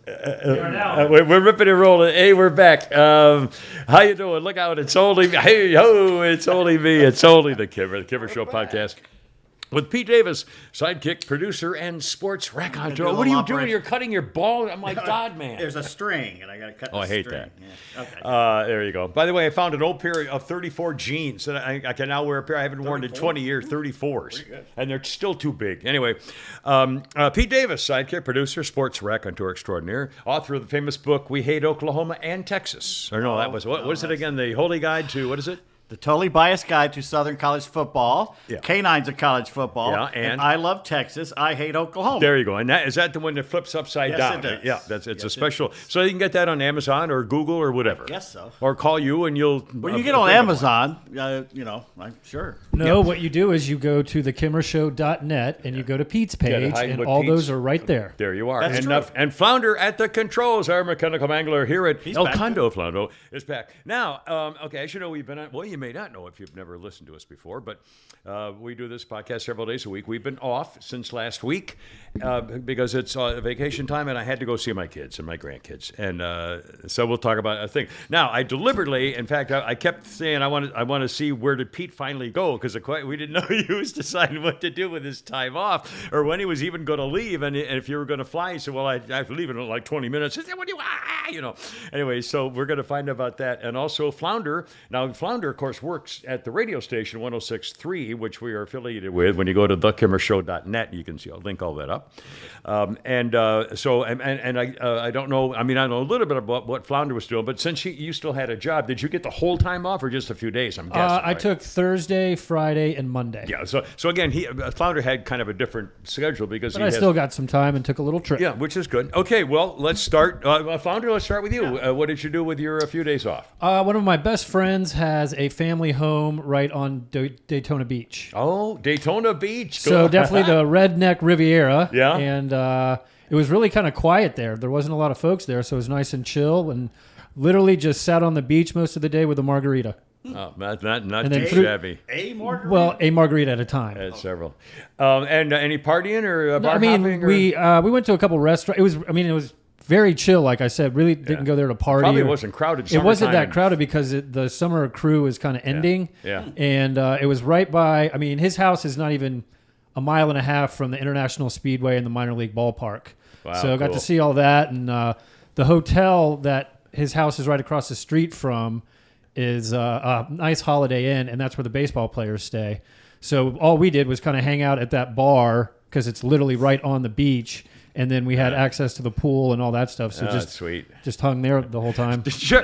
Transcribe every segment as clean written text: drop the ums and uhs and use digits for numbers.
We're ripping and rolling. Hey, we're back. How you doing? Look out! It's only me. Hey, ho! It's only me. It's only the Kimmer Show podcast. With Pete Davis, sidekick, producer, and sports raconteur. What are you doing? You're cutting your ball? I'm like, God, man. There's a string, and I got to cut the string. I hate that. Yeah. Okay. There you go. By the way, I found an old pair of 34 jeans that I can now wear a pair I haven't worn in 20 years, 34s. And they're still too big. Anyway, Pete Davis, sidekick, producer, sports raconteur extraordinaire, author of the famous book, We Hate Oklahoma and Texas. Or no, that was, what is it again? The Holy Guide to, what is it? The Totally Biased Guide to Southern College Football, Canines of College Football, and I Love Texas, I Hate Oklahoma. There you go. And is that the one that flips upside down? Yes, it does. Yeah, it's a special. So you can get that on Amazon or Google or whatever. I guess so. Or call you and you'll. Well, you get on Amazon, I'm sure. No, what you do is you go to thekimmershow.net and you go to Pete's page, and all those are right there. There you are. That's true. And Flounder at the controls, our mechanical mangler here at He's El back, Condo Flounder is back. Now, okay, as you know, we've been on, well, you may not know if you've never listened to us before, but we do this podcast several days a week. We've been off since last week because it's vacation time, and I had to go see my kids and my grandkids, and so we'll talk about a thing. Now, I deliberately, in fact, I kept saying I want to see where did Pete finally go, because we didn't know he was deciding what to do with his time off or when he was even going to leave, and if you were going to fly, he said, well, I have to leave in like 20 minutes. I said, what do you Anyway, so we're going to find out about that, and also Flounder. Now, Flounder, of course, works at the radio station 106.3, which we are affiliated with. When you go to thekimmershow.net, you can see, I'll link all that up. I don't know, I know a little bit about what Flounder was doing, but since you still had a job, did you get the whole time off or just a few days? I'm guessing. I took Thursday, Friday, and Monday. Yeah, so again, Flounder had kind of a different schedule because I still got some time and took a little trip. Yeah, which is good. Okay, well, let's start. Flounder, let's start with you. Yeah. What did you do with your few days off? One of my best friends has a family home right on Daytona Beach. Oh, Daytona Beach. So definitely the Redneck Riviera. Yeah. And it was really kind of quiet there. There wasn't a lot of folks there, so it was nice and chill, and literally just sat on the beach most of the day with a margarita. Oh, not too shabby. A margarita? Well, a margarita at a time. Several. And any partying or bar hopping? We went to a couple restaurants. It was very chill, like I said. Really didn't go there to party. Probably wasn't crowded. It wasn't that crowded because the summer crew is kind of ending. Yeah. And it was right by. His house is not even a mile and a half from the International Speedway and the minor league ballpark. Wow, so I got to see all that, and the hotel that his house is right across the street from is a nice Holiday Inn, and that's where the baseball players stay. So all we did was kind of hang out at that bar because it's literally right on the beach. And then we had access to the pool and all that stuff. So just hung there the whole time. Did you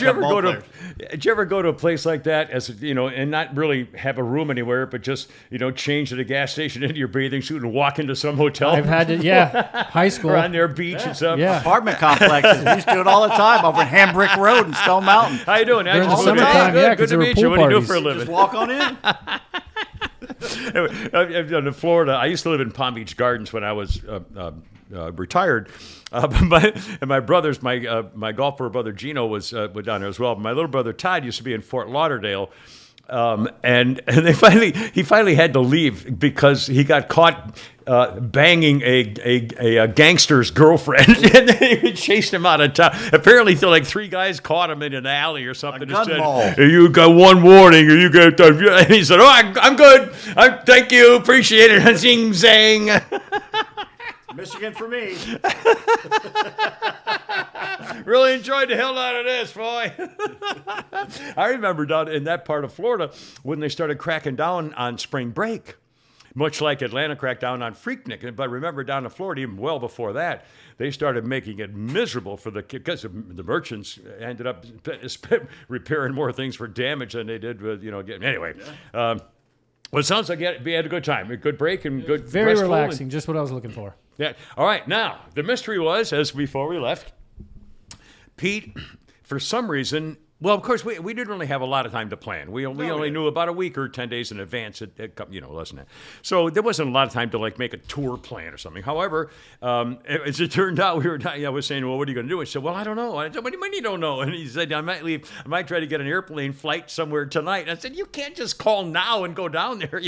ever go to a place like that and not really have a room anywhere, but just change at a gas station into your bathing suit and walk into some hotel? I've had to, high school or on their beach and stuff. Yeah. Apartment complexes. We used to do it all the time over at Hambrick Road in Stone Mountain. How you doing? During the summertime, good to meet you. What do you do for a living? Just walk on in. Anyway, in Florida, I used to live in Palm Beach Gardens when I was retired. My brothers, my golfer brother Gino was down there as well. My little brother Todd used to be in Fort Lauderdale. And he finally had to leave because he got caught banging a gangster's girlfriend, and they chased him out of town. Apparently, like 3 guys caught him in an alley or something. A gun ball. You got one warning, or you got. And he said, "Oh, I'm good. Thank you, appreciate it." Zing zang. Michigan for me. Really enjoyed the hell out of this, boy. I remember down in that part of Florida when they started cracking down on spring break, much like Atlanta cracked down on Freaknik. But remember, down in Florida, even well before that, they started making it miserable for because the merchants ended up repairing more things for damage than they did with anyway. Yeah. Well, it sounds like we had a good time, a good break, and good. Very relaxing, just what I was looking for. Yeah. All right. Now the mystery was, as before we left, Pete, for some reason, Well, of course, we didn't really have a lot of time to plan. We only knew about a week or 10 days in advance, less than that. So there wasn't a lot of time to like make a tour plan or something. However, as it turned out, I was saying, well, what are you going to do? I said, well, I don't know. I said, what do you mean you don't know? And he said, I might leave. I might try to get an airplane flight somewhere tonight. And I said, you can't just call now and go down there,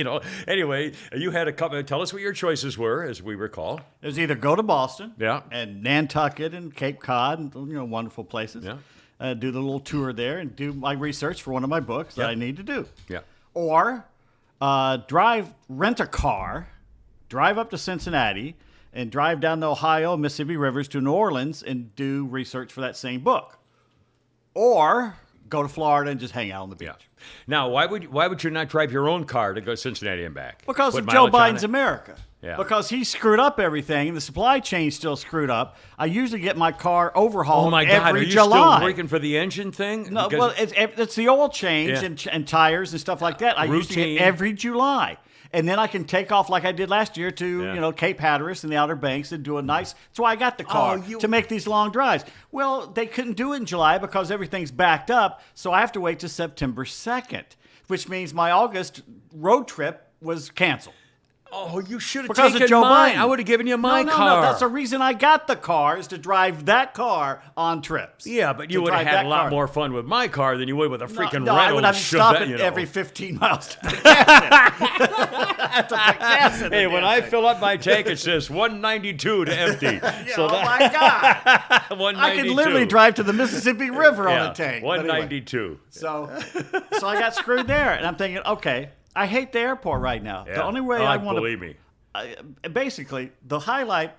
Anyway, you had a couple. Tell us what your choices were, as we recall. It was either go to Boston, yeah, and Nantucket and Cape Cod, and wonderful places. Yeah. Do the little tour there and do my research for one of my books that I need to do. Yeah. Or rent a car, drive up to Cincinnati, and drive down the Ohio, Mississippi rivers to New Orleans and do research for that same book. Or go to Florida and just hang out on the beach. Yeah. Now, why would you not drive your own car to go to Cincinnati and back? Because Put of Joe mileage on Biden's it? America. Yeah. Because he screwed up everything, and the supply chain's still screwed up. I usually get my car overhauled Oh my God! every Are you July. still working for the engine thing? No, Because- well, it's the oil change Yeah. and tires and stuff like that. I usually Routine. get every July. And then I can take off like I did last year to, Yeah. Cape Hatteras and the Outer Banks and do a nice. That's why I got the car, to make these long drives. Well, they couldn't do it in July because everything's backed up. So I have to wait till September 2nd, which means my August road trip was canceled. Oh, you should have Because taken of Joe mine. Biden. I would have given you my no, car. No, that's the reason I got the car, is to drive that car on trips. Yeah, but you To would have drive had that a lot car. more fun with my car than you would with a freaking No, Reynolds. I would have to stop it every 15 miles to put gas in. I have to put gas in the Hey, when damn I thing. fill up my tank, it says 192 to empty. Oh my God! 192. I can literally drive to the Mississippi River on Yeah, a tank. But anyway. 192. So I got screwed there, and I'm thinking, okay, I hate the airport right now. Yeah. The only way I want to believe me. basically the highlight,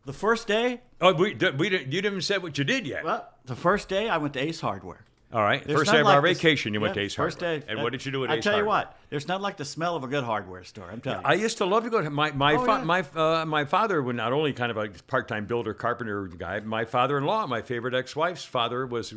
the first day. Oh, you didn't even say what you did yet. Well, the first day I went to Ace Hardware. All right. There's First day nothing of our like this- vacation, you went to yeah, Ace first Hardware. day. And what did you do at I Ace tell you Hardware? what, there's nothing like the smell of a good hardware store. I'm telling you. I used to love to go to my yeah. my father was not only kind of a part-time builder carpenter guy. My father-in-law, my favorite ex-wife's father, was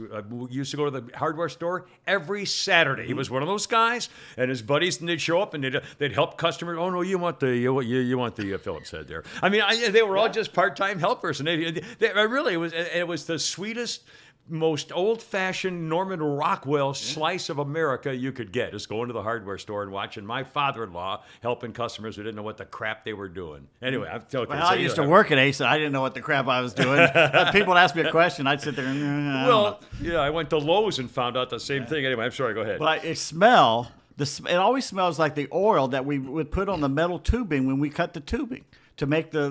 used to go to the hardware store every Saturday. He was one of those guys, and his buddies, and they'd show up and they'd help customers. Oh no, you want the Phillips head there. I mean, they were all just part-time helpers, and it was the sweetest, most old-fashioned Norman Rockwell slice of America you could get, is going to the hardware store and watching my father-in-law helping customers who didn't know what the crap they were doing. Anyway, I used to work at Ace, and I didn't know what the crap I was doing. People would ask me a question, I'd sit there and, I don't know. I went to Lowe's and found out the same thing. Anyway, I'm sorry, go ahead. But it always smells like the oil that we would put on the metal tubing when we cut the tubing. To make the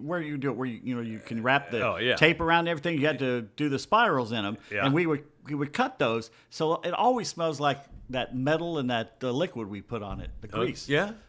where you do it, where you can wrap the tape around everything. You had to do the spirals in them, and we would cut those. So it always smells like that metal and that liquid we put on it, the grease.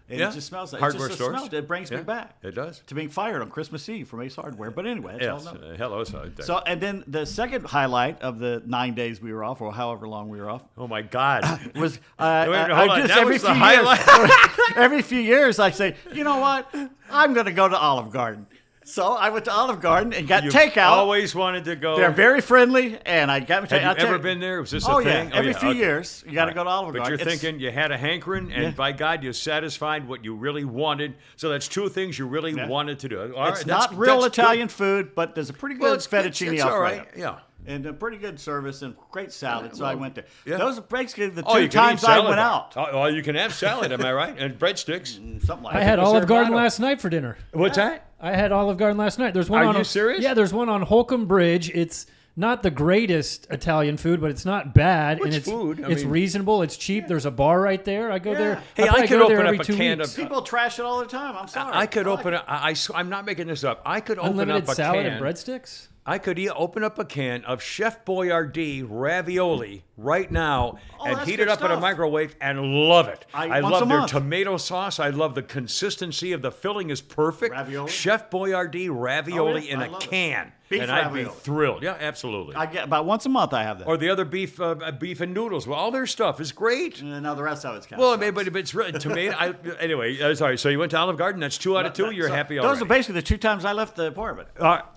It just smells like hardware it's just a stores. smell. It brings me back. It does. To being fired on Christmas Eve from Ace Hardware. But anyway, that's all I know. Hello. So and then the second highlight of the 9 days we were off, or however long we were off, Oh my God. was Hold on, every that was the few highlight. every few years I say, you know what, I'm going to go to Olive Garden. So I went to Olive Garden and got You've takeout. always wanted to go. They're very friendly, and I got. Have you ever been there? Was this a Oh thing? yeah, every few okay. years you got to go to Olive But Garden. you're thinking you had a hankering, and by God, you satisfied what you really wanted. So that's two things you really wanted to do. All it's right, not real that's good. Italian food, but there's a pretty good Well, it's fettuccine it's all Alfredo. right. Yeah. And a pretty good service and great salad. So I went there. yeah. Those are basically the Oh, two you can eat times I salad went there. out. Oh, you can have salad, am I right? And breadsticks. Something like I that. had people Olive serve Garden Lotto. last night for dinner. What's that? I had Olive Garden last night. There's one Are on you serious? Yeah, there's one on Holcomb Bridge. It's not the greatest Italian food, but it's not bad. What's and it's food? I it's mean- reasonable. It's cheap. There's a bar right there. I go there. Hey, I probably could go there open every up a 2 can weeks. of- People trash it all the time. I'm sorry. I could like open it. I'm not making this up. I could open Unlimited up a salad can. and breadsticks. I could open up a can of Chef Boyardee ravioli right now and that's heat good it up in a stuff. microwave and love it. I once love a their month. tomato sauce. I love the consistency of the filling is perfect. Ravioli? Chef Boyardee ravioli Oh, yeah? in I a love it. can. Beef and I'd ravioli. be thrilled. Yeah, absolutely. I get about once a month. I have that. Or the other beef and noodles. Well, all their stuff is great. And now the rest of it's kind Well, of. but it's really tomato. Anyway, sorry. So you went to Olive Garden. That's 2 out of 2. You're happy already. Those are basically the two times I left the apartment.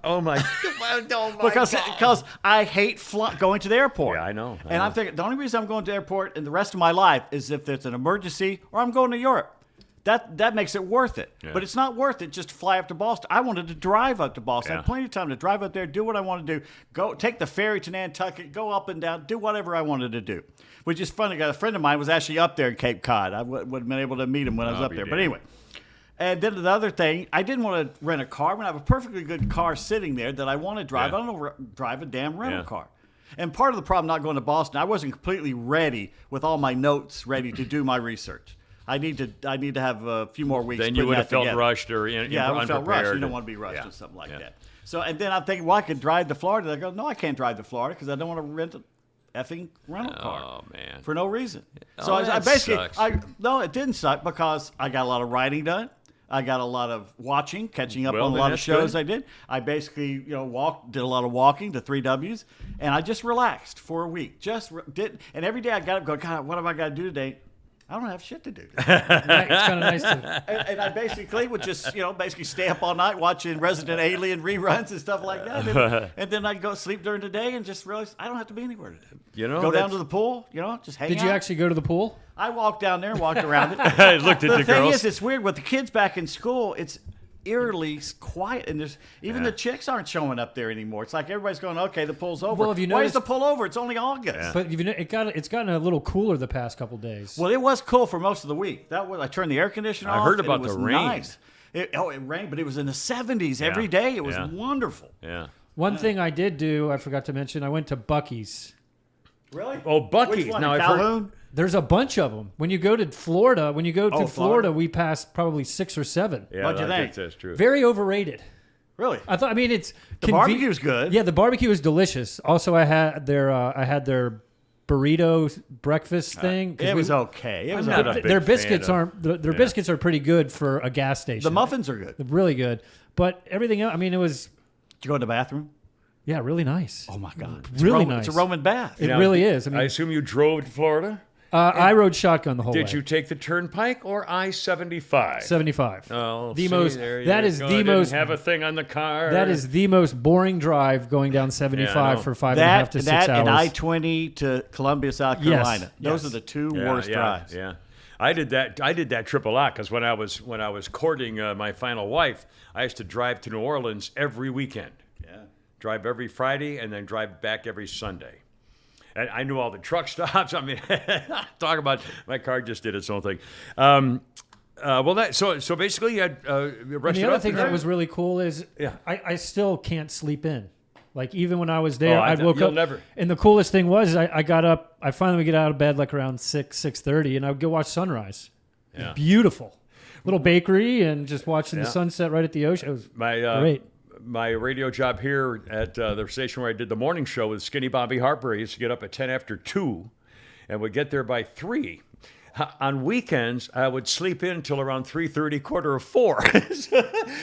Oh my! Because I hate going to the airport. Yeah, I know. And I'm thinking the only reason I'm going to the airport in the rest of my life is if there's an emergency or I'm going to Europe. that makes it worth it. Yeah. But it's not worth it just to fly up to Boston. I wanted to drive up to Boston. I Yeah. had plenty of time to drive up there, do what I wanted to do, go take the ferry to Nantucket, go up and down, do whatever I wanted to do. Which is funny. A friend of mine was actually up there in Cape Cod. I would have been able to meet him when I was I'll up be there. But damned. anyway. And then the other thing, I didn't want to rent a car. When I have a perfectly good car sitting there that I want to drive, Yeah. I don't drive a damn rental Yeah. car. And part of the problem not going to Boston, I wasn't completely ready with all my notes ready to do my research. I need to have a few more weeks. Then you putting would that have felt together. rushed or Yeah, I felt rushed. You don't want to be rushed Yeah. or something like Yeah. that. So, and then I'm thinking, well, I could drive to Florida. I go, no, I can't drive to Florida because I don't want to rent a effing rental car. Oh, man. For no reason. Oh, So I that basically, sucks. no, it didn't suck because I got a lot of writing done. I got a lot of watching, catching up Well, on a then lot of that's shows good. I did. I basically, did a lot of walking, the 3 W's, and I just relaxed for a week. And every day I got up going, God, what have I got to do today? I don't have shit to do. It's kind of nice to. And I basically would just, basically stay up all night watching Resident Alien reruns and stuff like that. And then I'd go sleep during the day and just realize I don't have to be anywhere today. Go down that's- to the pool, just hang out. Did you actually go to the pool? I walked down there and walked around it. I looked at The the thing girls. is, it's weird with the kids back in school. It's eerily quiet, and there's even Yeah. the chicks aren't showing up there anymore. It's like everybody's going, "Okay, the pool's over." Well, have you Why is noticed- the pool over? It's only August. But it's gotten a little cooler the past couple days. Well, it was cool for most of the week. I turned the air conditioner I off. heard and about it was the rain. Nice. It rained, but it was in the 70s every day. It was Yeah. wonderful. Yeah. One thing I did do, I forgot to mention, I went to Buc-ee's. Really? Oh, Buc-ee's. Which one? Now in I've heard- Calhoun? There's a bunch of them. When you go to Florida, Florida. Florida, we passed probably 6 or 7. Yeah, What'd you I think? That's true. Very overraid. Really? I mean, it's The barbecue's good. Yeah, the barbecue is delicious. Also, I had their burrito breakfast thing. 'cause It was okay. It was not okay. a big their fan biscuits of- aren't. Their biscuits are pretty good for a gas station. The muffins are good. They're really good, but everything else. I mean, it was Did you go in the bathroom? really nice. Oh my God! Really It's nice. a Roman bath. It Now, really is. I I mean, assume you drove to Florida. I rode shotgun the whole way. Did you take the Turnpike or I-75? 75. Oh, the see, most. there That you is go. the I didn't most. have a thing on the car. That is the most boring drive going down 75 know. for 5.5 to 6 that hours. and I-20 to Columbia, South Yes, Carolina. Those yes. are the two Yeah, worst yeah, drives. Yeah, I did that trip a lot because when I was courting my final wife, I used to drive to New Orleans every weekend. Yeah. Drive every Friday and then drive back every Sunday. And I knew all the truck stops. I mean, talk about my car just did its own thing. So basically, you had And rested the other up thing and that drove. was really cool is Yeah. I still can't sleep in. Like even when I was there, Oh, I woke you'll up. never. And the coolest thing was I got up. I finally would get out of bed like around 6:30, and I would go watch sunrise. It was Yeah. beautiful. Little bakery and just watching the Yeah. sunset right at the ocean. It was My great. my radio job here at the station where I did the morning show with Skinny Bobby Harper. I used to get up at 10 after 2 and would get there by 3. On weekends, I would sleep in until around 3:30, quarter of 4.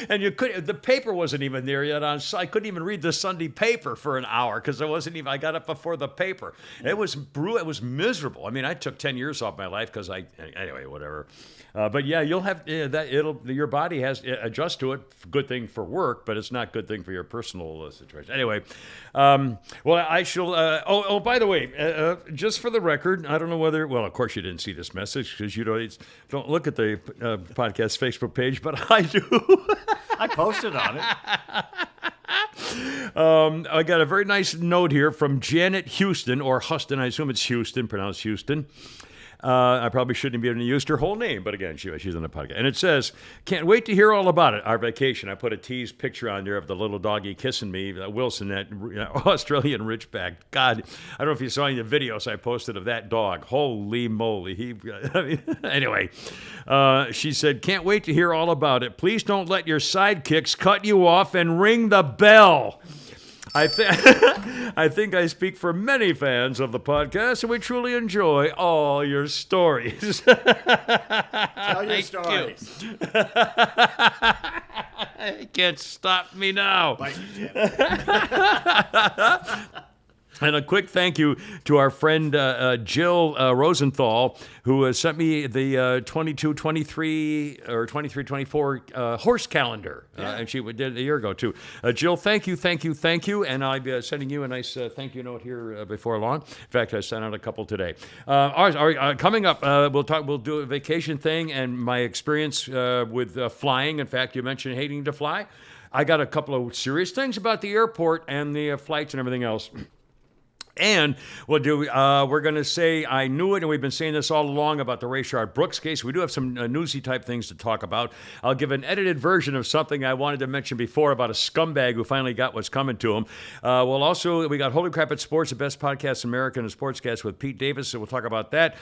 And the paper wasn't even there yet I couldn't even read the Sunday paper for an hour because I got up before the paper. It was it was miserable. I mean, I took 10 years off my life because anyway, whatever. But yeah, you'll have your body has adjust to it. Good thing for work, but it's not good thing for your personal situation. Anyway, well, I shall. By the way, just for the record, I don't know whether. Well, of course, you didn't see this message because you don't look at the podcast Facebook page, but I do. I posted on it. I got a very nice note here from Janet Houston, or Huston. I assume it's Houston, pronounced Houston. I probably shouldn't have even used her whole name, but again, she's on the podcast. And it says, can't wait to hear all about it, our vacation. I put a teased picture on there of the little doggy kissing me, Wilson, that Australian Ridgeback. God, I don't know if you saw any of the videos I posted of that dog. Holy moly. Anyway, she said, can't wait to hear all about it. Please don't let your sidekicks cut you off and ring the bell. I think I speak for many fans of the podcast, and we truly enjoy all your stories. Tell your stories. You can't stop me now. Bite you, Janet. And a quick thank you to our friend Jill Rosenthal, who sent me the 22-23 or 23-24 horse calendar. And she did it a year ago, too. Jill, thank you. And I'll be sending you a nice thank you note here before long. In fact, I sent out a couple today. Coming up, we'll do a vacation thing and my experience with flying. In fact, you mentioned hating to fly. I got a couple of serious things about the airport and the flights and everything else. And we're going to say, I knew it, and we've been saying this all along about the Rayshard Brooks case. We do have some newsy type things to talk about. I'll give an edited version of something I wanted to mention before about a scumbag who finally got what's coming to him. We got Holy Crap at Sports, the best podcast in America, and a sportscast with Pete Davis, so we'll talk about that.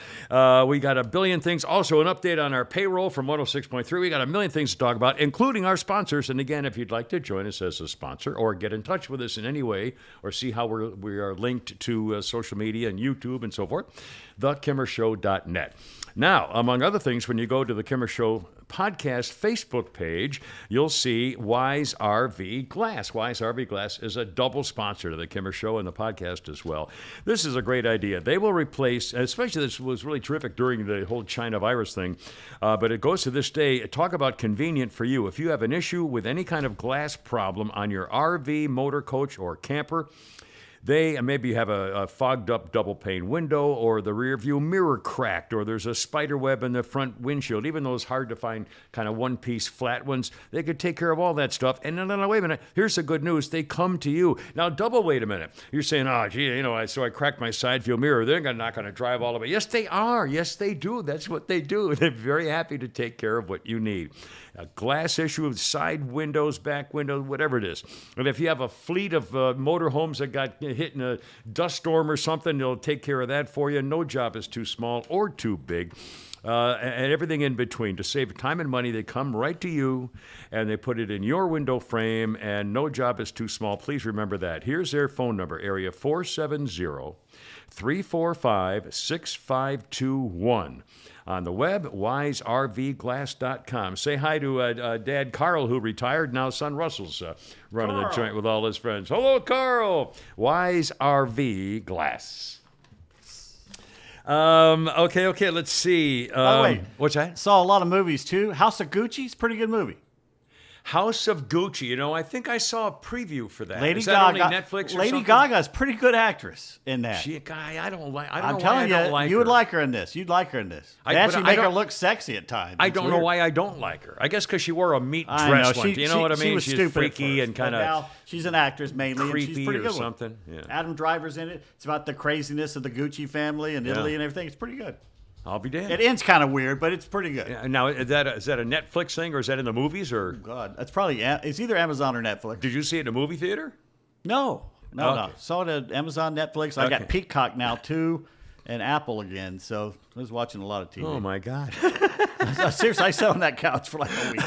We got a billion things. Also, an update on our payroll from 106.3. We got a million things to talk about, including our sponsors. And again, if you'd like to join us as a sponsor or get in touch with us in any way or see how we are linked to social media and YouTube and so forth, thekimmershow.net. Now, among other things, when you go to the Kimmer Show podcast Facebook page, you'll see Wise RV Glass. Wise RV Glass is a double sponsor to the Kimmer Show and the podcast as well. This is a great idea. They will replace, especially this was really terrific during the whole China virus thing, but it goes to this day. Talk about convenient for you. If you have an issue with any kind of glass problem on your RV, motor coach, or camper, maybe you have a fogged up double pane window, or the rear view mirror cracked, or there's a spider web in the front windshield, even those hard to find kind of one piece flat ones. They could take care of all that stuff. And no, wait a minute. Here's the good news. They come to you. Now, wait a minute. You're saying, so I cracked my side view mirror. They're not going to drive all the way. Yes, they are. Yes, they do. That's what they do. They're very happy to take care of what you need. A glass issue of side windows, back windows, whatever it is. And if you have a fleet of motorhomes that got hit in a dust storm or something, they'll take care of that for you. No job is too small or too big. And everything in between. To save time and money, they come right to you, and they put it in your window frame, and no job is too small. Please remember that. Here's their phone number, area 470-345-6521. On the web, wiservglass.com. Say hi to Dad Carl, who retired. Now son Russell's running the joint with all his friends. Hello, Carl. Wise RV Glass. Okay, let's see. Wait. What's that? Saw a lot of movies, too. House of Gucci's pretty good movie. House of Gucci. I think I saw a preview for that. Lady Is that Gaga. only Netflix or Lady something? Gaga's a pretty good actress in that. I don't know I'm why telling I don't like you her. would like her in this. You'd like her in this. They actually make her look sexy at times. I It's don't know weird. why I don't like her. I guess because she wore a meat I dress know. once. You know what I mean? Was She's stupid at freaky first, and but kind of now she's an actress mainly, and creepy she's pretty or good something. Yeah. Adam Driver's in it. It's about the craziness of the Gucci family and Italy and everything. It's pretty good. I'll be damned. It ends kind of weird, but it's pretty good. Yeah, now, is that a Netflix thing, or is that in the movies? Or God, that's probably it's either Amazon or Netflix. did you see it in a movie theater? No. Okay. Saw it at Amazon, Netflix. I Okay. got Peacock now too, and Apple again. So I was watching a lot of TV. Oh my God! Seriously, I sat on that couch for like a week.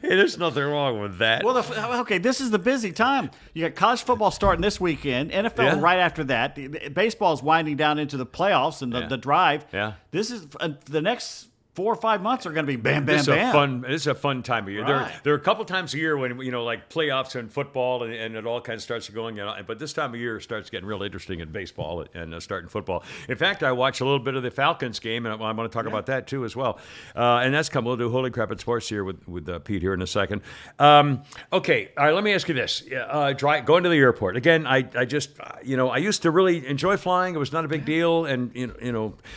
Hey, there's nothing wrong with that. Well, okay, this is the busy time. You got college football starting this weekend, NFL right after that. Baseball is winding down into the playoffs and the drive. Yeah. This is the next 4 or 5 months are going to be bam, bam, This bam. is a fun time of year. Right. There are a couple times a year when like playoffs and football and it all kind of starts going. But this time of year starts getting real interesting in baseball and starting football. In fact, I watched a little bit of the Falcons game, and I'm going to talk about that too as well. And that's coming. We'll do Holy Crap at Sports here with Pete here in a second. Okay, all right. Let me ask you this: going to the airport again. I just I used to really enjoy flying. It was not a big deal, and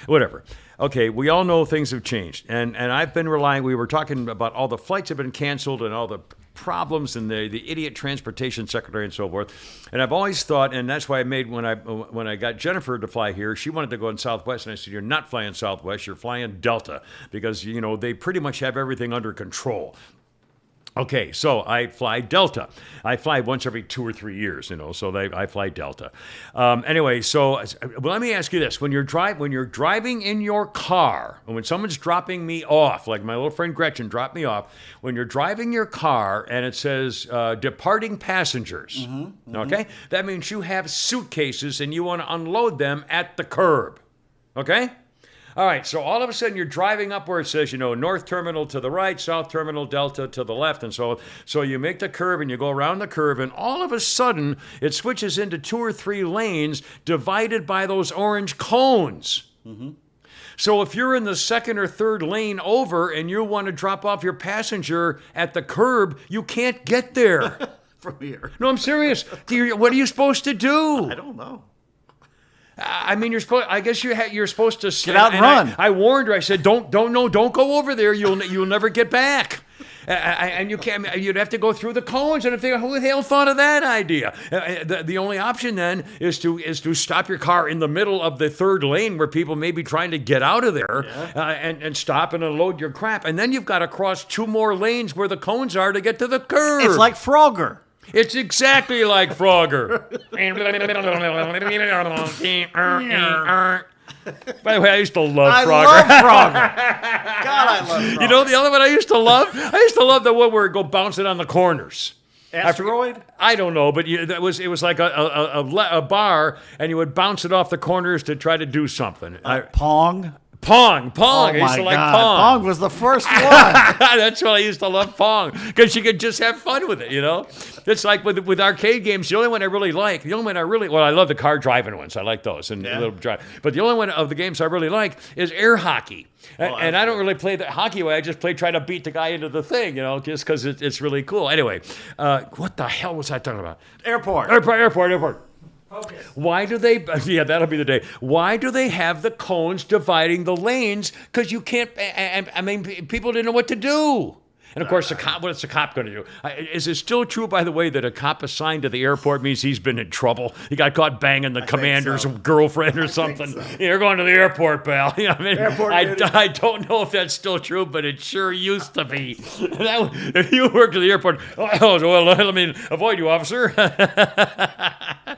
whatever. Okay, we all know things have changed, and I've been relying. We were talking about all the flights have been canceled and all the problems and the idiot transportation secretary and so forth. And I've always thought, and that's why I made when I got Jennifer to fly here, she wanted to go in Southwest, and I said, "You're not flying Southwest, you're flying Delta because they pretty much have everything under control." Okay, so I fly Delta. I fly once every 2 or 3 years, so I fly Delta. Anyway, so let me ask you this. When you're driving in your car, and when someone's dropping me off, like my little friend Gretchen dropped me off, when you're driving your car and it says departing passengers, okay? That means you have suitcases and you want to unload them at the curb, okay? All right, so all of a sudden you're driving up where it says, North Terminal to the right, South Terminal, Delta to the left, and so you make the curve and you go around the curve, and all of a sudden it switches into 2 or 3 lanes divided by those orange cones. Mm-hmm. So if you're in the second or third lane over and you want to drop off your passenger at the curb, you can't get there. From here. No, I'm serious. What are you supposed to do? I don't know. I mean, I guess you're supposed to get out and run. I warned her. I said, don't go over there. You'll never get back. And you can't. You'd have to go through the cones. And I think, who the hell thought of that idea? The only option then is to stop your car in the middle of the third lane where people may be trying to get out of there, and stop and unload your crap. And then you've got to cross 2 more lanes where the cones are to get to the curb. It's like Frogger. It's exactly like Frogger. By the way, I used to love Frogger. I love Frogger. God, I love Frogger. You know the other one I used to love? I used to love the one where it go bouncing on the corners. Asteroid? I don't know, but it was like a bar, and you would bounce it off the corners to try to do something. Pong? Pong. Oh I used to like God. Pong. Pong was the first one. That's why I used to love Pong, because you could just have fun with it, It's like with arcade games, the only one I really like, I love the car driving ones. I like those. And little drive. But the only one of the games I really like is air hockey. And I don't really play the hockey way. I just try to beat the guy into the thing, just because it's really cool. Anyway, what the hell was I talking about? Airport. Okay. Why do they? Yeah, that'll be the day. Why do they have the cones dividing the lanes? Because you can't. I mean, people didn't know what to do. And of course, what's the cop going to do? Is it still true, by the way, that a cop assigned to the airport means he's been in trouble? He got caught banging the commander's girlfriend or something. So. You're going to the airport, pal. I don't know if that's still true, but it sure used to be. If you worked at the airport, well, let me avoid you, officer.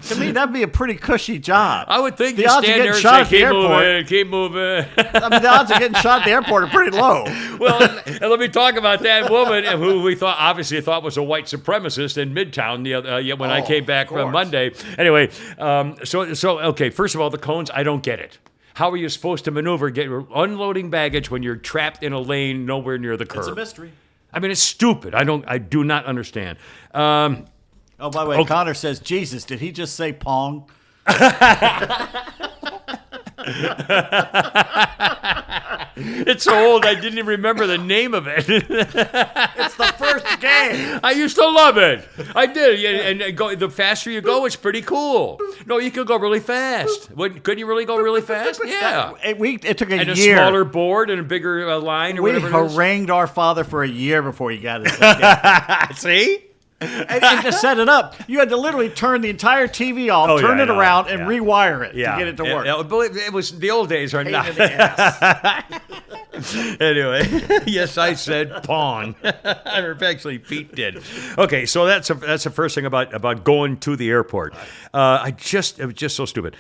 To me, that'd be a pretty cushy job. I would think the you odds stand of there getting shot at the and say, keep moving. I mean, the odds of getting shot at the airport are pretty low. Well, and let me talk about that woman who we obviously thought was a white supremacist in Midtown when I came back from Monday. Anyway, okay, first of all, the cones, I don't get it. How are you supposed to maneuver, unloading baggage when you're trapped in a lane nowhere near the curb? It's a mystery. I mean, it's stupid. I do not understand. Oh, by the way, Connor says, Jesus, did he just say Pong? It's so old, I didn't even remember the name of it. It's the first game. I used to love it. I did. And the faster you go, it's pretty cool. No, you could go really fast. Couldn't you really go really fast? Yeah. It took a year. And a smaller board and a bigger line or whatever it is. We harangued our father for a year before he got it. See? And to set it up, you had to literally turn the entire TV off, turn it around, and rewire it to get it to work. It was the old days are not. Anyway, yes, I said Pong. Actually, Pete did. Okay, so that's the first thing about going to the airport. It was just so stupid.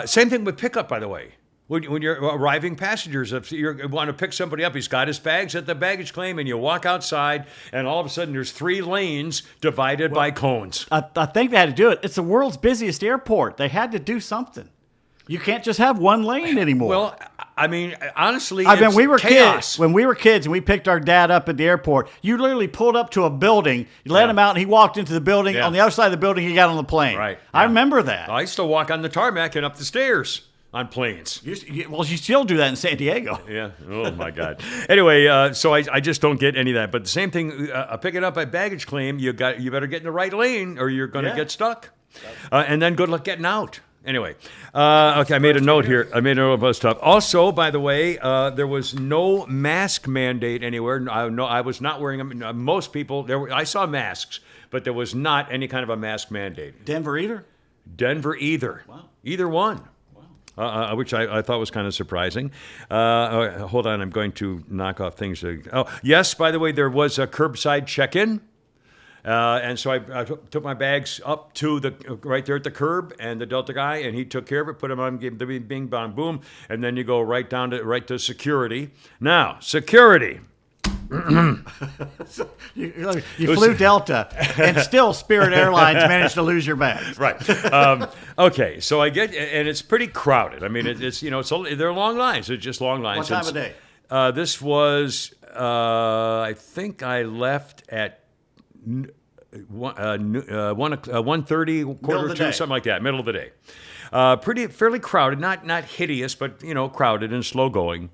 Same thing with pickup, by the way. When you're arriving passengers, if you want to pick somebody up, he's got his bags at the baggage claim, and you walk outside, and all of a sudden there's 3 lanes divided by cones. I think they had to do it. It's the world's busiest airport. They had to do something. You can't just have one lane anymore. Well, I mean, honestly, we were chaos. Kids. When we were kids and we picked our dad up at the airport, you literally pulled up to a building, you let him out, and he walked into the building. On the other side of the building, he got on the plane. Right. I remember that. I used to walk on the tarmac and up the stairs on planes. Well, you still do that in San Diego. Yeah. Oh, my God. Anyway, so I just don't get any of that. But the same thing, picking up a baggage claim, you better get in the right lane or you're going to get stuck. And then good luck getting out. Anyway, okay, I made a note here. I made a note about stuff. Also, by the way, there was no mask mandate anywhere. I was not wearing them. Most people, I saw masks, but there was not any kind of a mask mandate. Denver either? Wow. Either one. Which I thought was kind of surprising. Hold on, I'm going to knock off things. Yes, by the way, there was a curbside check-in. And so I took my bags up to right there at the curb, and the Delta guy, and he took care of it, put them on, gave them the bing, bong, boom, and then you go right to security. Now, security. You flew Delta, and still Spirit Airlines managed to lose your bags. Right. Okay. So I get, and it's pretty crowded. I mean, it's they're long lines. They're just long lines. What time of day? This was, I think I left at 1:30, quarter to 2, something like that, middle of the day. Fairly crowded, not hideous, but crowded and slow going.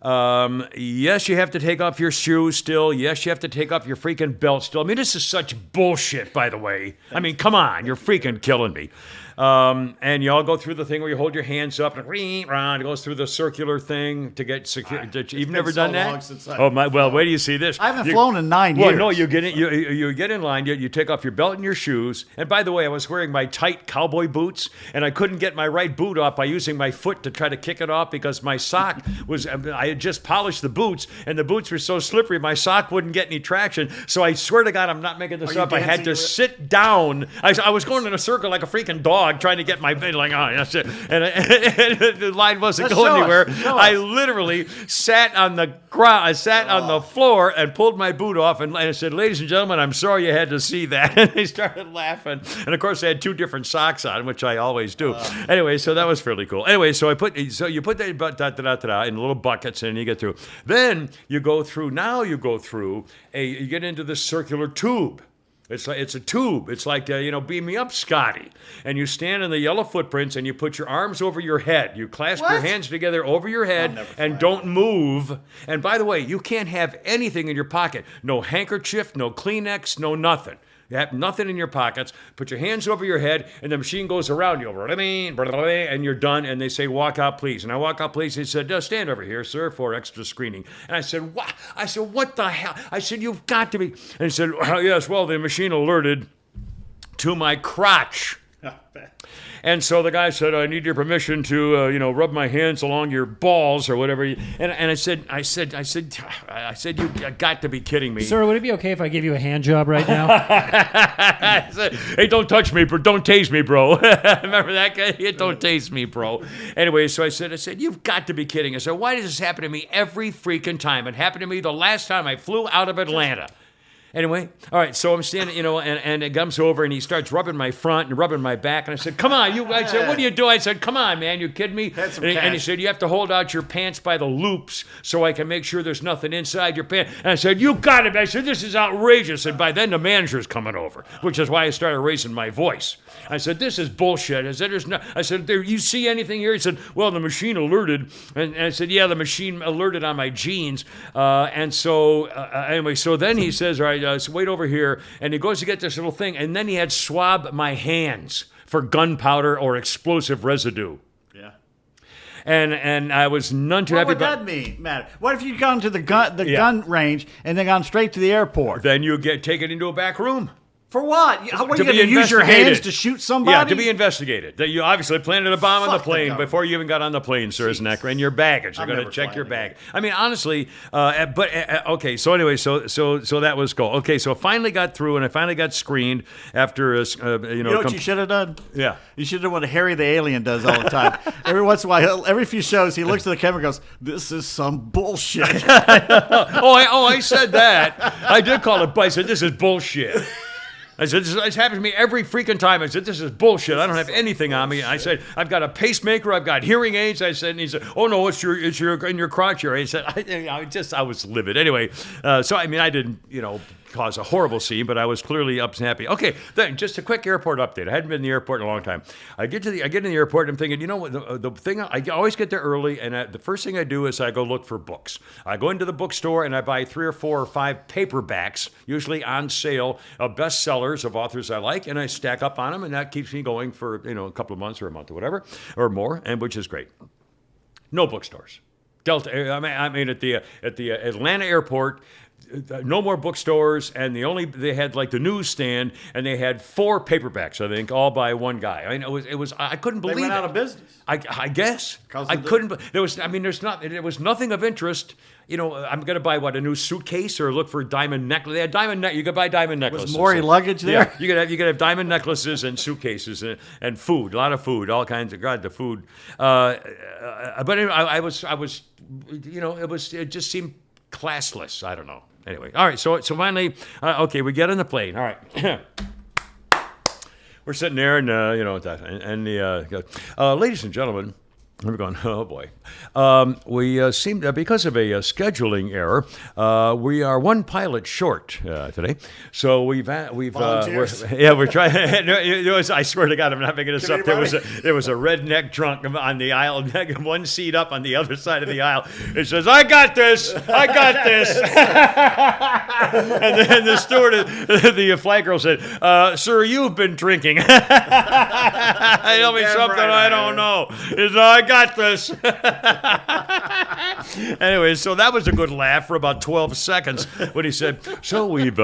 Yes, you have to take off your shoes still. Yes, you have to take off your freaking belt still. I mean, this is such bullshit, by the way. I mean, come on, you're freaking killing me. And you all go through the thing where you hold your hands up and it goes through the circular thing to get secure. You've never done that? Oh my! Well, wait till you see this. I haven't flown in 9 years. Well, no, you get in. You get in line. You take off your belt and your shoes. And by the way, I was wearing my tight cowboy boots, and I couldn't get my right boot off by using my foot to try to kick it off because my sock was. I had just polished the boots, and the boots were so slippery, my sock wouldn't get any traction. So I swear to God, I'm not making this up. I had to sit down. I was going in a circle like a freaking dog trying to get my like, oh, that's it. And the line wasn't going anywhere. I literally sat on the ground. I sat on the floor and pulled my boot off and I said, ladies and gentlemen, I'm sorry you had to see that. And they started laughing. And of course, I had 2 different socks on, which I always do. Anyway, so that was fairly cool. Anyway, so you put that in little buckets and you get through. Then you go through. You get into this circular tube. It's a tube. It's like, beam me up, Scotty. And you stand in the yellow footprints and you put your arms over your head. You clasp your hands together over your head and don't move. And by the way, you can't have anything in your pocket. No handkerchief, no Kleenex, no nothing. You have nothing in your pockets. Put your hands over your head, and the machine goes around you. And you're done, and they say, walk out, please. And I walk out, please. They said, stand over here, sir, for extra screening. And I said, what? I said, what the hell? I said, you've got to be. And he said, yes, well, the machine alerted to my crotch. And so the guy said, I need your permission to, rub my hands along your balls or whatever. And I said, you got to be kidding me. Sir, would it be okay if I give you a hand job right now? I said, hey, don't touch me, bro. Don't tase me, bro. Remember that guy? Don't tase me, bro. Anyway, so I said, you've got to be kidding. I said, why does this happen to me every freaking time? It happened to me the last time I flew out of Atlanta. Anyway, all right, so I'm standing, and it comes over, and he starts rubbing my front and rubbing my back, and I said, come on, I said, what do you do? I said, come on, man, you kidding me? And he said, you have to hold out your pants by the loops so I can make sure there's nothing inside your pants. And I said, you got it. I said, this is outrageous. And by then, the manager's coming over, which is why I started raising my voice. I said, this is bullshit. I said, you see anything here? He said, well, the machine alerted. And I said, yeah, the machine alerted on my jeans. Anyway, so then he says, all right, so wait over here. And he goes to get this little thing. And then he had swab my hands for gunpowder or explosive residue. Yeah. And I was none too happy. What would that mean, Matt? What if you'd gone to the gun range and then gone straight to the airport? Then you get taken into a back room. For what? What are you going to use your hands to shoot somebody? Yeah, to be investigated. You obviously planted a bomb on the plane before you even got on the plane, sir. Isn't that correct? And your baggage. They're going to check your bag. I mean, honestly, okay. So anyway, so that was cool. Okay, so I finally got through, and I finally got screened after You know what you should have done? Yeah. You should have done what Harry the Alien does all the time. Every once in a while, every few shows, he looks at the camera and goes, "This is some bullshit." I said that. I did call it. I said, "This is bullshit." I said, this happens to me every freaking time. I said, this is bullshit. I don't have anything on me. I said, I've got a pacemaker. I've got hearing aids. I said, and he said, oh no, it's in your crotch area. He said, I was livid. Anyway, so I mean, I didn't, cause a horrible scene, but I was clearly up and happy. Okay, then just a quick airport update. I hadn't been in the airport in a long time. I get in the airport and I'm thinking, the thing, I always get there early, and the first thing I do is I go look for books. I go into the bookstore and I buy 3 or 4 or 5 paperbacks, usually on sale, of bestsellers of authors I like, and I stack up on them, and that keeps me going for a couple of months or a month or whatever, or more, and which is great. No bookstores. Delta. I mean, at the Atlanta airport. No more bookstores, and they had like the newsstand, and they had 4 paperbacks, I think, all by one guy. I mean, it was I couldn't believe they went it. out of business. I guess I couldn't. There was nothing of interest. I'm going to buy a new suitcase or look for a diamond necklace. They had diamond necklace. You could buy diamond necklaces. Was Maury luggage there? Yeah, you could have diamond necklaces and suitcases and food, a lot of food, all kinds of the food. But anyway, I was it just seemed classless. I don't know. Anyway, all right. So finally, okay, we get on the plane. All right. We're sitting there, and ladies and gentlemen. We're going, oh boy. We seem to, because of a scheduling error, we are one pilot short today. So we're trying. I swear to God, I'm not making this up. There was a redneck drunk on the aisle, one seat up on the other side of the aisle. It says, "I got this. I got this." And then the steward, the flight girl said, "Sir, you've been drinking." Tell me something I don't know. Is I got this. Anyway, so that was a good laugh for about 12 seconds when he said, "So we've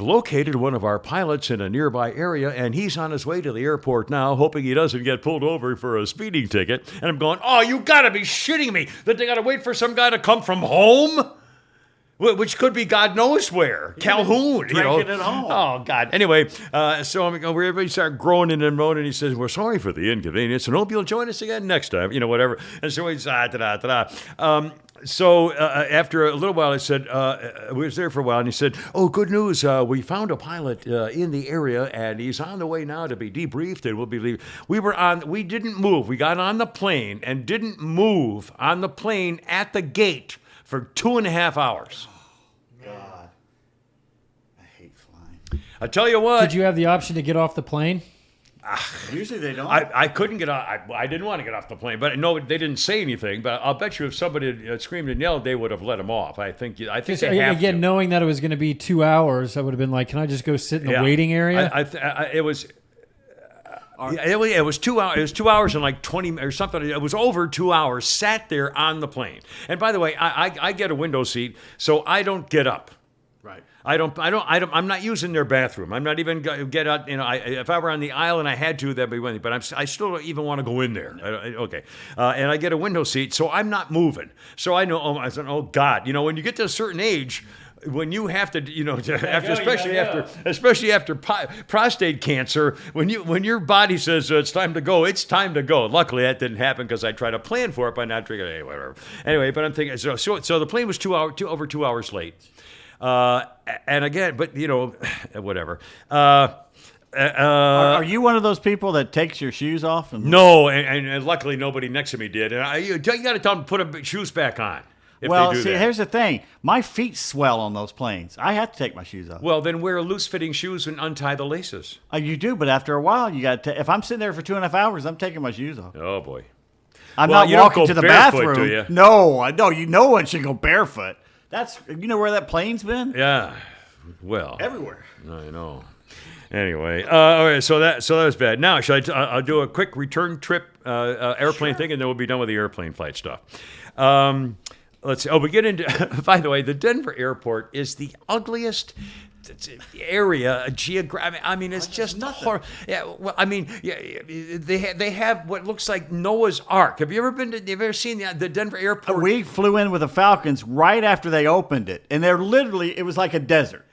located one of our pilots in a nearby area, and he's on his way to the airport now, hoping he doesn't get pulled over for a speeding ticket." And I'm going, "Oh, you gotta be shitting me that they gotta wait for some guy to come from home?" Which could be God knows where. Calhoun, Drinking at home. Oh, God. Anyway, so everybody started groaning and moaning. He says, "We're sorry for the inconvenience, and hope you'll join us again next time," whatever. And so he's, So after a little while, I said, we was there for a while, and he said, "Oh, good news. We found a pilot in the area, and he's on the way now to be debriefed, and we'll be leaving." We didn't move. We got on the plane and didn't move on the plane at the gate for 2.5 hours. God. I hate flying. I tell you what. Did you have the option to get off the plane? Usually they don't. I couldn't get off. I didn't want to get off the plane, but no, they didn't say anything. But I'll bet you if somebody had screamed and yelled, they would have let him off. I think they have Again, to. knowing that it was going to be 2 hours, I would have been like, "Can I just go sit in the waiting area?" It was 2 hours. It was 2 hours and like 20 or something. It was over 2 hours. Sat there on the plane. And by the way, I get a window seat, so I don't get up. Right. I'm not using their bathroom. I'm not even get out. If I were on the aisle and I had to, that'd be one thing. But I still don't even want to go in there. Okay. And I get a window seat, so I'm not moving. So I know. I said, "Oh God, when you get to a certain age." When you have to, especially after prostate cancer, when your body says it's time to go, it's time to go. Luckily, that didn't happen because I tried to plan for it by not drinking. Whatever. Anyway, but I'm thinking so the plane was over 2 hours late, and again, but whatever. Are you one of those people that takes your shoes off? No, and luckily nobody next to me did. And you got to tell them to put their shoes back on. Here's the thing. My feet swell on those planes. I have to take my shoes off. Well, then wear loose-fitting shoes and untie the laces. You do, but after a while, you got to. If I'm sitting there for 2.5 hours, I'm taking my shoes off. Oh boy. I'm not walking to the bathroom. Do you? No, one should go barefoot. That's where that plane's been. Yeah. Well. Everywhere. I know. Anyway, all right. So that was bad. Now, I'll do a quick return trip airplane thing, and then we'll be done with the airplane flight stuff. Let's see. We get into. By the way, the Denver airport is the ugliest area geographic. I mean, it's just horrible. Yeah. Well, I mean, they have what looks like Noah's Ark. Have you ever seen the Denver airport? We flew in with the Falcons right after they opened it, and it was like a desert.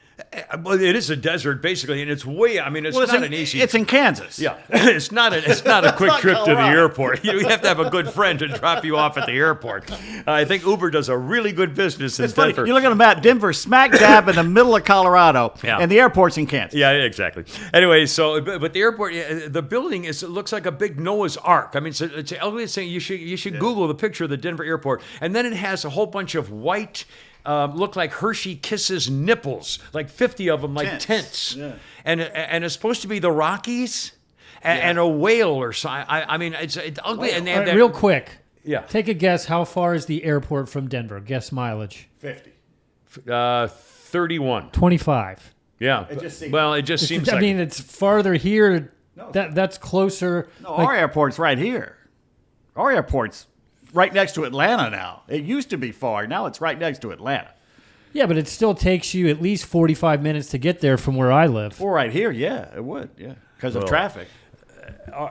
Well, it is a desert basically, and it's not an easy. It's in Kansas. Yeah, it's not a quick trip to the airport. You have to have a good friend to drop you off at the airport. I think Uber does a really good business in Denver. Funny. You look at the map. Denver's smack dab in the middle of Colorado, and the airport's in Kansas. Yeah, exactly. Anyway, but the airport, the building looks like a big Noah's Ark. I mean, it's an ugly thing. You should Google the picture of the Denver airport, and then it has a whole bunch of white. Look like Hershey Kisses nipples, like 50 of them, like tents. Yeah. And it's supposed to be the Rockies and a whale or something. I mean, it's ugly. And they have real quick. Yeah. Take a guess. How far is the airport from Denver? Guess mileage. 50. 31. 25. Yeah. It just seems. I mean, it's farther here. No. That's closer. No, our airport's right here. Our airport's right next to Atlanta now. It used to be far. Now it's right next to Atlanta. Yeah, but it still takes you at least 45 minutes to get there from where I live. Or right here, yeah, it would, yeah, because of traffic.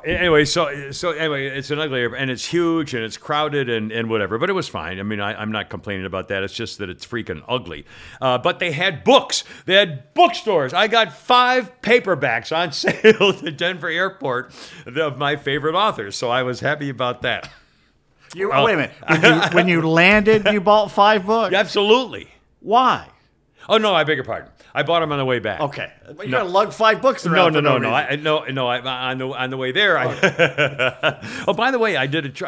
Anyway, so it's an ugly airport, and it's huge, and it's crowded, and whatever. But it was fine. I mean, I'm not complaining about that. It's just that it's freaking ugly. But they had books. They had bookstores. I got 5 paperbacks on sale at the Denver airport of my favorite authors, so I was happy about that. Wait a minute. When you landed, you bought 5 books? Absolutely. Why? Oh no, I beg your pardon. I bought them on the way back. Okay, well, you gotta lug 5 books No, around. no, for no, reason. no. On the way there. Oh, by the way, I did.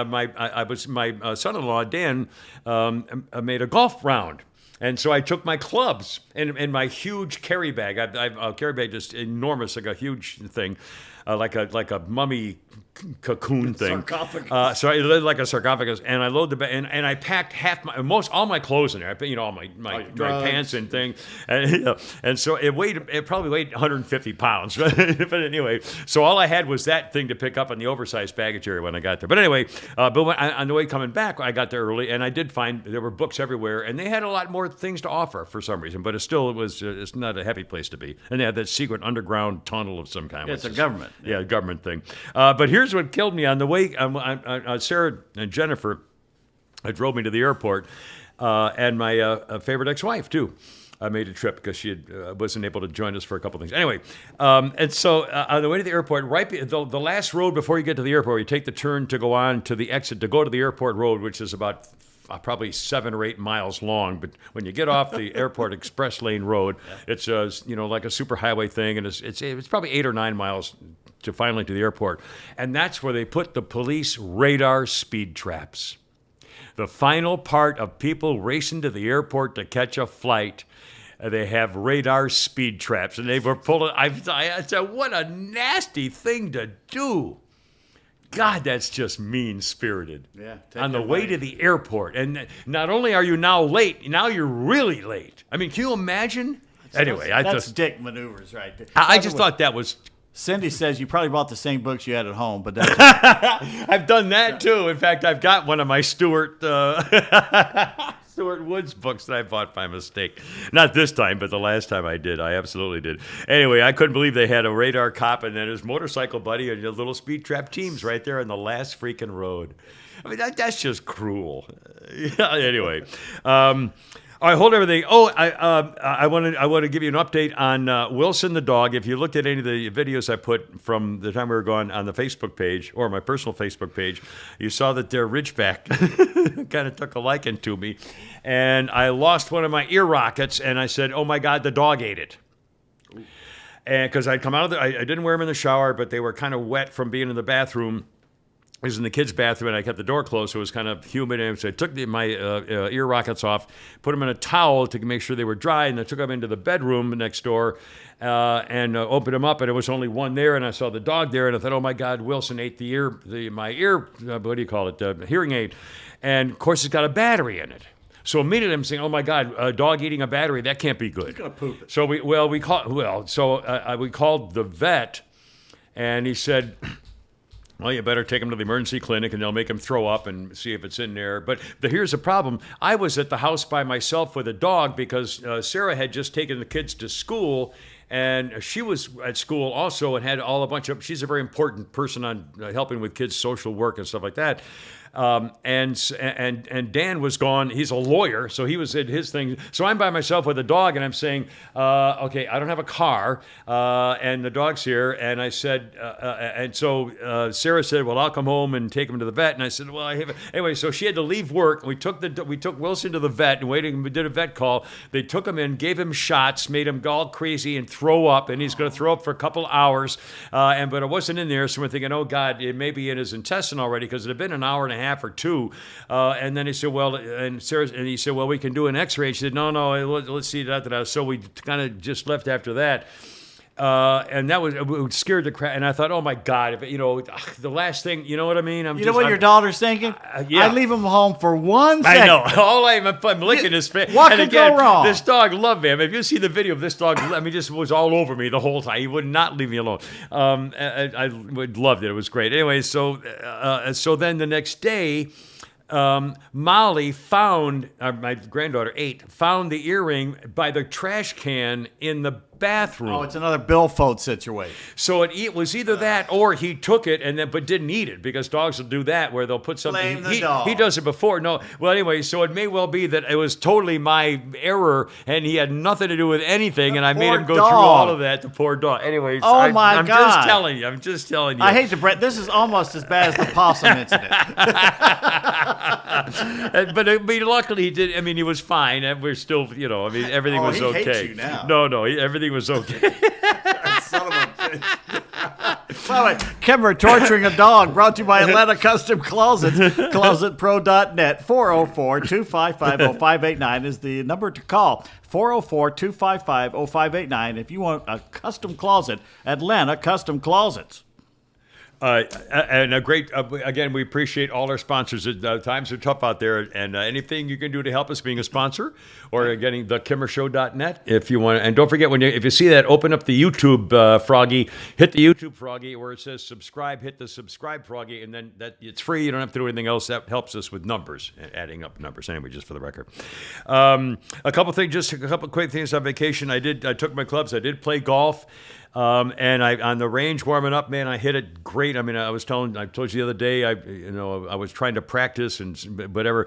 My son-in-law Dan made a golf round. And so I took my clubs and my huge carry bag. I carry bag just enormous, like a huge thing, like a mummy cocoon thing. Sarcophagus. So I lived like a sarcophagus, and I load the bag, and I packed all my clothes in there. I put, all my pants and thing, and so it probably weighed 150 pounds. But anyway, so all I had was that thing to pick up in the oversized baggage area when I got there. But anyway, on the way coming back, I got there early, and I did find there were books everywhere, and they had a lot more things to offer for some reason. But it's not a happy place to be, and they had that secret underground tunnel of some kind. It's a government. Yeah, government thing. But here's what killed me on the way. Sarah and Jennifer drove me to the airport, and my favorite ex-wife too. I made a trip because she wasn't able to join us for a couple things. Anyway, and so on the way to the airport, the last road before you get to the airport, you take the turn to go on to the exit to go to the airport road, which is about probably 7 or 8 miles long. But when you get off the airport express lane road, it's like a super highway thing, and it's probably 8 or 9 miles to finally to the airport. And that's where they put the police radar speed traps. The final part of people racing to the airport to catch a flight, they have radar speed traps, and they were pulling. I said, what a nasty thing to do. God, that's just mean-spirited. Yeah. On the way to the airport. And not only are you now late, now you're really late. I mean, can you imagine? Anyway, that's dick maneuvers right there. I just thought that was... Cindy says you probably bought the same books you had at home, but that's I've done that too. In fact, I've got one of my Stuart Woods books that I bought by mistake. Not this time, but the last time I did. I absolutely did. Anyway, I couldn't believe they had a radar cop and then his motorcycle buddy and your little speed trap teams right there on the last freaking road. I mean, that's just cruel. Anyway. All right, hold everything. Oh, I want to give you an update on Wilson the dog. If you looked at any of the videos I put from the time we were gone on the Facebook page or my personal Facebook page, you saw that their Ridgeback kind of took a liking to me, and I lost one of my ear rockets, and I said, "Oh my God, the dog ate it." And because I'd come out of I didn't wear them in the shower, but they were kind of wet from being in the bathroom. I was in the kids' bathroom, and I kept the door closed, so it was kind of humid. And so I took my ear rockets off, put them in a towel to make sure they were dry, and I took them into the bedroom next door and opened them up, and there was only one there, and I saw the dog there, and I thought, oh, my God, Wilson ate my hearing aid. And, of course, it's got a battery in it. So immediately I'm saying, oh, my God, a dog eating a battery, that can't be good. He's going to poop it. So we called the vet, and he said... Well, you better take him to the emergency clinic, and they'll make him throw up and see if it's in there. But here's the problem. I was at the house by myself with a dog because Sarah had just taken the kids to school, and she was at school also and had she's a very important person on helping with kids' social work and stuff like that. And Dan was gone. He's a lawyer, so he was at his thing. So I'm by myself with a dog, and I'm saying, okay, I don't have a car, and the dog's here. And I said, and so Sarah said, well, I'll come home and take him to the vet. And I said, well, anyway. So she had to leave work. We took Wilson to the vet and we did a vet call. They took him in, gave him shots, made him all crazy and throw up, and he's going to throw up for a couple hours. But it wasn't in there, so we're thinking, oh God, it may be in his intestine already because it had been an hour and a half or 2, and then he said, "Well," and he said, "Well, we can do an X-ray." She said, "No, let's see that." So we kind of just left after that, and that was scared the crap. And I thought, "Oh my God, the last thing, you know what I mean?" Your daughter's thinking? Yeah. I'd leave him home for 1 second. I know. All I'm licking his face. What could go wrong? This dog loved me. I mean, if you see the video of this dog, just was all over me the whole time. He would not leave me alone. I loved it. It was great. Anyway, so then the next day, Molly found, my granddaughter 8, found the earring by the trash can in the bathroom. Oh, it's another billfold situation. So it was either that or he took it but didn't eat it, because dogs will do that where they'll put something. Blame the dog. He does it before. No, well, anyway, so it may well be that it was totally my error, and he had nothing to do with anything, and I made him go through all of that. The poor dog. Anyways, Oh, my I'm God. just telling you. I'm just telling you. I hate to break. This is almost as bad as the possum incident. But I mean, luckily he did. I mean, he was fine, and we're still, I mean, everything was he okay. hates you now. No, everything was okay. Son of a bitch. By the way, Kimmer torturing a dog, brought to you by Atlanta Custom Closets. ClosetPro.net. 404-255-0589 is the number to call. 404-255-0589 if you want a custom closet. Atlanta Custom Closets. And a great, again, we appreciate all our sponsors. Times are tough out there, and anything you can do to help us being a sponsor or getting thekimmershow.net if you want. And don't forget, if you see that, open up the YouTube Froggy, hit the YouTube Froggy where it says subscribe, hit the subscribe Froggy, and then it's free. You don't have to do anything else. That helps us with numbers, adding up numbers. Anyway, just for the record. A couple quick things on vacation. I took my clubs. I did play golf. And on the range warming up, man, I hit it great. I mean, I told you the other day, I was trying to practice and whatever,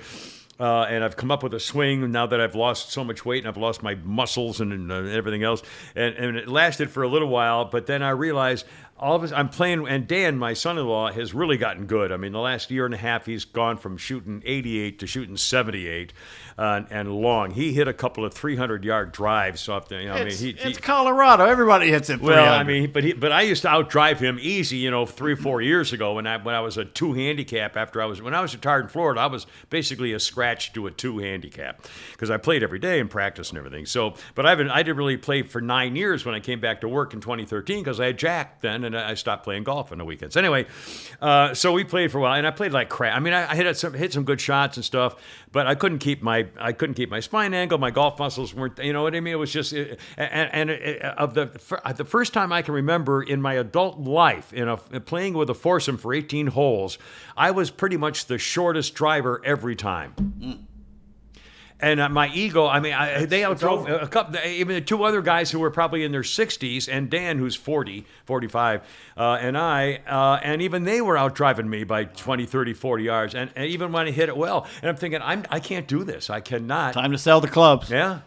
and I've come up with a swing now that I've lost so much weight and I've lost my muscles and everything else. And it lasted for a little while, but then I realized I'm playing, and Dan, my son-in-law, has really gotten good. I mean, the last year and a half, he's gone from shooting 88 to shooting 78 and long. He hit a couple of 300-yard drives off the. It's Colorado. Everybody hits it. 300. Well, I mean, but I used to outdrive him easy, 3 or 4 years ago when I was a 2 handicap. When I was retired in Florida, I was basically a scratch to a 2 handicap because I played every day and practice and everything. So, but I didn't really play for 9 years when I came back to work in 2013 because I had Jack then. And I stopped playing golf on the weekends. Anyway, so we played for a while, and I played like crap. I mean, I hit some good shots and stuff, but I couldn't keep my spine angle. My golf muscles weren't. You know what I mean? It was just the first time I can remember in my adult life playing with a foursome for 18 holes, I was pretty much the shortest driver every time. And my ego, I mean, they outdrove a couple, even the 2 other guys who were probably in their 60s, and Dan, who's 40, 45, and even they were outdriving me by 20, 30, 40 yards, and even when I hit it well. And I'm thinking, I can't do this. I cannot. Time to sell the clubs. Yeah.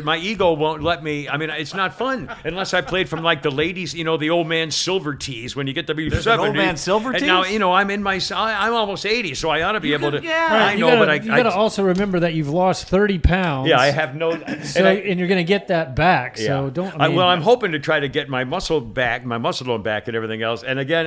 My ego won't let me. I mean, it's not fun unless I played from like the ladies, the old man silver tees when you get to be 70. Old man silver tees? And now, I'm almost 80, so I ought to be able to. Yeah. Right, I know, but you got to also remember that you've lost 30 pounds. Yeah, I have no. And you're going to get that back. So don't. I'm hoping to try to get my muscle tone back, and everything else. And again,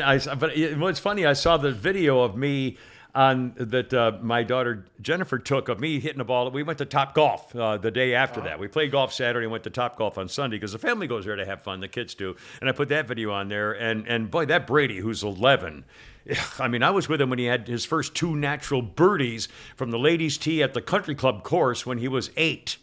what's funny, I saw the video of me that my daughter Jennifer took of me hitting the ball. We went to Top Golf the day after that. We played golf Saturday and went to Top Golf on Sunday because the family goes there to have fun. The kids do. And I put that video on there. And boy, that Brady, who's 11, I mean, I was with him when he had his first 2 natural birdies from the ladies' tee at the country club course when he was 8.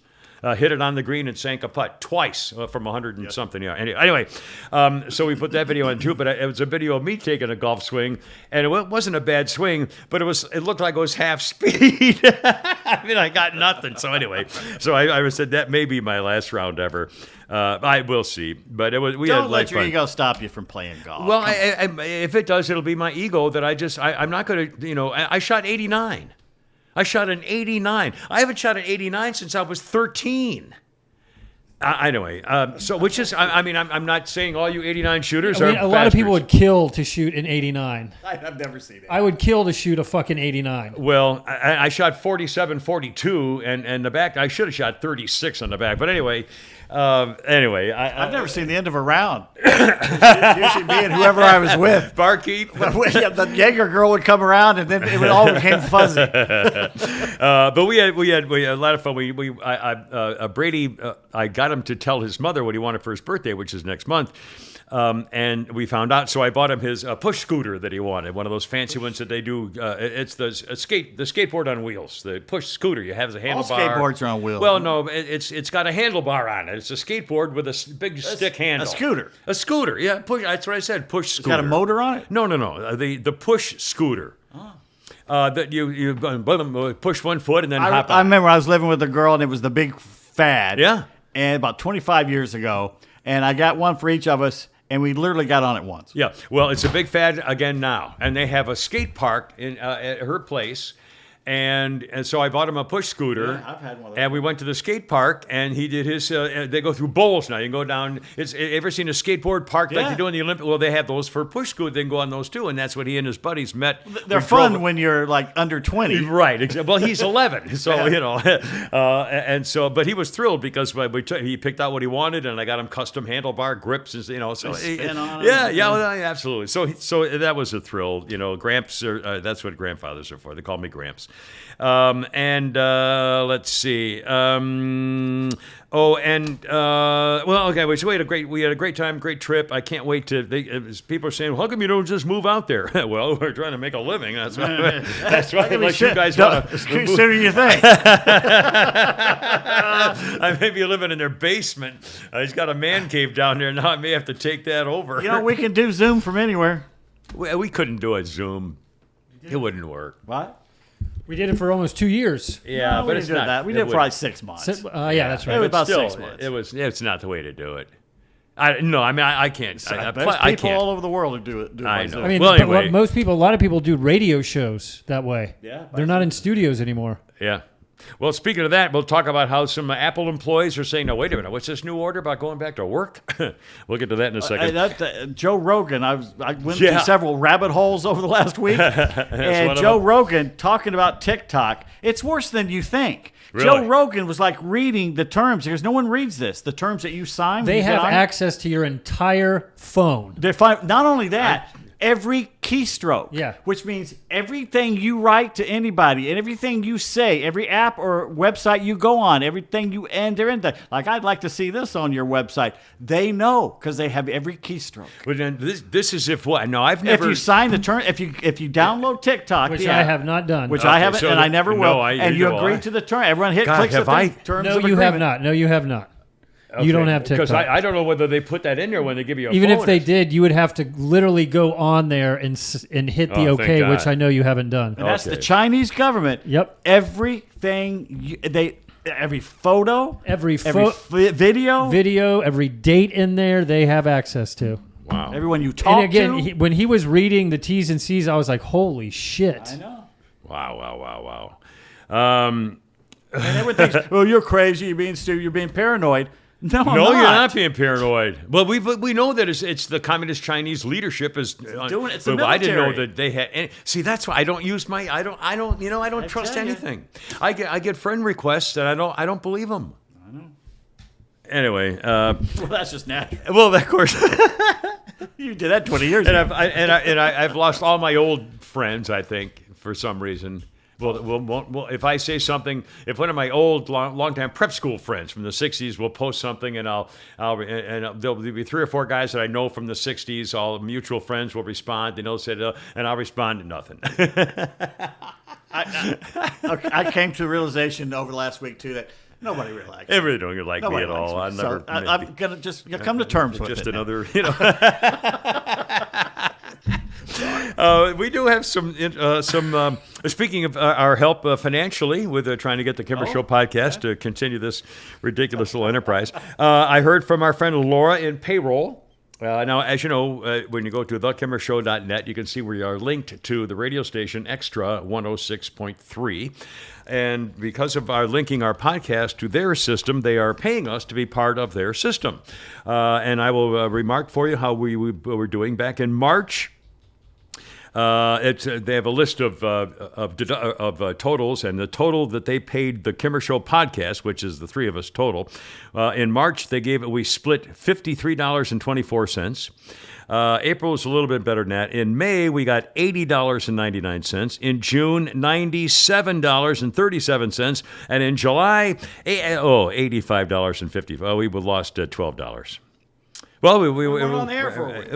Hit it on the green and sank a putt twice from 100 and something. Yeah. Anyway, so we put that video on too. But it was a video of me taking a golf swing, and it wasn't a bad swing, but it looked like it was half speed. I mean, I got nothing. So anyway, I said that may be my last round ever. I will see. But it was. Don't let your ego stop you from playing golf. Well, if it does, it'll be my ego that I'm not going to. I shot 89. I shot an 89. I haven't shot an 89 since I was 13. Anyway, which is, I mean, I'm not saying all you 89 shooters are a lot of people would kill to shoot an 89. I've never seen it. I would kill to shoot a fucking 89. Well, I shot 47, 42, and the back, I should have shot 36 on the back. But anyway, I've never seen the end of a round. Usually me and whoever I was with. Barkeep. The Jaeger girl would come around, and then it all became fuzzy. But we had a lot of fun. Brady, I got him to tell his mother what he wanted for his birthday, which is next month. And we found out, so I bought him his push scooter that he wanted, one of those fancy ones that they do. It's the skateboard on wheels, the push scooter. You have a handlebar. All skateboards are on wheels. Well, no, it's got a handlebar on it. It's a skateboard with a big stick handle. A scooter. A scooter, yeah. Push. That's what I said. Push scooter. It's got a motor on it? No. The push scooter. That you push one foot and then hop on. I remember I was living with a girl, and it was the big fad. Yeah. And about 25 years ago, and I got one for each of us, and we literally got on it once. Yeah, well, it's a big fad again now, and they have a skate park at her place. And so I bought him a push scooter. Yeah, I've had one of those. And we went to the skate park, and he did his. They go through bowls now. You can go down. Ever seen a skateboard park like Yeah. they do in the Olympic? Well, they have those for push scooter. They can go on those too, and that's what he and his buddies met. They're We fun drove- when you're like under 20. Right. Well, he's 11, so Yeah. and so, but he was thrilled because he picked out what he wanted, and I got him custom handlebar grips, and So spin on 'em. yeah, absolutely. So that was a thrill. Gramps that's what grandfathers are for. They call me Gramps. Let's see. Okay. So we had a great time, great trip. I can't wait to. People are saying, "How come you don't just move out there?" Well, we're trying to make a living. That's why. That's why. Unless you guys want to. Sooner you think. I may be living in their basement. He's got a man cave down there now. I may have to take that over. We can do Zoom from anywhere. We couldn't do a Zoom. It wouldn't work. What? We did it for almost 2 years. Yeah, No, we but didn't it's do not that. We it did it for would- like 6 months. Yeah, that's right. It was about Still, 6 months. It's not the way to do it. I can't. There's I people can't. all over the world who do it. I by know. Zoom. I mean, Well, but anyway. a lot of people do radio shows that way. Yeah, They're not in studios anymore. Yeah. Well, speaking of that, we'll talk about how some Apple employees are saying, "No, wait a minute. What's this new order about going back to work?" We'll get to that in a second. Joe Rogan, I went Yeah. through several rabbit holes over the last week, one and of Joe them. Rogan talking about TikTok. It's worse than you think. Really? Joe Rogan was like reading the terms because no one reads this. The terms that you sign. when They you get have on it. access to your entire phone. They're fine. Not only that, every keystroke. Yeah. Which means everything you write to anybody and everything you say, every app or website you go on, everything you enter into. Like, I'd like to see this on your website. They know because they have every keystroke. But then this is if what? No, I've never. If you sign the term, if you download TikTok, Which the I app, have not done. which Okay, I haven't, so and I never no, will, and you agree to the term. Everyone God, clicks have the thing, I- terms No, of you have agreement. not. No, you have not. You don't have TikTok. Because I don't know whether they put that in there when they give you a Even phone. if they did, you would have to literally go on there and hit the Oh, thank OK, which God. I know you haven't done. And that's the Okay. Chinese government. Yep. Everything every photo, Every video, video, every date in there, they have access to. Wow. everyone you talk And again, to. when he was reading the T's and C's, I was like, holy shit. I know. Wow. And everyone thinks, well, you're crazy, you're being stupid, you're being paranoid. No, I'm No, not. you're not being paranoid. Well, we know that it's the communist Chinese leadership is doing it. It's the but I didn't know military. that they had. See, that's why I don't use my. I don't trust tell you. anything. I get friend requests and I don't believe them. I know. Anyway, Well, that's just natural. well, of course, You did that 20 years and ago. I've lost all my old friends. I think for some reason. Well, if I say something, if one of my old long-time prep school friends from the '60s will post something, and there'll be 3 or 4 guys that I know from the '60s, all mutual friends will respond, and they'll say, and I'll respond to nothing. I came to the realization over the last week, too, that nobody really likes me. Everybody don't like me Nobody at all. likes me. I never. I'm going to just come to terms with just it. now. another, we do have some. Speaking of our help financially with trying to get the Kimber Show podcast to continue this ridiculous little enterprise, I heard from our friend Laura in payroll. Now, as you know, when you go to thekimmershow.net, you can see we are linked to the radio station Extra 106.3. And because of our linking our podcast to their system, they are paying us to be part of their system. And I will remark for you how we were doing back in March. They have a list of totals, and the total that they paid the Kimmer Show podcast, which is the 3 of us total, in March we split $53.24. April was a little bit better than that. In May, we got $80.99. In June, $97.37. And in July, $85.50. Well, we lost $12. Well, we weren't on the air for a week.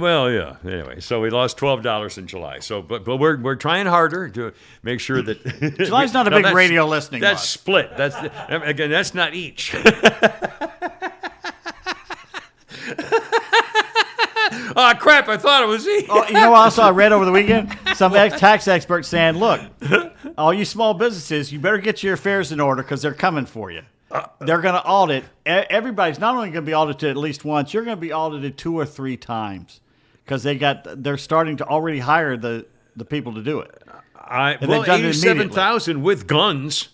Well, yeah. Anyway, so we lost $12 in July. So, but we're trying harder to make sure that July's not a No, big that's- radio listening That's month. split. That's not each. Oh crap! I thought it was each. Oh, you know what else I read over the weekend? Some tax experts saying, look, all you small businesses, you better get your affairs in order because they're coming for you. they're going to audit. Everybody's not only going to be audited at least once, you're going to be audited 2 or 3 times because they're starting to already hire the people to do it. Well, 87,000 with guns.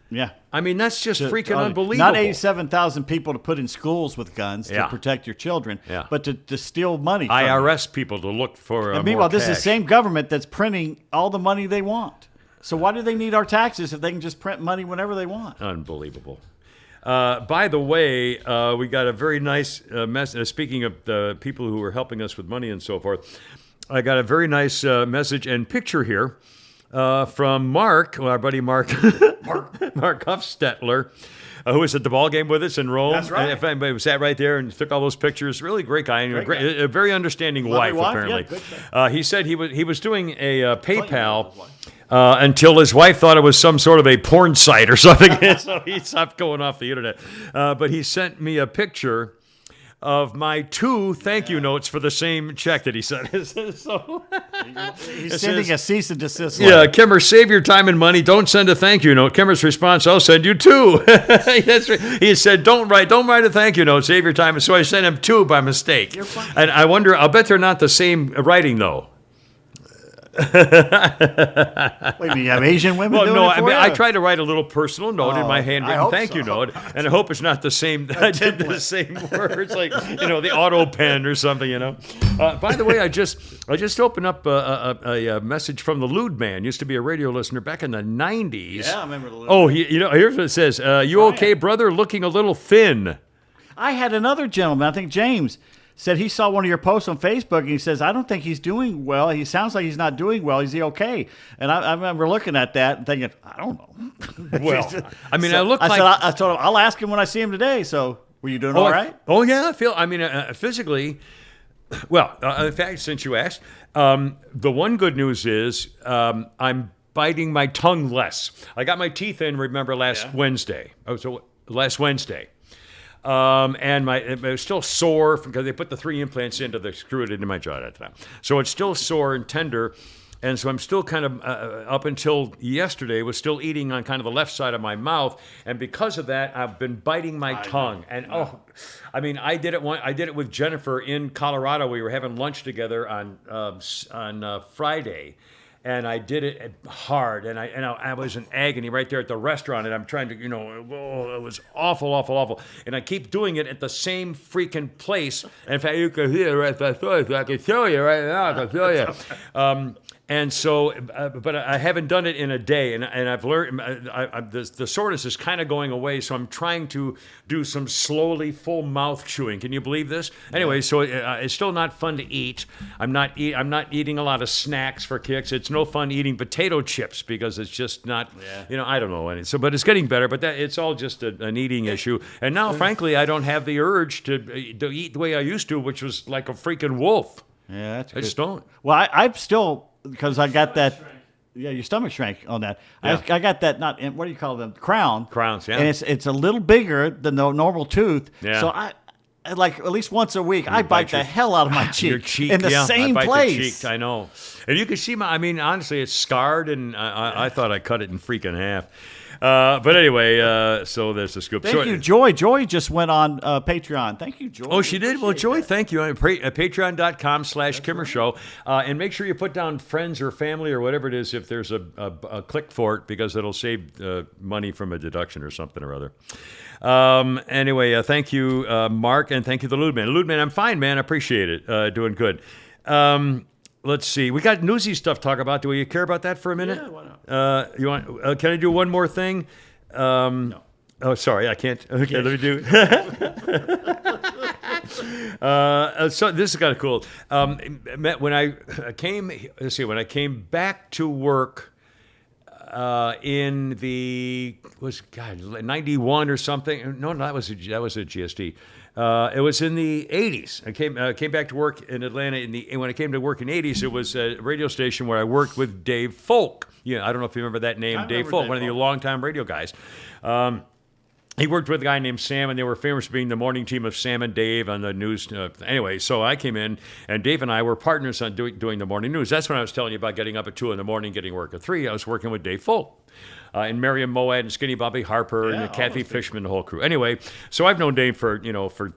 Yeah. I mean, that's just freaking unbelievable. Not 87,000 people to put in schools with guns to Yeah. protect your children, Yeah. but to steal money from IRS people to look for And meanwhile, more this is the cash. same government that's printing all the money they want. So why do they need our taxes if they can just print money whenever they want? Unbelievable. By the way, we got a very nice message. Speaking of the people who are helping us with money and so forth, I got a very nice message and picture here from Mark, our buddy Mark, Mark Huffstetler, who was at the ball game with us in Rome. That's right. And if anybody sat right there and took all those pictures, really great guy, and a very understanding wife, apparently. Yeah, he said he was doing a PayPal. Until his wife thought it was some sort of a porn site or something, so he stopped going off the internet. But he sent me a picture of my 2 thank you notes for the same check that he sent. So, He's sending a cease and desist yeah, letter. Kimmer, save your time and money. Don't send a thank you note. Kimmer's response: I'll send you 2. That's right. He said, don't write a thank you note. Save your time. So I sent him 2 by mistake. And I wonder. I'll bet they're not the same writing though. Wait, do you have Asian women Well, doing no, it for you? I tried to write a little personal note in my I handwritten hope thank you so. note, and I hope it's not the same. I did the same words, like the auto pen or something. By the way, I just opened up a message from the Lewd Man. Used to be a radio listener back in the '90s. Yeah, I remember the Oh, here's what it says: "You okay, brother? Looking a little thin." I had another gentleman, I think James, said he saw one of your posts on Facebook and he says, I don't think he's doing well. He sounds like he's not doing well. Is he okay? And I remember looking at that and thinking, I don't know. Well, I mean, So I look I like. said, I told him, I'll ask him when I see him today. So were you doing all right? Oh yeah, I feel. I mean, physically. Well, in fact, since you asked, the one good news is I'm biting my tongue less. I got my teeth in. Remember last Wednesday? Oh, so last Wednesday. And it was still sore because they put the 3 implants in to screw it into my jaw at the time. So it's still sore and tender. And so I'm still kind of, up until yesterday, was still eating on kind of the left side of my mouth. And because of that, I've been biting my tongue. And I mean, I did it with Jennifer in Colorado. We were having lunch together on Friday. And I did it hard, and I was in agony right there at the restaurant, and I'm trying to, it was awful, awful, awful. And I keep doing it at the same freaking place. In fact, you can hear it right there. I can show you right now. I can show you. And so, but I haven't done it in a day, and I've learned the soreness is kind of going away. So I'm trying to do some slowly full mouth chewing. Can you believe this? Anyway, so it's still not fun to eat. I'm not eating a lot of snacks for kicks. It's no fun eating potato chips because it's just not. I don't know. But it's getting better. But it's all just an eating issue. And now, frankly, I don't have the urge to eat the way I used to, which was like a freaking wolf. Yeah, that's I good. just don't. Well, I'm still, because I got that. Yeah, your stomach shrank on that. Yeah. I got that, what do you call them? Crown. Crowns, yeah. And it's a little bigger than the normal tooth. Yeah. So I like at least once a week, I bite the hell out of my cheek. Your cheek, in the yeah, same I bite place. The cheek, I know. And you can see honestly, it's scarred, and I thought I cut it in freaking half. But anyway, so there's the scoop. Thank you, Joy. Joy just went on Patreon. Thank you, Joy. Oh, she did? Well, Joy, thank you. Patreon.com/Kimmer Show. And make sure you put down friends or family or whatever it is if there's a click for it, because it'll save money from a deduction or something or other. Anyway, thank you, Mark, and thank you, the Lewd Man. Lewd Man, I'm fine, man. I appreciate it. Doing good. Let's see. We got newsy stuff to talk about. Do you care about that for a minute? Yeah, why not? You want? Can I do one more thing? No. Oh, sorry, I can't. Okay, let me do. So this is kind of cool. When I came back to work in the 91 or something. No, that was a GSD. It was in the 80s. I came back to work in Atlanta when I came to work in the 80s. It was a radio station where I worked with Dave Folk. Yeah, I don't know if you remember that name, Dave Folk, one of the longtime radio guys. He worked with a guy named Sam, and they were famous for being the morning team of Sam and Dave on the news. Anyway, so I came in, and Dave and I were partners on doing the morning news. That's when I was telling you about getting up at 2 in the morning, getting work at 3. I was working with Dave Folk. And Miriam Moad and Skinny Bobby Harper and Kathy Fishman, the whole crew. Anyway, so I've known Dave for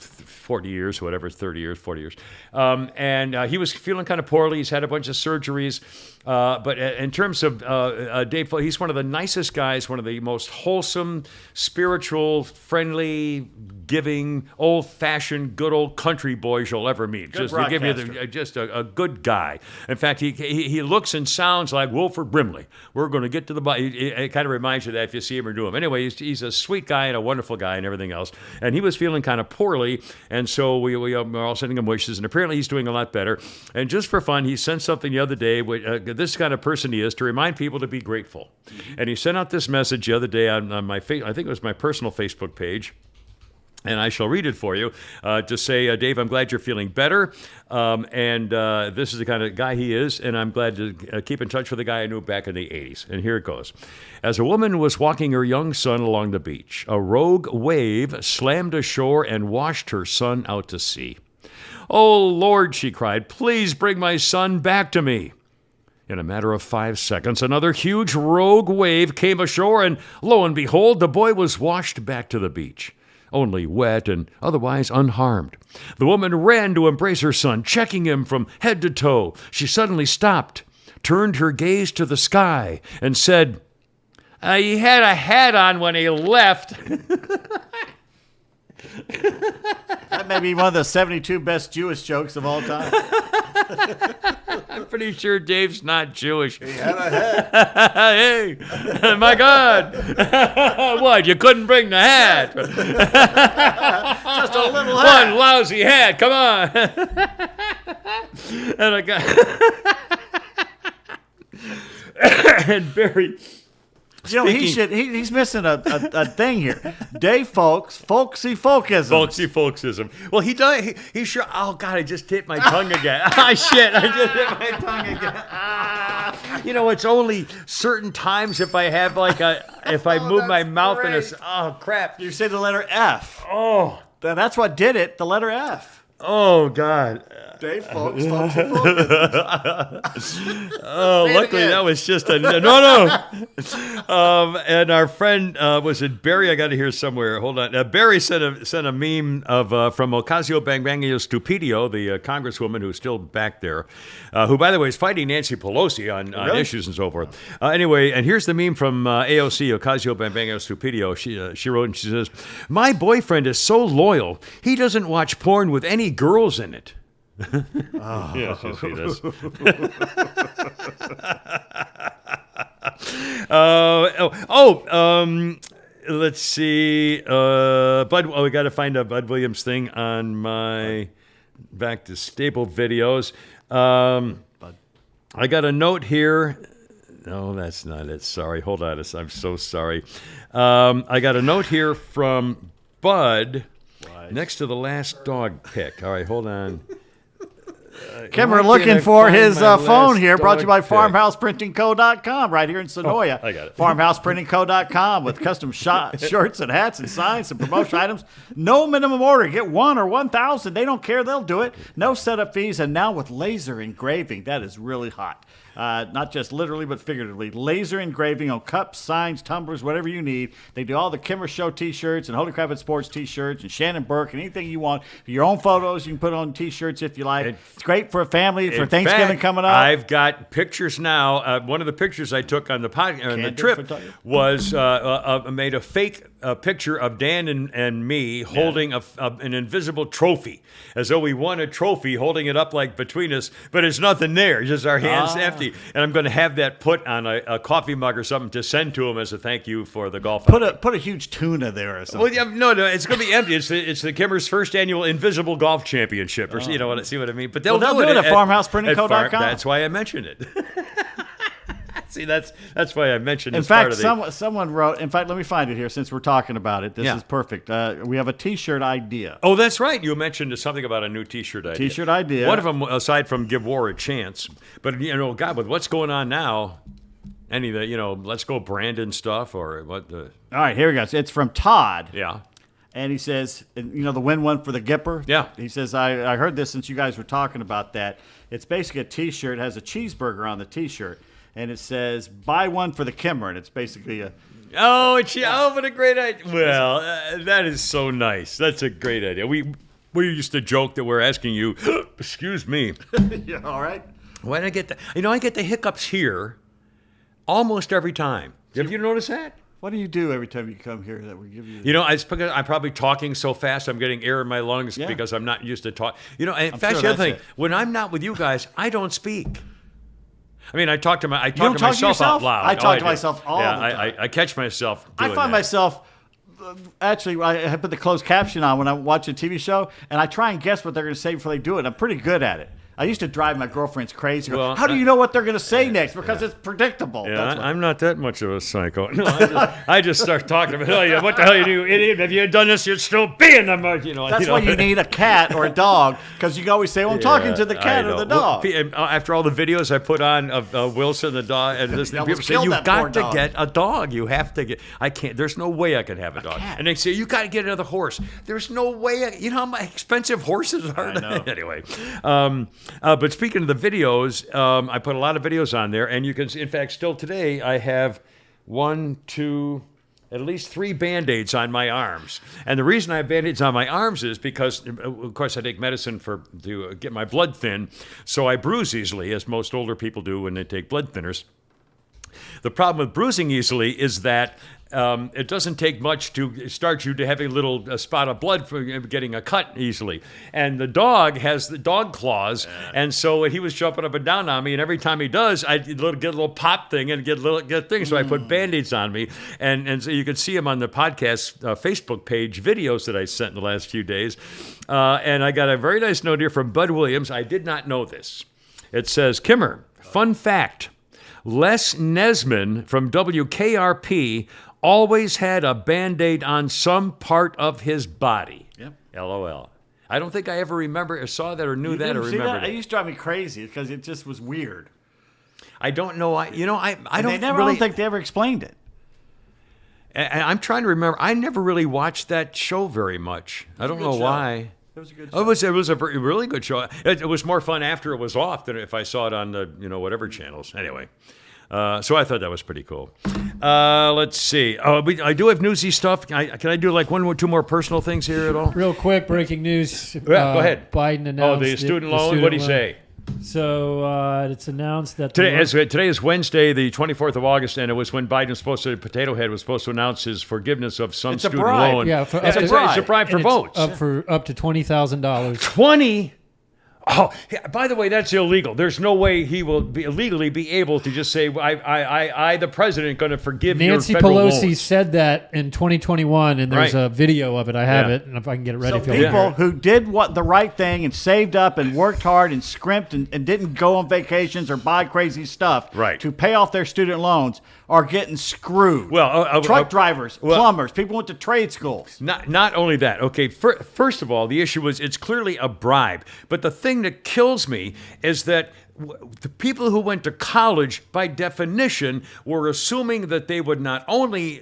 40 years, whatever, 30 years, 40 years. And he was feeling kind of poorly. He's had a bunch of surgeries. But in terms of Dave, he's one of the nicest guys, one of the most wholesome, spiritual, friendly, giving, old-fashioned, good old country boys you'll ever meet. Good Just to give you a good guy. In fact, he looks and sounds like Wilford Brimley. We're going to get to the bottom. It kind of reminds you of that if you see him or do him. Anyway, he's a sweet guy and a wonderful guy and everything else. And he was feeling kind of poorly, and so we were all sending him wishes, and apparently he's doing a lot better. And just for fun, he sent something the other day, this kind of person he is, to remind people to be grateful. And he sent out this message the other day on my I think it was my personal Facebook page. And I shall read it for you to say, Dave, I'm glad you're feeling better. And this is the kind of guy he is. And I'm glad to keep in touch with the guy I knew back in the 80s. And here it goes. As a woman was walking her young son along the beach, a rogue wave slammed ashore and washed her son out to sea. "Oh, Lord," she cried, "please bring my son back to me." In a matter of 5 seconds, another huge rogue wave came ashore, and lo and behold, the boy was washed back to the beach, only wet and otherwise unharmed. The woman ran to embrace her son, checking him from head to toe. She suddenly stopped, turned her gaze to the sky, and said, "He had a hat on when he left." That may be one of the 72 best Jewish jokes of all time. I'm pretty sure Dave's not Jewish. He had a hat. Hey, my God. What, you couldn't bring the hat? Just a little hat. One lousy hat, come on. And I got... and Barry... he's missing a thing here. Dave folksy folkism. Folksy folksism. Well, he does. He sure. Oh God, I just hit my tongue again. Ah, shit! I just hit my tongue again. It's only certain times if I have if I move my mouth in a. Oh crap! You say the letter F. Oh, That's what did it. The letter F. oh God. Dave folksy folkism. Oh, luckily that was just a no. And our friend was it Barry? I got to hear somewhere. Hold on. Barry sent a meme of from Ocasio-Bangbangio Stupidio, the congresswoman who's still back there, who by the way is fighting Nancy Pelosi on issues and so forth. Anyway, and here's the meme from AOC, Ocasio-Bangbangio Stupidio. She wrote and she says, "My boyfriend is so loyal. He doesn't watch porn with any girls in it." Yes, you see this. Let's see. Bud. Oh, we got to find a Bud Williams thing on my back to staple videos. I got a note here. No, that's not it. Sorry. Hold on. I'm so sorry. I got a note here from Bud next to the last dog pick. All right, hold on. Kimmer looking for his phone here, brought to you by FarmhousePrintingCo.com right here in Sonoya. I got it. FarmhousePrintingCo.com with custom shirts and hats and signs and promotion items. No minimum order. Get 1 or 1,000. They don't care. They'll do it. No setup fees. And now with laser engraving. That is really hot. Not just literally, but figuratively. Laser engraving on cups, signs, tumblers, whatever you need. They do all the Kimmer Show T-shirts and Holy Crap at Sports T-shirts and Shannon Burke and anything you want. Your own photos you can put on T-shirts if you like. It's great for a family, for Thanksgiving coming up. I've got pictures now. One of the pictures I took on the trip was made a fake picture of Dan and me holding an invisible trophy, as though we won a trophy, holding it up like between us, but it's nothing there, just our hands empty. And I'm going to have that put on a coffee mug or something to send to him as a thank you for the golf. Put a huge tuna there or something. Well, no, it's going to be empty. It's the Kimmer's first annual Invisible Golf Championship, or see what I mean. But they'll do it at FarmhousePrintingCo.com. That's why I mentioned it. See, that's why I mentioned it. In fact, someone wrote, in fact, let me find it here since we're talking about it. This is perfect. We have a T-shirt idea. Oh, that's right. You mentioned something about a new T-shirt idea. T-shirt idea. One of them, aside from Give War a Chance, but, God, with what's going on now, any of the, Let's Go Brandon stuff or what the... All right, here we go. It's from Todd. Yeah. And he says, the win one for the Gipper. Yeah. He says, I heard this since you guys were talking about that. It's basically a T-shirt. It has a cheeseburger on the T-shirt. and it says buy one for the Kimmer, and it's basically a. What a great idea. Well, that is so nice. That's a great idea. We used to joke that we're asking you, excuse me. Yeah, all right. When I get I get the hiccups here almost every time. Have you noticed that? What do you do every time you come here that we give you? It's because I'm probably talking so fast. I'm getting air in my lungs because I'm not used to talk. And in fact, sure the other that's thing, it. when I'm not with you guys, I don't speak. I mean, I talk to don't myself talk to yourself? out loud. I talk to do. myself all the time. I catch myself doing I find that. myself. Actually, I put the closed caption on when I watch a TV show, and I try and guess what they're going to say before they do it. I'm pretty good at it. I used to drive my girlfriends crazy. Well, how do you know what they're going to say next? Because it's predictable. Yeah, That's I'm not that much of a psycho. No, I just start talking about, what the hell you do, idiot? If you had done this, you'd still be in the mud. That's why you need a cat or a dog, because you can always say, well, I'm talking to the cat I or the know. dog. After all the videos I put on of Wilson the dog, and this, You people almost say, killed you've that poor got to dog." get a dog. You have to get. I can't. There's no way I can have a dog. cat. And they say, you got to get another horse. There's no way. You know how expensive horses are. I know. Anyway, but speaking of the videos, I put a lot of videos on there, and you can see, in fact, still today, I have at least 3 Band-Aids on my arms. And the reason I have Band-Aids on my arms is because, of course, I take medicine to get my blood thin, so I bruise easily, as most older people do when they take blood thinners. The problem with bruising easily is that it doesn't take much to start you to have a little spot of blood for getting a cut easily. And the dog has the dog claws, and so he was jumping up and down on me, and every time he does, I get a little pop thing and get things. So I put Band-Aids on me, and so you can see him on the podcast Facebook page videos that I sent in the last few days. And I got a very nice note here from Bud Williams. I did not know this. It says, Kimmer, fun fact, Les Nesman from WKRP always had a Band-Aid on some part of his body. Yep. LOL. I don't think I ever remember or saw that or knew that or Didn't see remembered that? it. It used to drive me crazy because it just was weird. I don't know. I don't think they ever explained it. And I'm trying to remember. I never really watched that show very much. I don't know show. why. It was a good Oh, it was a really good show. It was more fun after it was off than if I saw it on the whatever channels. Anyway. So I thought that was pretty cool. Let's see. I do have newsy stuff. Can I do like 1 or 2 more personal things here at all? Real quick, breaking news. Go ahead. Biden announced The student loan. What did he say? So it's announced that Today is Wednesday, the 24th of August, and it was when Potato Head was supposed to announce his forgiveness of some student bribe. loan. Yeah, it's a bribe for and votes. It's up to $20,000. 20. Oh, by the way, that's illegal. There's no way he will legally be able to just say, I the president, going to forgive Nancy your federal Pelosi loans. said that in 2021, and there's Right. a video of it. I have Yeah. it, and if I can get it ready. So if you people who did the right thing and saved up and worked hard and scrimped and didn't go on vacations or buy crazy stuff Right. to pay off their student loans are getting screwed. Well, truck drivers, plumbers, people went to trade schools. Not only that. Okay, first of all, the issue is it's clearly a bribe. But the thing that kills me is that the people who went to college, by definition, were assuming that they would not only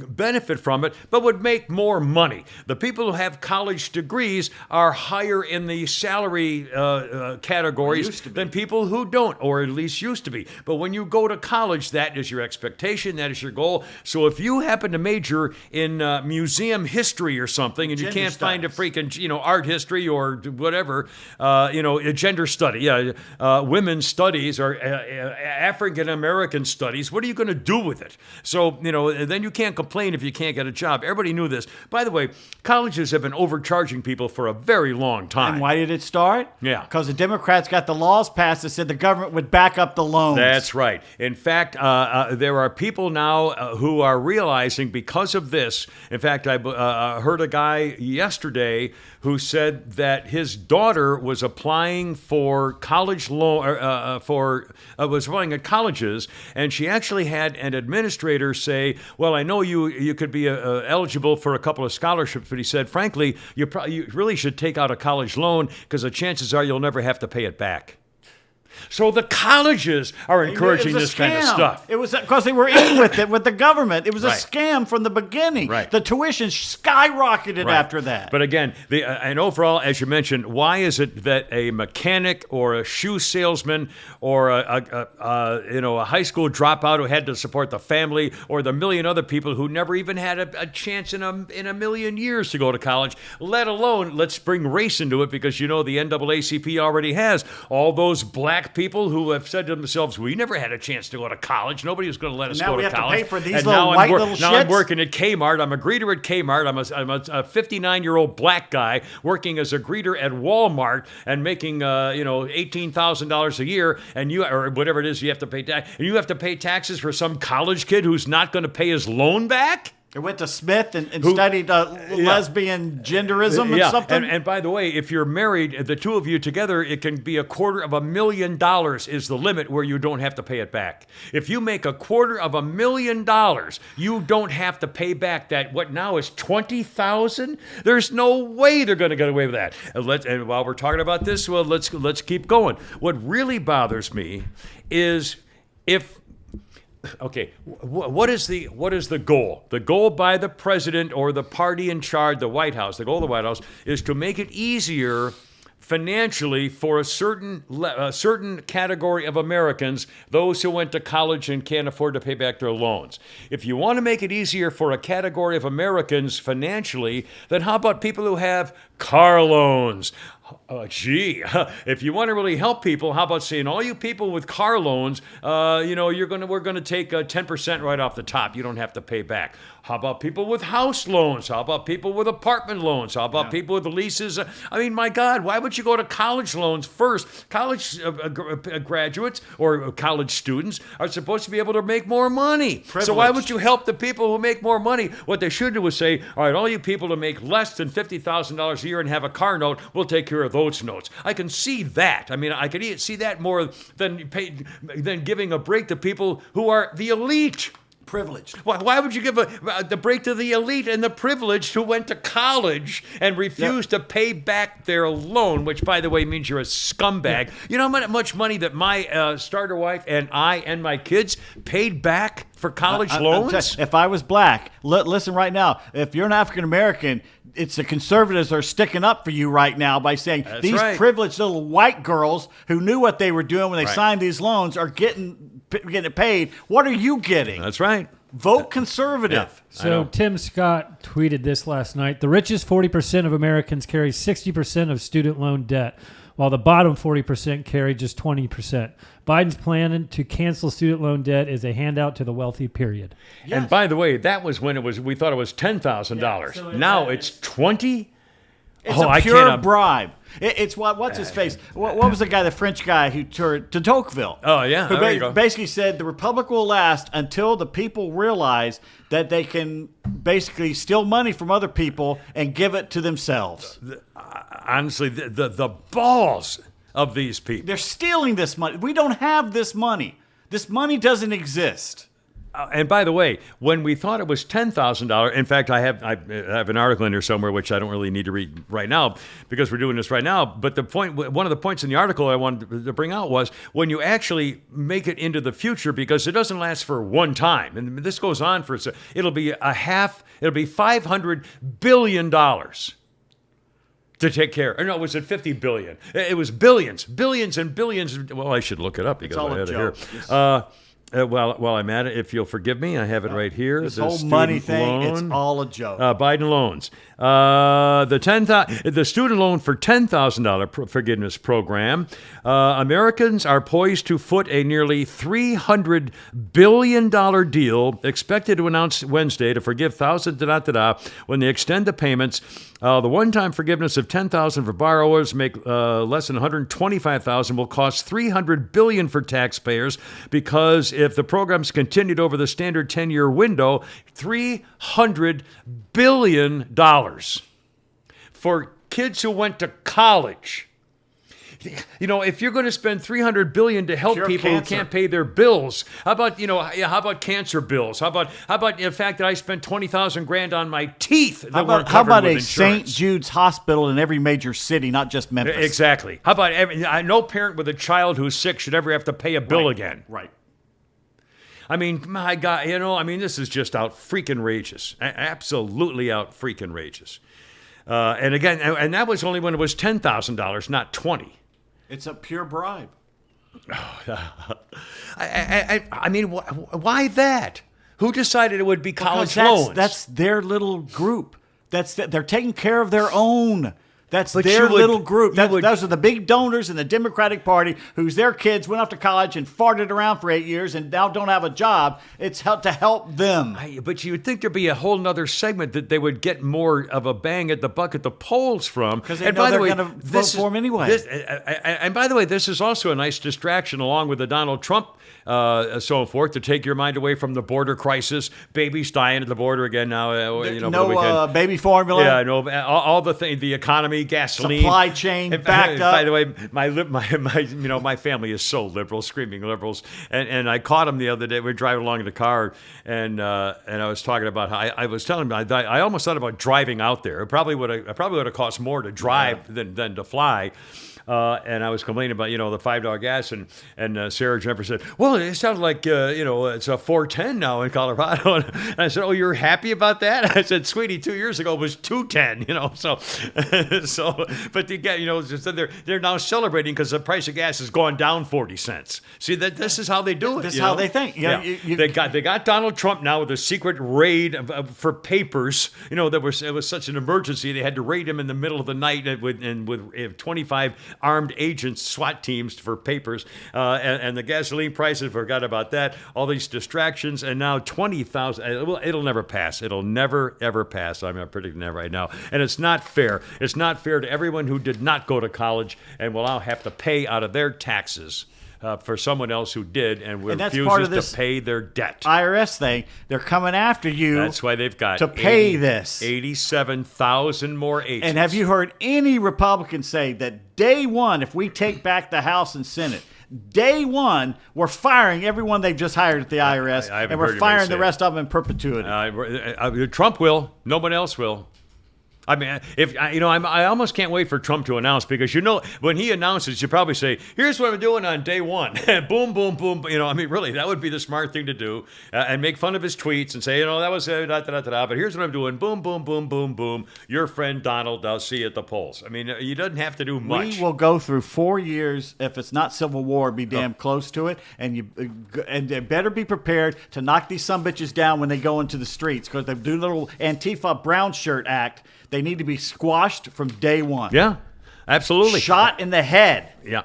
benefit from it, but would make more money. The people who have college degrees are higher in the salary categories than people who don't, or at least used to be. But when you go to college, that is your expectation, that is your goal. So if you happen to major in museum history or something, and you Gender can't find a studies. freaking art history or whatever, a gender study, women's studies or African American studies, what are you going to do with it? So, then you can't complain if you can't get a job. Everybody knew this. By the way, colleges have been overcharging people for a very long time. And why did it start? Yeah. Because the Democrats got the laws passed that said the government would back up the loans. That's right. In fact, there are people now who are realizing because of this. In fact, I heard a guy yesterday who said that his daughter was applying for college loan, was applying at colleges, and she actually had an administrator say, "Well, I know you could be eligible for a couple of scholarships," but he said, "Frankly, you really should take out a college loan because the chances are you'll never have to pay it back." So the colleges are encouraging It was a this kind of scam. stuff. It was because they were in with it with the government. It was a Right. scam from the beginning. Right. The tuition skyrocketed Right. after that. But again, and overall, as you mentioned, why is it that a mechanic or a shoe salesman or a high school dropout who had to support the family, or the million other people who never even had a chance in a million years to go to college, let alone let's bring race into it, because the NAACP already has all those black people who have said to themselves, we never had a chance to go to college. Nobody was going to let us now go we to have to college. pay for these And little now white I'm little now I'm shits? working at Kmart. I'm a greeter at Kmart. I'm a 59-year-old black guy working as a greeter at Walmart and making $18,000 a year, and you, or whatever it is, you have to pay tax, and you have to pay taxes for some college kid who's not going to pay his loan back. I went to Smith and studied lesbian genderism and something. And by the way, if you're married, the two of you together, it can be $250,000 is the limit where you don't have to pay it back. If you make $250,000, you don't have to pay back that, what now is $20,000? There's no way they're going to get away with that. And while we're talking about this, well, let's keep going. What really bothers me is okay, what is the goal? The goal by the president or the party in charge, the White House, the goal of the White House is to make it easier financially for a certain category of Americans, those who went to college and can't afford to pay back their loans. If you want to make it easier for a category of Americans financially, then how about people who have car loans? If you want to really help people, how about saying all you people with car loans, we're going to take 10% right off the top. You don't have to pay back. How about people with house loans? How about people with apartment loans? How about people with leases? I mean, my God, why would you go to college loans first? College graduates or college students are supposed to be able to make more money. So why would you help the people who make more money? What they should do is say, all right, all you people who make less than $50,000 a year and have a car note, we'll take care of those notes. I can see that. I mean, I could see that more than giving a break to people who are the elite. Privileged. Why would you give the break to the elite and the privileged who went to college and refused to pay back their loan, which, by the way, means you're a scumbag. You know how much money that my starter wife and I and my kids paid back for college loans? If I was black, listen right now, if you're an African American, it's the conservatives are sticking up for you right now by saying these privileged little white girls who knew what they were doing when they signed these loans are getting it paid. What are you getting? That's right. Vote conservative. So Tim Scott tweeted this last night. The richest 40% of Americans carry 60% of student loan debt, while the bottom 40% carry just 20%. Biden's plan to cancel student loan debt is a handout to the wealthy, period. Yes. And by the way, that was when we thought it was $10,000. So now it's $20,000? It's a pure bribe. It's what's his face? What was the guy, the French guy who toured to Tocqueville? Oh, yeah. Who there you go. basically said the republic will last until the people realize that they can basically steal money from other people and give it to themselves. Honestly, the balls of these people. They're stealing this money. We don't have this money. This money doesn't exist. And by the way, when we thought it was $10,000, in fact, I have an article in here somewhere which I don't really need to read right now because we're doing this right now. But one of the points in the article I wanted to bring out was when you actually make it into the future, because it doesn't last for one time, and this goes on for it'll be $500 billion. To take care. Or no, was it 50 billion? It was billions and billions. Well, I should look it up because I had it here. While I'm at it, if you'll forgive me, I have it right here. This whole money thing, it's all a joke. Biden loans. The student loan for $10,000 forgiveness program. Americans are poised to foot a nearly $300 billion deal expected to announce Wednesday to forgive thousands when they extend the payments. The one-time forgiveness of $10,000 for borrowers make less than $125,000 will cost $300 billion for taxpayers, because if the program's continued over the standard 10-year window, $300 billion for kids who went to college. if you're going to spend $300 billion to help Cure people cancer. who can't pay their bills, how about cancer bills? How about the fact that I spent $20,000 on my teeth that weren't How covered about with a St. insurance? Jude's hospital in every major city, not just Memphis? Exactly. How about no parent with a child who's sick should ever have to pay a bill again? Right. I mean, my God, this is just out freaking rageous. Absolutely out freaking rageous. And again, and that was only when it was $10,000, not $20,000. It's a pure bribe. I mean, why that? Who decided it would be college loans? That's their little group. They're taking care of their own. That's But their you would- little group. you would- Those are the big donors in the Democratic Party whose their kids went off to college and farted around for 8 years and now don't have a job. It's to help them. But you would think there'd be a whole nother segment that they would get more of a bang at the buck at the polls from. Because they know they're going to vote for him anyway. And by the way, this is also a nice distraction along with the Donald Trump so forth to take your mind away from the border crisis. Babies dying at the border again now. No baby formula. Yeah, no, all the things, the economy, gasoline, supply chain backed up. By the way, my family is so liberal, screaming liberals, and I caught him the other day. We were driving along in the car, and I was talking about how I was telling him I almost thought about driving out there. It probably would have cost more to drive than to fly. And I was complaining about, the $5 gas, and Sarah Jennifer said, well, it sounded like, it's a $4.10 now in Colorado. And I said, oh, you're happy about that? I said, sweetie, 2 years ago it was $2.10, but they're now celebrating because the price of gas has gone down 40 cents. See, this is how they do it. This is how they think. They got Donald Trump now with a secret raid for papers. It was such an emergency. They had to raid him in the middle of the night with 25 armed agents, SWAT teams for papers, and the gasoline prices, forgot about that, all these distractions, and now 20,000, well, it'll never pass. It'll never, ever pass. I'm predicting that right now. And it's not fair. It's not fair to everyone who did not go to college and will now have to pay out of their taxes for someone else who did and refuses to pay their debt. IRS thing, they're coming after you. That's why they've got to pay this 87,000 more agents. And have you heard any Republicans say that day one, if we take back the House and Senate, day one, we're firing everyone they've just hired at the IRS, and we're firing the rest of them in perpetuity? Trump will. No one else will. I mean, I almost can't wait for Trump to announce, because when he announces, you probably say, "Here's what I'm doing on day one." Boom, boom, boom. Really, that would be the smart thing to do, and make fun of his tweets and say, that was But here's what I'm doing. Boom, boom, boom, boom, boom. Your friend Donald, I'll see you at the polls. I mean, you doesn't have to do much. We will go through 4 years, if it's not civil war, be damn close to it, and they better be prepared to knock these sumbitches down when they go into the streets, because they do little Antifa brown shirt act. They need to be squashed from day one. Yeah, absolutely. Shot in the head. Yeah.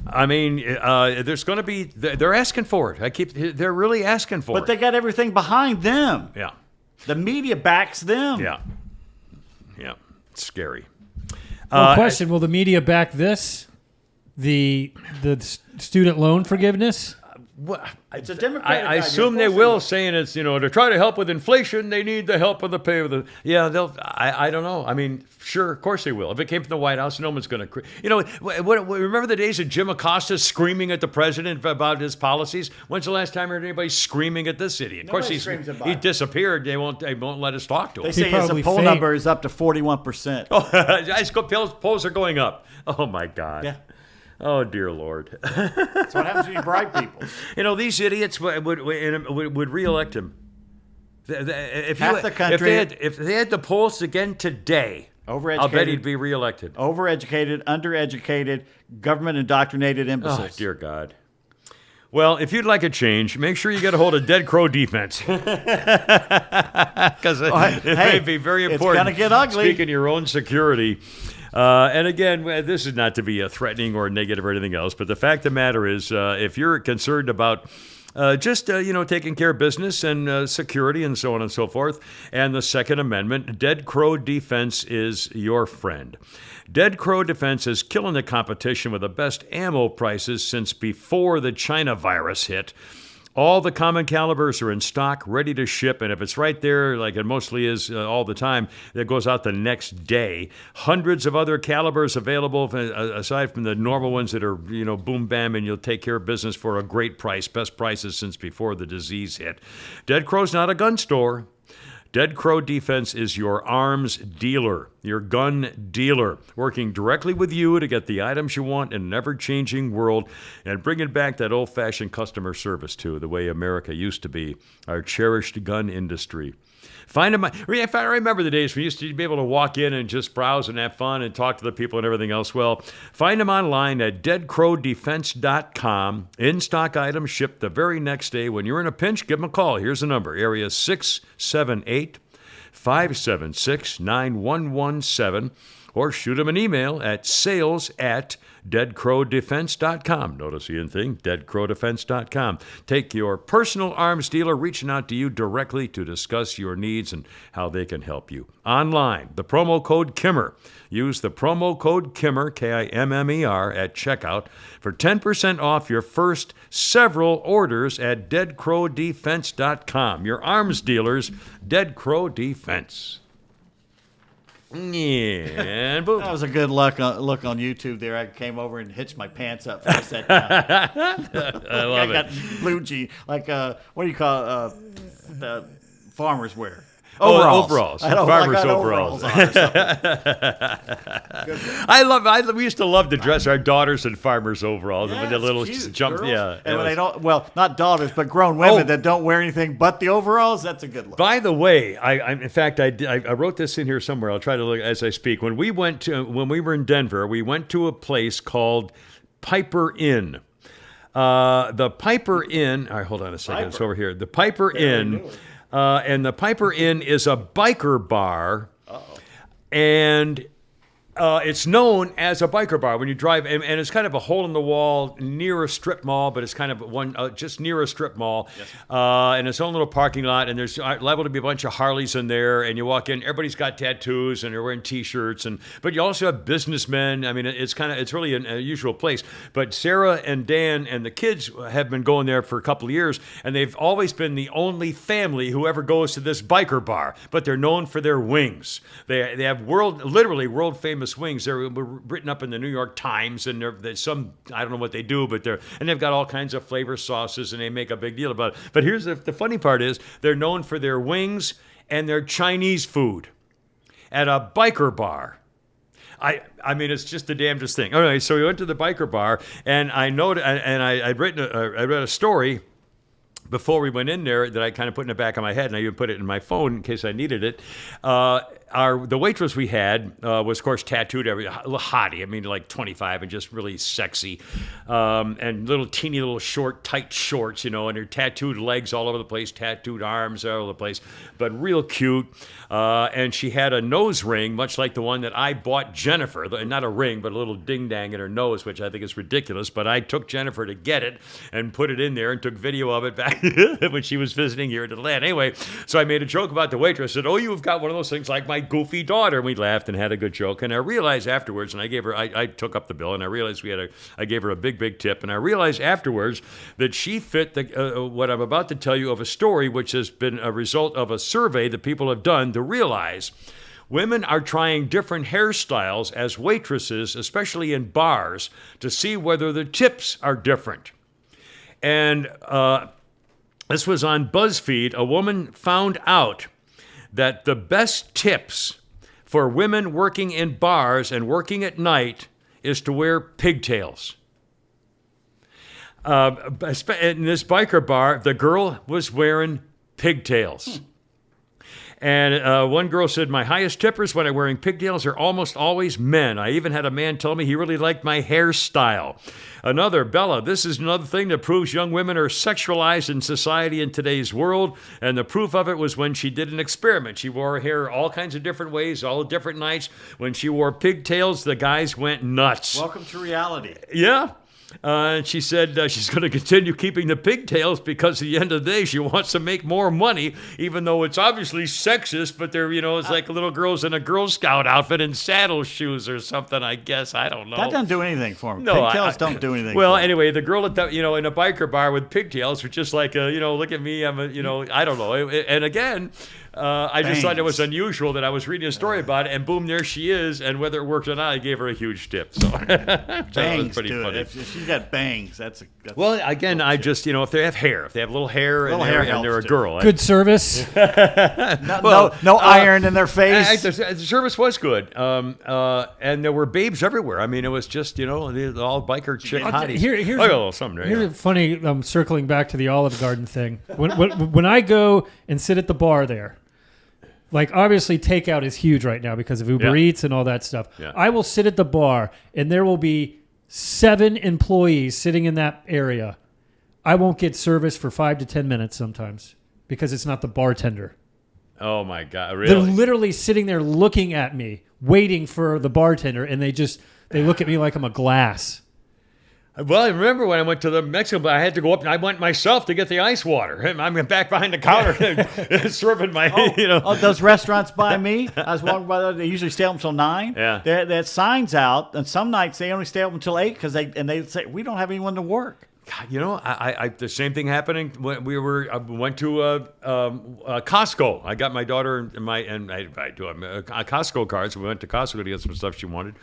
I mean, there's going to be. They're asking for it. They're really asking for it. But they got everything behind them. Yeah. The media backs them. Yeah. Yeah. It's scary. Question: will the media back this? The student loan forgiveness? Well, It's a Democratic I assume they will, saying it's, to try to help with inflation, they need the help of the pay of the. Yeah, I don't know. I mean, sure, of course they will. If it came from the White House, no one's going to. Remember the days of Jim Acosta screaming at the president about his policies? When's the last time you heard anybody screaming at this idiot? Of course, he disappeared. They won't let us talk to him. They say his poll number is up to 41%. Oh, polls are going up. Oh my God. Yeah. Oh, dear Lord. That's what happens when you bribe people. These idiots would reelect him. Half the country. If they had the polls again today, I'll bet he'd be reelected. Overeducated, undereducated, government indoctrinated imbeciles. Oh, dear God. Well, if you'd like a change, make sure you get a hold of Dead Crow Defense. Because it may be very important. It's going to get ugly. Speaking of your own security. And again, this is not to be threatening or negative or anything else, but the fact of the matter is, if you're concerned about just taking care of business and security and so on and so forth, and the Second Amendment, Dead Crow Defense is your friend. Dead Crow Defense is killing the competition with the best ammo prices since before the China virus hit. All the common calibers are in stock, ready to ship, and if it's right there, like it mostly is all the time, it goes out the next day. Hundreds of other calibers available, aside from the normal ones that are, boom, bam, and you'll take care of business for a great price. Best prices since before the disease hit. Dead Crow's not a gun store. Dead Crow Defense is your arms dealer, your gun dealer, working directly with you to get the items you want in an ever-changing world and bringing back that old-fashioned customer service, too, the way America used to be, our cherished gun industry. Find them. I remember the days we used to be able to walk in and just browse and have fun and talk to the people and everything else. Well, find them online at deadcrowdefense.com. In-stock items shipped the very next day. When you're in a pinch, give them a call. Here's the number, area 678-576-9117, or shoot them an email at sales@deadcrowdefense.com. Notice the thing, deadcrowdefense.com. Take your personal arms dealer reaching out to you directly to discuss your needs and how they can help you. Online, the promo code Kimmer. Use the promo code Kimmer, Kimmer, at checkout for 10% off your first several orders at deadcrowdefense.com. Your arms dealers, Dead Crow Defense. Yeah, and boom. That was a good look on YouTube there. I came over and hitched my pants up for a second. I love I got blue jean, like what do you call the farmers wear? Overalls. I don't Farmers like overalls. on or something. We used to love to dress our daughters in farmers overalls with the little cute, jump. girls. Yeah, and when they don't, not daughters, but grown women that don't wear anything but the overalls. That's a good look. By the way, I wrote this in here somewhere. I'll try to look as I speak. When we were in Denver, we went to a place called Piper Inn. The Piper Inn. All right, hold on a second. It's over here. The Piper Inn. And the Piper Inn is a biker bar. And it's known as a biker bar when you drive, and it's kind of a hole in the wall near a strip mall, but it's kind of one just near a strip mall, and its own little parking lot. And there's liable to be a bunch of Harleys in there. And you walk in, everybody's got tattoos and they're wearing T-shirts, but you also have businessmen. I mean, it's really an unusual place. But Sarah and Dan and the kids have been going there for a couple of years, and they've always been the only family who ever goes to this biker bar. But they're known for their wings. They have literally world famous wings. They're written up in the New York Times, and there's some, I don't know what they do, but they've got all kinds of flavor sauces, and they make a big deal about it. But here's the funny part is they're known for their wings and their Chinese food at a biker bar. I mean, it's just the damnedest thing. All right, so we went to the biker bar, and I read a story before we went in there that I kind of put in the back of my head, and I even put it in my phone in case I needed it. The waitress we had was, of course, tattooed, a little hottie. I mean, like 25 and just really sexy, and teeny little short, tight shorts, and her tattooed legs all over the place, tattooed arms all over the place, but real cute. And she had a nose ring, much like the one that I bought Jennifer. Not a ring, but a little ding-dang in her nose, which I think is ridiculous. But I took Jennifer to get it and put it in there and took video of it back when she was visiting here in Atlanta. Anyway, so I made a joke about the waitress. I said, "Oh, you've got one of those things like my goofy daughter." And we laughed and had a good joke. And I realized afterwards, and I took up the bill, and I realized I gave her a big tip. And I realized afterwards that she fit what I'm about to tell you of a story, which has been a result of a survey that people have done to realize women are trying different hairstyles as waitresses, especially in bars, to see whether the tips are different. And this was on BuzzFeed. A woman found out that the best tips for women working in bars and working at night is to wear pigtails. In this biker bar, the girl was wearing pigtails. And one girl said, "My highest tippers when I'm wearing pigtails are almost always men. I even had a man tell me he really liked my hairstyle." Another, "Bella, this is another thing that proves young women are sexualized in society in today's world. And the proof of it was when she did an experiment. She wore her hair all kinds of different ways, all different nights. When she wore pigtails, the guys went nuts." Welcome to reality. Yeah. And she said she's going to continue keeping the pigtails because at the end of the day, she wants to make more money, even though it's obviously sexist, but they're, it's like little girls in a Girl Scout outfit and saddle shoes or something, I guess. I don't know. That doesn't do anything for me. No, Pigtails don't do anything Well, for me. anyway, the girl at the, in a biker bar with pigtails was just like, look at me. I'm I don't know. And again, I just thought it was unusual that I was reading a story about it, and boom, there she is. And whether it worked or not, I gave her a huge tip. So that bangs was pretty do funny. it. If she's got bangs, that's Well, again, I just, if they have hair, if they have little hair, Little and, hair and they're a helps, girl. Good service. no iron in their face. The service was good. And there were babes everywhere. I mean, it was just, all biker chick hotties. Here's I got a little something there. Here's Yeah. a funny, circling back to the Olive Garden thing. When I go and sit at the bar there, like obviously takeout is huge right now because of Uber Yeah. Eats and all that stuff. Yeah. I will sit at the bar and there will be 7 employees sitting in that area. I won't get service for 5 to 10 minutes sometimes because it's not the bartender. Oh, my God. They're Really? literally sitting there looking at me, waiting for the bartender, and they look at me like I'm a glass. Well, I remember when I went to the Mexican, I had to go up and I went myself to get the ice water. And I'm back behind the counter serving my, Oh, those restaurants by me, I was walking by, they usually stay open until 9. Yeah. They had signs out, and some nights they only stay open until 8 because they say, we don't have anyone to work. God, I the same thing happening when we went to Costco. I got my daughter and I do have Costco cards. We went to Costco to get some stuff she wanted,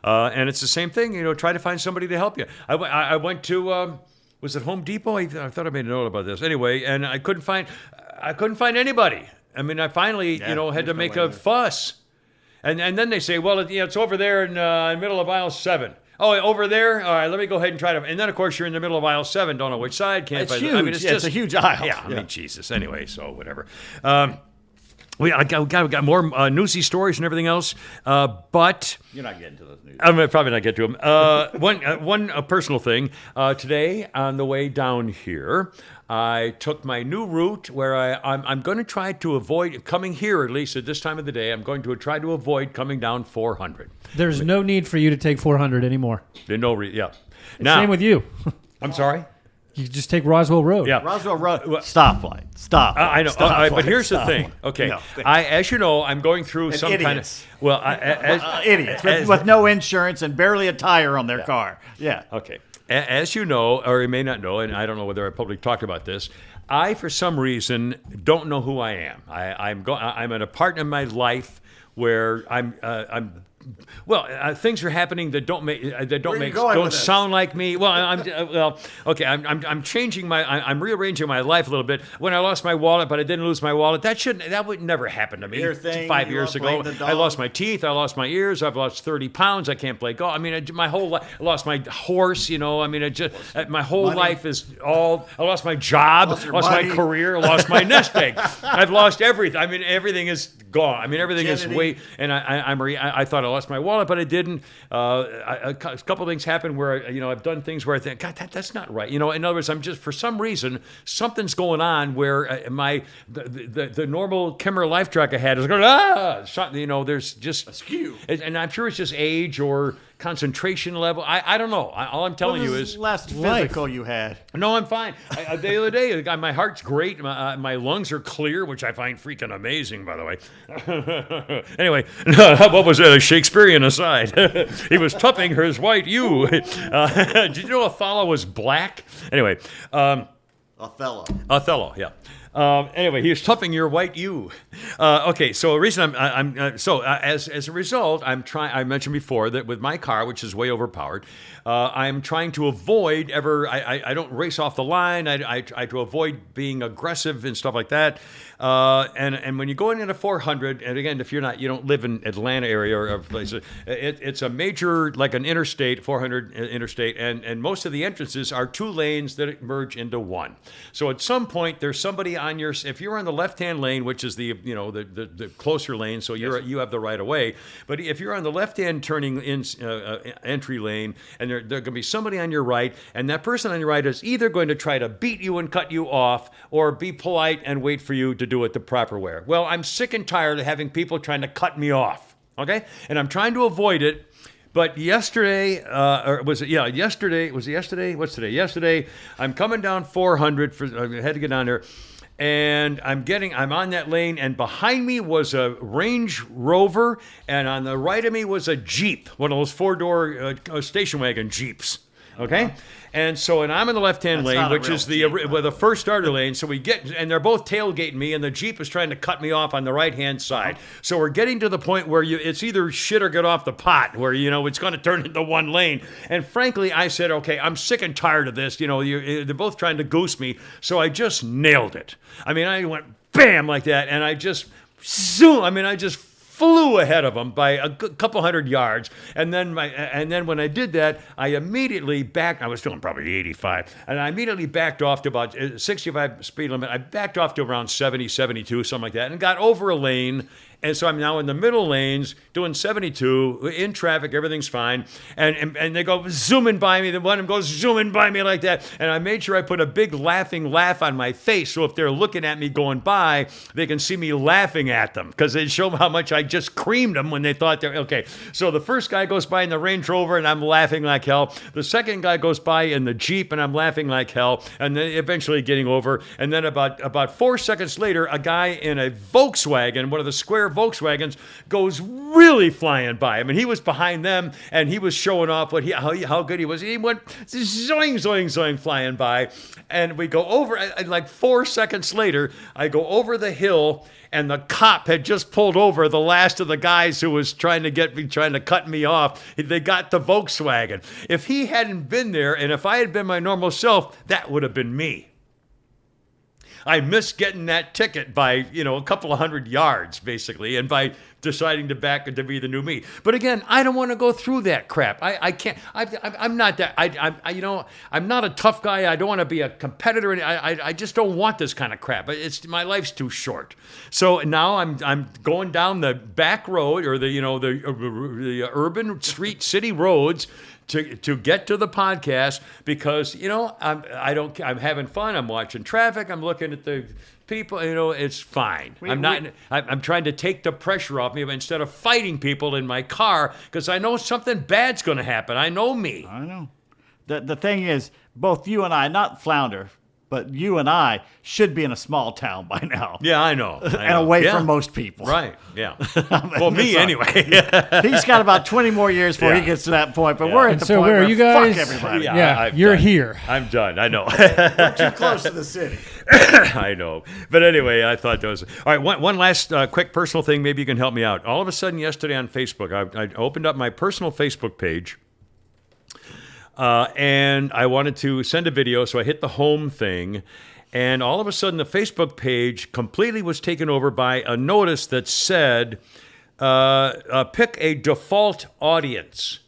and it's the same thing. Try to find somebody to help you. I went to was it Home Depot? I thought I made a note about this anyway, and I couldn't find anybody. I mean, I finally had to make a fuss, and then they say, well, it's over there in the middle of aisle 7. Oh, over there? All right, let me go ahead and try to... And then, of course, you're in the middle of aisle 7, don't know which side, can't It's find... huge. I mean, it's It's a huge aisle. Yeah, I mean, Jesus. Anyway, so whatever. We got more newsy stories and everything else, but... You're not getting to those news. I'm probably not get to them. One personal thing. Today, on the way down here, I took my new route where I'm going to try to avoid coming here, at least at this time of the day. I'm going to try to avoid coming down 400. There's no need for you to take 400 anymore. There's no yeah. Now, Same with you. I'm sorry? You just take Roswell Road. Yeah. Roswell Road, stoplight. Stop. I know, but here's the thing. Okay, No. as you know, I'm going through some idiots. kind of Idiots with no insurance and barely a tire on their car. Yeah. Okay. As you know, or you may not know, and I don't know whether I publicly talked about this, I, for some reason, don't know who I am. I'm at a part in my life where things are happening that don't sound like me. Well, I'm changing I'm rearranging my life a little bit. When I lost my wallet, but I didn't lose my wallet, that would never happen to me. Ear thing, 5 you years lost ago, the dog. I lost my teeth, I lost my ears, I've lost 30 pounds, I can't play golf. I mean, my whole life, I lost my horse. My whole Money. life is all. I lost my job, Lost your lost my money. career, lost my nest egg. I've lost everything. I mean, everything is gone. I mean, everything is Virginity. and I thought I lost my wallet, but I didn't. A couple things happened where I've done things where I think, God, that's not right. In other words, I'm just, for some reason, something's going on where the normal Kimmer life track I had is going there's just Askew. and I'm sure it's just age or concentration level. I don't know. All I'm telling you is. last life. physical you had. No, I'm fine. The other day, my heart's great. My lungs are clear, which I find freaking amazing, by the way. Anyway, what was that? A Shakespearean aside. He was tupping his white ewe. Did you know Othello was black? Anyway, Othello, yeah. Anyway, he was tupping your white ewe. Okay, so the reason as a result, I mentioned before that with my car, which is way overpowered, I'm trying to avoid I don't race off the line. I try to avoid being aggressive and stuff like that. And when you go into 400, and again, if you don't live in Atlanta area or places, it's a major, like an interstate, 400 interstate, and most of the entrances are 2 lanes that merge into 1. So at some point, there's somebody on if you're on the left-hand lane, which is the closer lane, so you have the right of way. But if you're on the left-hand turning in entry lane, and there's going to be somebody on your right, and that person on your right is either going to try to beat you and cut you off, or be polite and wait for you to do it the proper way. Well, I'm sick and tired of having people trying to cut me off. Okay, and I'm trying to avoid it. But yesterday, or was it? Yeah, yesterday. Was it yesterday? What's today? Yesterday, I'm coming down 400. I had to get down there. And I'm on that lane, and behind me was a Range Rover, and on the right of me was a Jeep, one of those 4-door station wagon Jeeps. Okay? And I'm in the left-hand lane, which is the first starter lane. So and they're both tailgating me, and the Jeep is trying to cut me off on the right-hand side. So we're getting to the point where it's either shit or get off the pot, where, it's going to turn into one lane. And frankly, I said, okay, I'm sick and tired of this. They're both trying to goose me. So I just nailed it. I mean, I went bam like that, and I just flew ahead of them by a couple hundred yards, and then when I did that, I immediately backed. I was doing probably 85, and I immediately backed off to about 65 speed limit. I backed off to around 70, 72, something like that, and got over a lane. And so I'm now in the middle lanes doing 72 in traffic. Everything's fine. And they go zooming by me. The one of them goes zooming by me like that. And I made sure I put a big laughing laugh on my face. So if they're looking at me going by, they can see me laughing at them, because they show how much I just creamed them when they thought they're okay. So the first guy goes by in the Range Rover, and I'm laughing like hell. The second guy goes by in the Jeep, and I'm laughing like hell. And then eventually getting over. And then about 4 seconds later, a guy in a Volkswagen, one of the square Volkswagens, goes really flying by him, and he was behind them, and he was showing off how good he was. He went zoing, zoing, zoing, flying by, and we go over. And like 4 seconds later, I go over the hill, and the cop had just pulled over the last of the guys who was trying to cut me off. They got the Volkswagen. If he hadn't been there, and if I had been my normal self, that would have been me. I missed getting that ticket by, a couple of hundred yards, basically, and by deciding to back to be the new me. But again, I don't want to go through that crap. I can't. I'm not that. I'm not a tough guy. I don't want to be a competitor. I just don't want this kind of crap. My life's too short. So now I'm going down the back road, or the urban street city roads, to get to the podcast, because I'm having fun. I'm watching traffic. I'm looking at the people. It's fine. I'm trying to take the pressure off me instead of fighting people in my car, because I know something bad's going to happen. I know me. I know. The thing is, both you and I, not Flounder, but you and I should be in a small town by now. Yeah, I know. And away from most people. Right, yeah. Well, me anyway. He's got about 20 more years before he gets to that point, but we're at the point where where you guys, fuck everybody. Yeah, you're here. I'm done, I know. We're too close to the city. I know. But anyway, I thought that was... All right, one last quick personal thing. Maybe you can help me out. All of a sudden yesterday on Facebook, I opened up my personal Facebook page, and I wanted to send a video, so I hit the home thing, and all of a sudden the Facebook page completely was taken over by a notice that said, pick a default audience.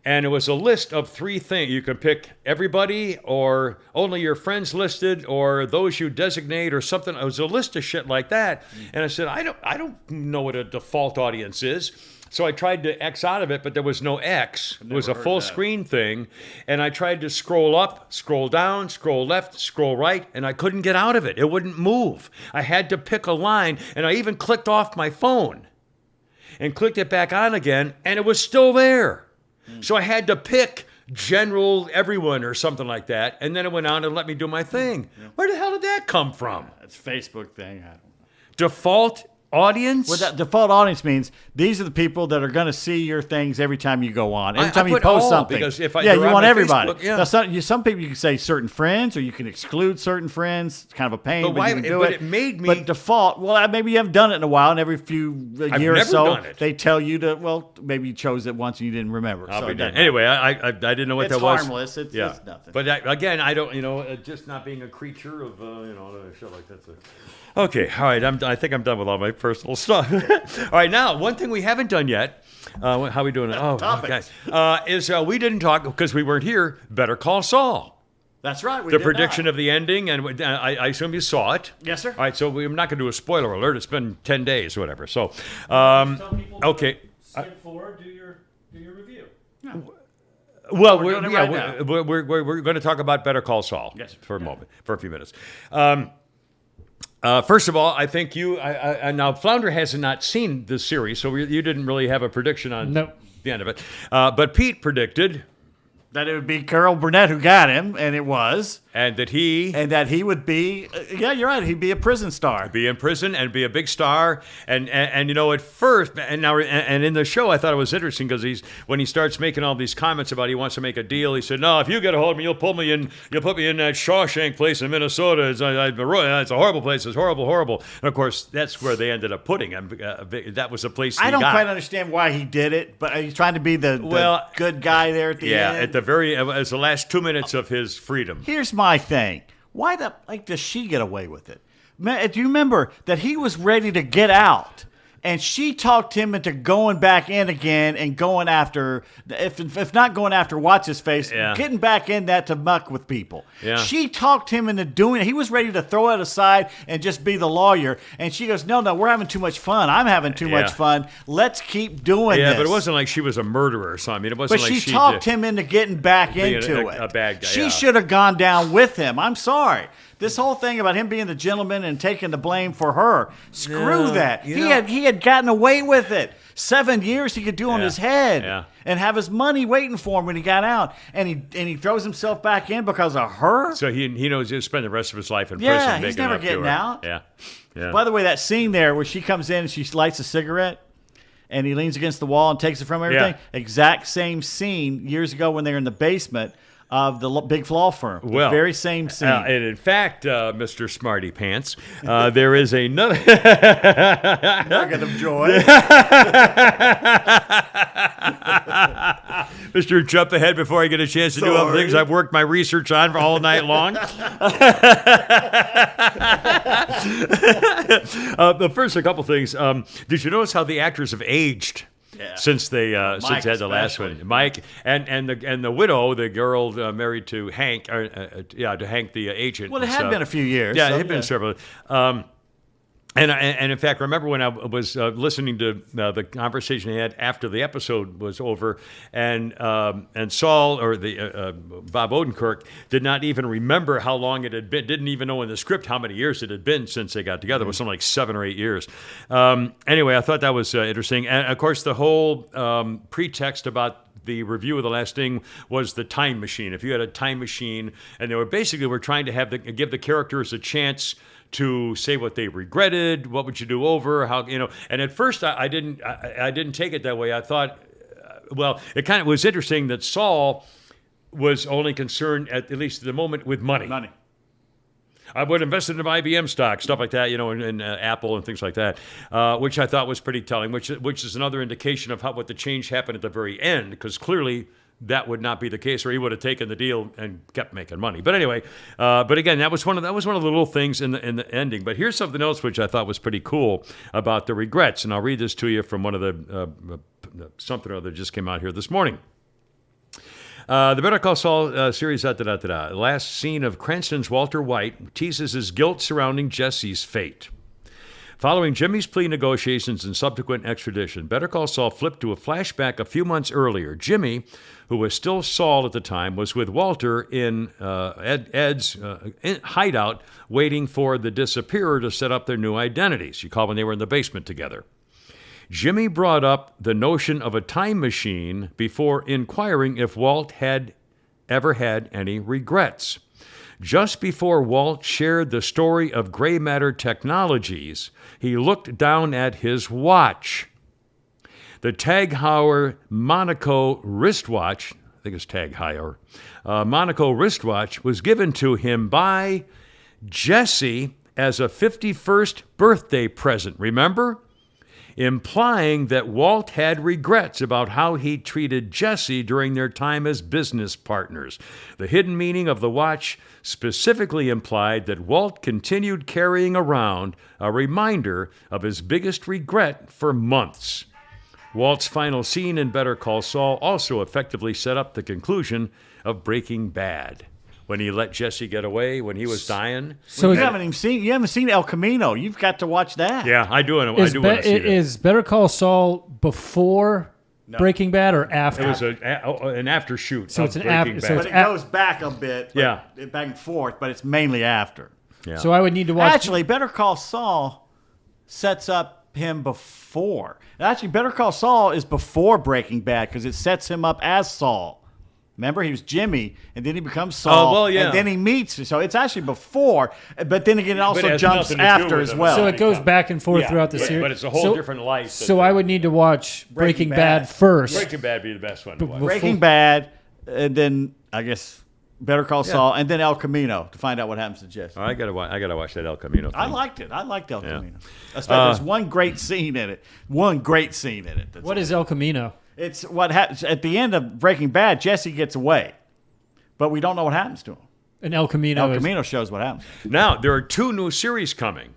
And it was a list of 3 things. You could pick everybody, or only your friends listed, or those you designate, or something. It was a list of shit like that. And I said, I don't know what a default audience is. So I tried to X out of it, but there was no X. It was a full screen thing. And I tried to scroll up, scroll down, scroll left, scroll right, and I couldn't get out of it. It wouldn't move. I had to pick a line, and I even clicked off my phone and clicked it back on again, and it was still there. So I had to pick general everyone or something like that, and then it went on and let me do my thing. Where the hell did that come from? It's a Facebook thing. I don't know. Default audience? What that default audience means, these are the people that are going to see your things every time you go on. Every time you post something. Because if you want everybody. Facebook, yeah. Now, some people you can say certain friends, or you can exclude certain friends. It's kind of a pain, but you can do it. It made me... But default, well, maybe you haven't done it in a while, and every year or so, they tell you to, well, maybe you chose it once and you didn't remember. Anyway, I didn't know what that was. It's harmless. It's nothing. But again, I don't, just not being a creature of, shit like that. Okay, all right. I think I'm done with all my personal stuff. All right, now one thing we haven't done yet. How are we doing? Is we didn't talk because we weren't here. Better Call Saul. That's right. The prediction of the ending, and I assume you saw it. Yes, sir. All right, so we're not going to do a spoiler alert. It's been 10 days, or whatever. So, okay. Skip forward. Do your review. Yeah. Well, we're going to talk about Better Call Saul. Yes, for a moment, for a few minutes. First of all, I think now Flounder has not seen this series, so you didn't really have a prediction on the end of it. But Pete predicted that it would be Carol Burnett who got him, and it was. And that he would be, yeah, you're right, he'd be a prison star. Be in prison and be a big star. And at first, and in the show, I thought it was interesting because when he starts making all these comments about he wants to make a deal, he said, no, if you get a hold of me, you'll put me in that Shawshank place in Minnesota. It's a horrible place. It's horrible. And of course, that's where they ended up putting him. That was the place he got. I don't quite understand why he did it, but he's trying to be the good guy there at the end. Yeah, at the very, as the last 2 minutes of his freedom. Here's my thing. Why does she get away with it? Do you remember that he was ready to get out, and she talked him into going back in again and going after, if not going after what's his face, getting back in that to muck with people. Yeah. She talked him into doing it. He was ready to throw it aside and just be the lawyer, and she goes, no, we're having too much fun. I'm having too much fun. Let's keep doing this. Yeah, but it wasn't like she was a murderer or something. It wasn't but like she talked him into getting back into it. A bad guy. She should have gone down with him. I'm sorry. This whole thing about him being the gentleman and taking the blame for her, screw that. He had gotten away with it. 7 years he could do on his head and have his money waiting for him when he got out, and he throws himself back in because of her. So he knows he'll spend the rest of his life in prison. Yeah, he's never getting out. Yeah. By the way, that scene there where she comes in and she lights a cigarette, and he leans against the wall and takes it from everything. Exact same scene years ago when they were in the basement of the big law firm. Well, the very same scene. And in fact, Mr. Smarty Pants, there is another nugget of joy. Mr. Jump Ahead, before I get a chance to do other things I've worked my research on for all night long. But first, a couple things. Did you notice how the actors have aged? Since they had the last one, Mike and the widow, the girl married to Hank, to Hank the agent. Well, it had been a few years. Yeah, it had been several. And in fact, remember when I was listening to the conversation he had after the episode was over, and Saul or the Bob Odenkirk did not even remember how long it had been. Didn't even know in the script how many years it had been since they got together. It was something like 7 or 8 years. Anyway, I thought that was interesting, and of course the whole pretext about the review of The Last Thing was the time machine. If you had a time machine, and they were trying to give the characters a chance to say what they regretted, what would you do over, how, and at first I didn't take it that way. I thought, it kind of was interesting that Saul was only concerned at least at the moment with money. I would invest in IBM stock, stuff like that, in Apple and things like that, which I thought was pretty telling, which is another indication of what the change happened at the very end, because clearly that would not be the case, or he would have taken the deal and kept making money. But anyway, but again, that was one of the little things in the ending. But here's something else which I thought was pretty cool about the regrets, and I'll read this to you from one of the something or other just came out here this morning. The Better Call Saul series, last scene of Cranston's Walter White teases his guilt surrounding Jesse's fate. Following Jimmy's plea negotiations and subsequent extradition, Better Call Saul flipped to a flashback a few months earlier. Jimmy, who was still Saul at the time, was with Walter in Ed's hideout waiting for the disappearer to set up their new identities. You recall when they were in the basement together. Jimmy brought up the notion of a time machine before inquiring if Walt had ever had any regrets. Just before Walt shared the story of Gray Matter Technologies, he looked down at his watch. The Tag Heuer Monaco wristwatch, I think it's Tag Heuer, Monaco wristwatch was given to him by Jesse as a 51st birthday present, remember? Implying that Walt had regrets about how he treated Jesse during their time as business partners. The hidden meaning of the watch specifically implied that Walt continued carrying around a reminder of his biggest regret for months. Walt's final scene in Better Call Saul also effectively set up the conclusion of Breaking Bad. When he let Jesse get away, when he was dying. So you haven't seen El Camino. You've got to watch that. Yeah, I do. I do want to see that. Is Better Call Saul before Breaking Bad or after? It was an after shoot. So it's an after. But it goes back a bit. Yeah, back and forth. But it's mainly after. Yeah. So I would need to watch. Actually, Better Call Saul sets up him before. Actually, Better Call Saul is before Breaking Bad because it sets him up as Saul. Remember, he was Jimmy, and then he becomes Saul. Oh, well, yeah. And then he meets. So it's actually before, but then again, it also has jumps nothing to do after with as him. well. So it goes back and forth Yeah, throughout the yeah, series. but it's a whole different life. So I would need to watch Breaking Bad first. Breaking Bad be the best one to watch. Breaking Bad, and then I guess Better Call Saul, and then El Camino to find out what happens to Jesse. I gotta watch that El Camino thing. I liked it. I liked El Yeah. Camino. There's one great scene in it. One great scene in it. What is El Camino? It's what happens at the end of Breaking Bad. Jesse gets away, but we don't know what happens to him. And El Camino. El Camino shows what happens. Now, there are 2 new series coming,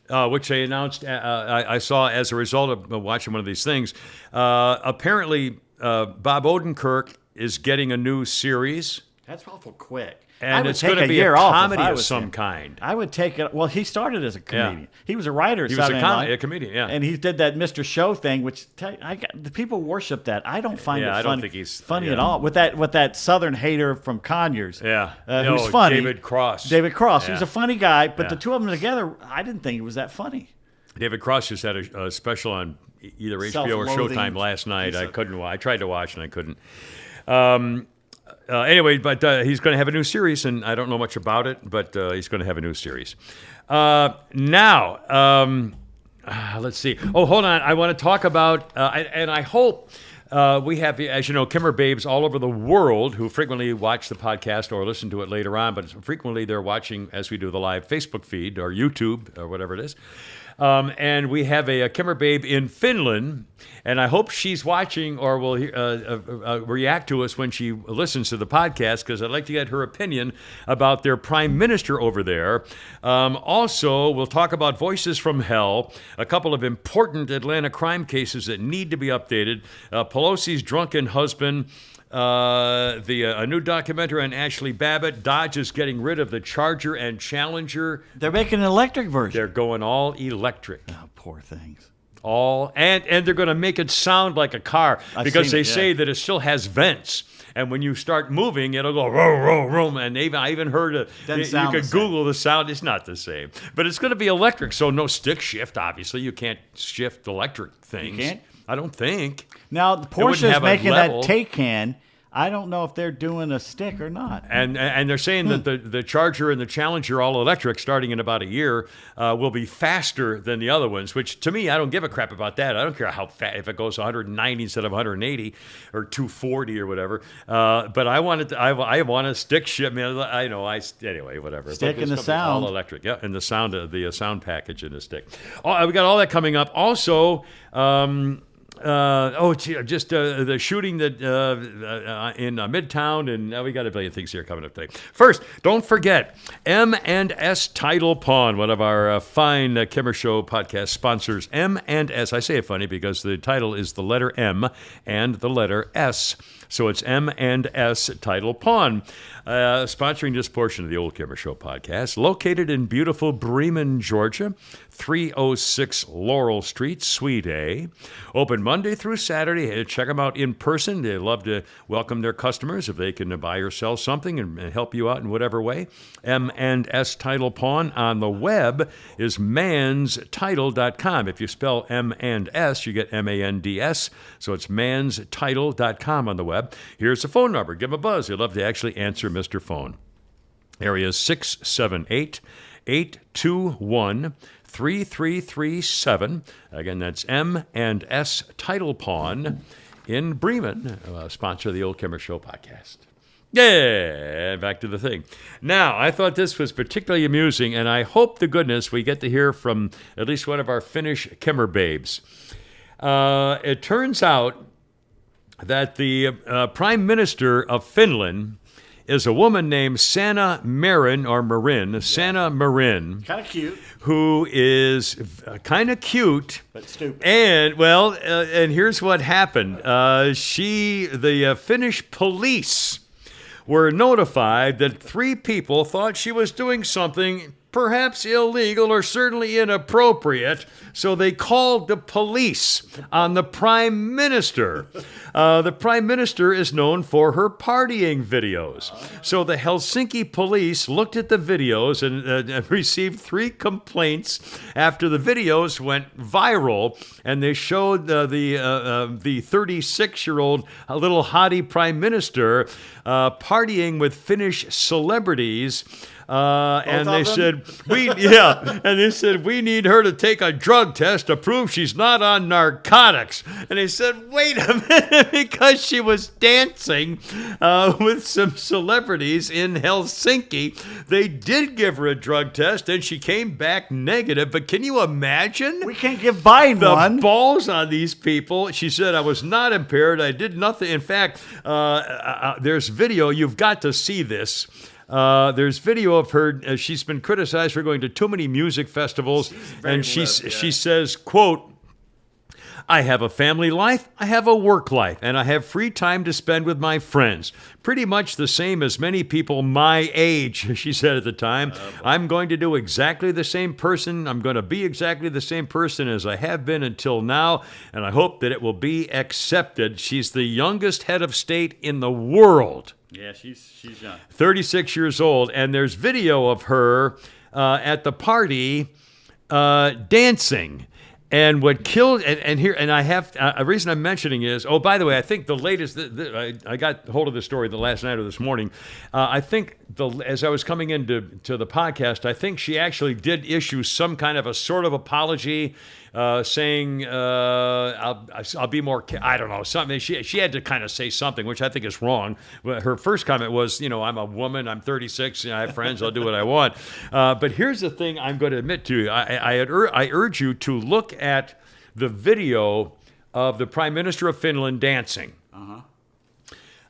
which they announced, I saw as a result of watching one of these things. Apparently, Bob Odenkirk is getting a new series, That's awful quick. and it's going to be a comedy of some kind. I would take it. Well, he started as a comedian. He was a writer. He was a comedian, yeah. And he did that Mr. Show thing, which the people worship that. I don't find it funny. I don't think he's funny at all. With that Southern hater from Conyers, Yeah. who's funny. David Cross. David Cross. Yeah. He's a funny guy, but Yeah. the two of them together, I didn't think it was that funny. David Cross just had a special on either HBO or Self-loathing. Showtime last night. I couldn't. I tried to watch and I couldn't. Anyway, but he's going to have a new series, and I don't know much about it, but he's going to have a new series. Now, let's see. Oh, hold on. I want to talk about, and I hope we have, as you know, Kimmer Babes all over the world who frequently watch the podcast or listen to it later on, but frequently they're watching as we do the live Facebook feed or YouTube or whatever it is. And we have a Kimmer Babe in Finland, and I hope she's watching or will react to us when she listens to the podcast, because I'd like to get her opinion about their prime minister over there. Also, we'll talk about Voices from Hell, a couple of important Atlanta crime cases that need to be updated, Pelosi's drunken husband, a new documentary on Ashley Babbitt. Dodge is getting rid of the Charger and Challenger. They're making an electric version. They're going all electric. Oh, poor things. And they're going to make it sound like a car because they say yeah. that it still has vents. And when you start moving, it'll go row, row, row. And I even heard you could Google the sound. It's not the same. But it's going to be electric, so no stick shift, obviously. You can't shift electric things. You can't? I don't think. Now, Porsche is making level. that Taycan. I don't know if they're doing a stick or not. And they're saying that the Charger and the Challenger all electric starting in about a year will be faster than the other ones, which to me, I don't give a crap about that. I don't care how fast, if it goes 190 instead of 180 or 240 or whatever. But I want a stick shift. Anyway, whatever. Stick and the sound. All electric, yeah, and the sound sound package in the stick. Oh, we got all that coming up. Also, the shooting that in Midtown, and we got a billion things here coming up today. First, don't forget M&S Title Pawn, one of our fine Kimmer Show podcast sponsors. M&S, I say it funny because the title is the letter M and the letter S. So it's M&S Title Pawn, sponsoring this portion of the Old Kimmer Show podcast. Located in beautiful Bremen, Georgia, 306 Laurel Street, Suite A. Open Monday through Saturday. Hey, check them out in person. They love to welcome their customers if they can buy or sell something and help you out in whatever way. M&S Title Pawn on the web is manstitle.com. If you spell M&S, you get M-A-N-D-S. So it's manstitle.com on the web. Here's the phone number. Give them a buzz. They'd love to actually answer Mr. Phone. Area 678-821-3337. Again, that's M&S Title Pawn in Bremen, sponsor of the Old Kimmer Show podcast. Yeah, back to the thing. Now, I thought this was particularly amusing, and I hope to goodness we get to hear from at least one of our Finnish Kimmer babes. It turns out that the Prime Minister of Finland is a woman named Sanna Marin, Sanna Marin. Kind of cute. Who is kind of cute. But stupid. And, and here's what happened. The Finnish police were notified that 3 people thought she was doing something perhaps illegal or certainly inappropriate. So they called the police on the Prime Minister. The Prime Minister is known for her partying videos. So the Helsinki police looked at the videos and received 3 complaints after the videos went viral, and they showed the 36-year-old little hottie Prime Minister partying with Finnish celebrities. And they said, we need her to take a drug test to prove she's not on narcotics. And they said, wait a minute, because she was dancing with some celebrities in Helsinki. They did give her a drug test, and she came back negative. But can you imagine? We can't give Biden the one. balls on these people. She said, I was not impaired. I did nothing. In fact, there's video. You've got to see this. There's video of her. She's been criticized for going to too many music festivals, and she says, quote, I have a family life, I have a work life, and I have free time to spend with my friends. Pretty much the same as many people my age, she said at the time. I'm going to do exactly the same person. I'm going to be exactly the same person as I have been until now, and I hope that it will be accepted. She's the youngest head of state in the world. Yeah, she's young. 36 years old, and there's video of her at the party dancing. And what killed, and I have, a reason I'm mentioning is, oh, by the way, I think the latest, I got hold of the story the last night or this morning. I think as I was coming into the podcast, I think she actually did issue some kind of a sort of apology, saying, I'll be more, I don't know, something. She had to kind of say something, which I think is wrong. Her first comment was, I'm a woman, I'm 36, I have friends, I'll do what I want. But here's the thing I'm going to admit to you. I urge you to look at the video of the Prime Minister of Finland dancing.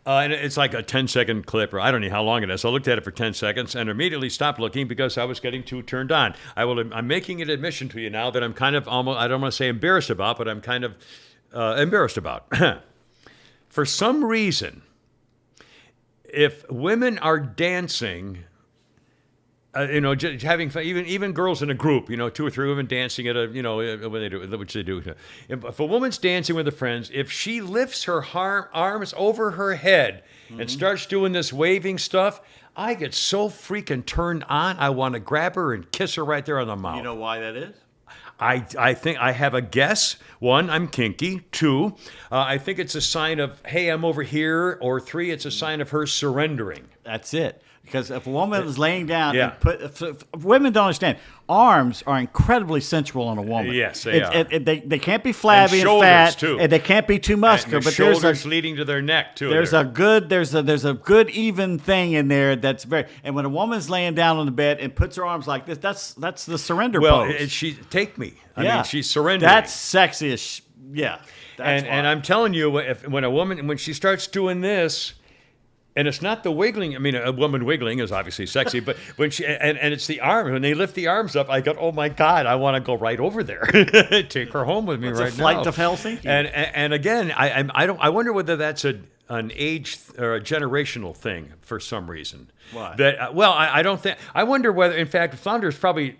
And it's like a 10-second clip, or I don't know how long it is. I looked at it for 10 seconds and immediately stopped looking because I was getting too turned on. I'm making an admission to you now that I'm kind of almost, I don't want to say embarrassed about, but I'm kind of embarrassed about. For some reason, if women are dancing, just having fun, even girls in a group, 2 or 3 women dancing at which they do. If a woman's dancing with her friends, if she lifts her arms over her head and starts doing this waving stuff, I get so freaking turned on. I want to grab her and kiss her right there on the mouth. You know why that is? I think I have a guess. 1, I'm kinky. 2, I think it's a sign of, hey, I'm over here. Or 3, it's a sign of her surrendering. That's it. Because if a woman is laying down, if women don't understand, arms are incredibly sensual on a woman. Yes, they are. They can't be flabby and fat, too. And they can't be too muscular. And but shoulders leading to their neck too. There's a good even thing in there that's very. And when a woman's laying down on the bed and puts her arms like this, that's the surrender pose. Well, she take me. I mean, she's surrendering. That's sexy as yeah. And I'm telling you, when a woman she starts doing this. And it's not the wiggling. I mean, a woman wiggling is obviously sexy, but when and it's the arm. When they lift the arms up, I go, oh my God, I want to go right over there, take her home with me right now. It's a flight to Helsinki. And again, I wonder whether that's an age or a generational thing for some reason. Why? I don't think. I wonder whether, in fact, Flounder's probably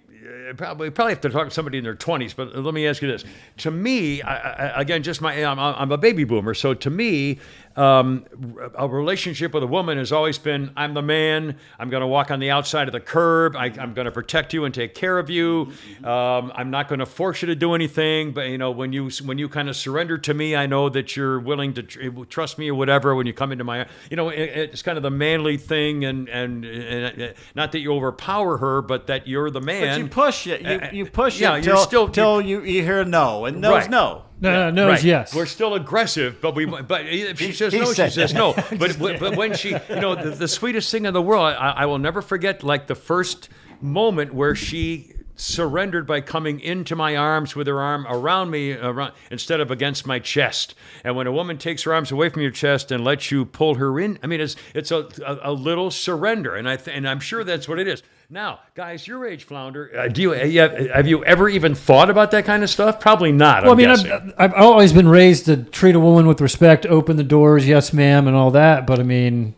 have to talk to somebody in their 20s, but let me ask you this. To me, again, I'm a baby boomer, so to me, a relationship with a woman has always been, I'm the man, I'm going to walk on the outside of the curb, I'm going to protect you and take care of you, I'm not going to force you to do anything, but when you kind of surrender to me, I know that you're willing to trust me or whatever when you come into my, it's kind of the manly thing, and not that you overpower her, but that you're the man. But you push it, you push it till you hear no, and no's right. no. No, right. Yes. We're still aggressive, but if she says no, she says no. But when she, the sweetest thing in the world, I will never forget, like the first moment where she surrendered by coming into my arms with her arm around me instead of against my chest. And when a woman takes her arms away from your chest and lets you pull her in, I mean, it's a little surrender, and I'm sure that's what it is. Now, guys, your age, Flounder, have you ever even thought about that kind of stuff? Probably not. Well, I've always been raised to treat a woman with respect, open the doors, yes, ma'am, and all that. But I mean,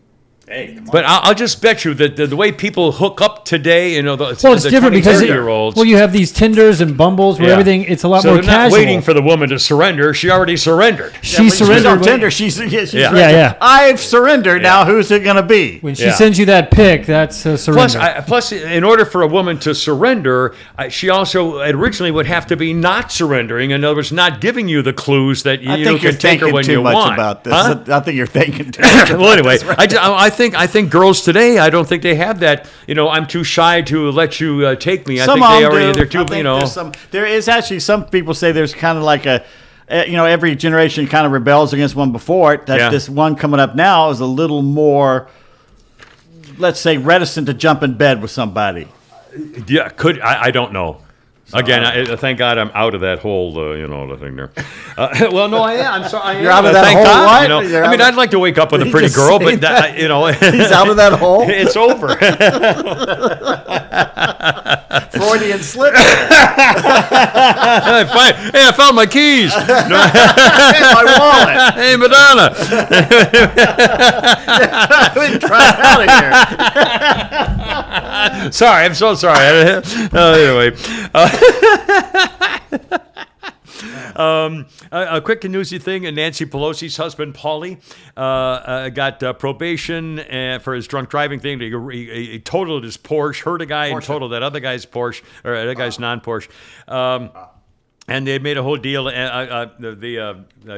Hey, come on. But I'll just bet you that the way people hook up today, it's the different because year-olds. You have these Tinders and Bumbles where everything, it's a lot more they're casual. not waiting for the woman to surrender. She already surrendered. She surrendered. On Tinder. She's Yeah. I've surrendered. Now who's it going to be? When she sends you that pic, that's a surrender. Plus, in order for a woman to surrender, she also originally would have to be not surrendering. In other words, not giving you the clues that you can take her when you want. I think you're thinking too much about this. Huh? I think you're thinking too much. Well, anyway, I think girls today, I don't think they have that. I'm too shy to let you take me. I think they already they're too. There is actually some people say there's kind of like every generation kind of rebels against one before it. That this one coming up now is a little more, let's say, reticent to jump in bed with somebody. Yeah, I don't know. Again, thank God I'm out of that whole, the thing there. Well, no, I am. I'm sorry. You're out of that whole God, what? I'd like to wake up with a pretty girl, but he's out of that hole. It's over. Freudian slip. I found my keys. My wallet. Hey, Madonna. Try out of here. Sorry, I'm so sorry. Anyway. A quick newsy thing: Nancy Pelosi's husband, Paulie, got probation for his drunk driving thing. He totaled his Porsche, hurt a guy, and totaled that other guy's Porsche, or that guy's non-Porsche. And they made a whole deal.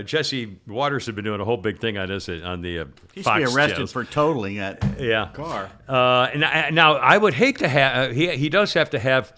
Jesse Waters had been doing a whole big thing on this on the he should Fox be arrested shows. for totaling that car. Now, I would hate to have. He does have to have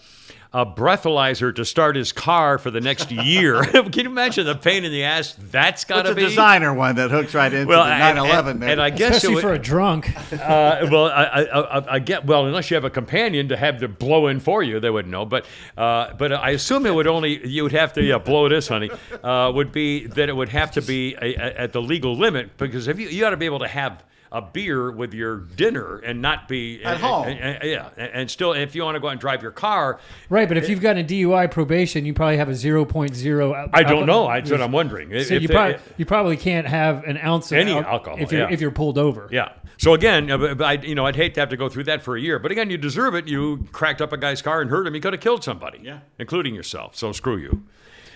a breathalyzer to start his car for the next year. Can you imagine the pain in the ass that's got to be? It's a designer one that hooks right into the 911. And I guess especially for a drunk. I get unless you have a companion to have to blow in for you, they wouldn't know. But I assume it would you would have to blow this, honey. Would be that it would have to be at the legal limit, because if you ought to be able to have a beer with your dinner and not be at home. And still, if you want to go out and drive your car, right? But if you've got a DUI probation, you probably have a 0.0. I don't know. That's what I'm wondering. So you probably can't have an ounce of any alcohol if you're pulled over. Yeah. So again, I'd hate to have to go through that for a year. But again, you deserve it. You cracked up a guy's car and hurt him. You could have killed somebody, including yourself. So screw you.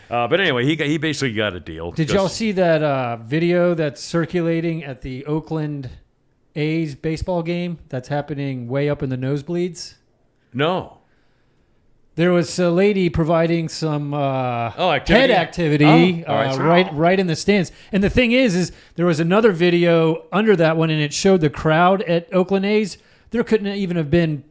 But anyway, he basically got a deal. Did y'all see that video that's circulating at the Oakland A's baseball game that's happening way up in the nosebleeds? No. There was a lady providing some head activity right in the stands. And the thing is there was another video under that one, and it showed the crowd at Oakland A's. There couldn't even have been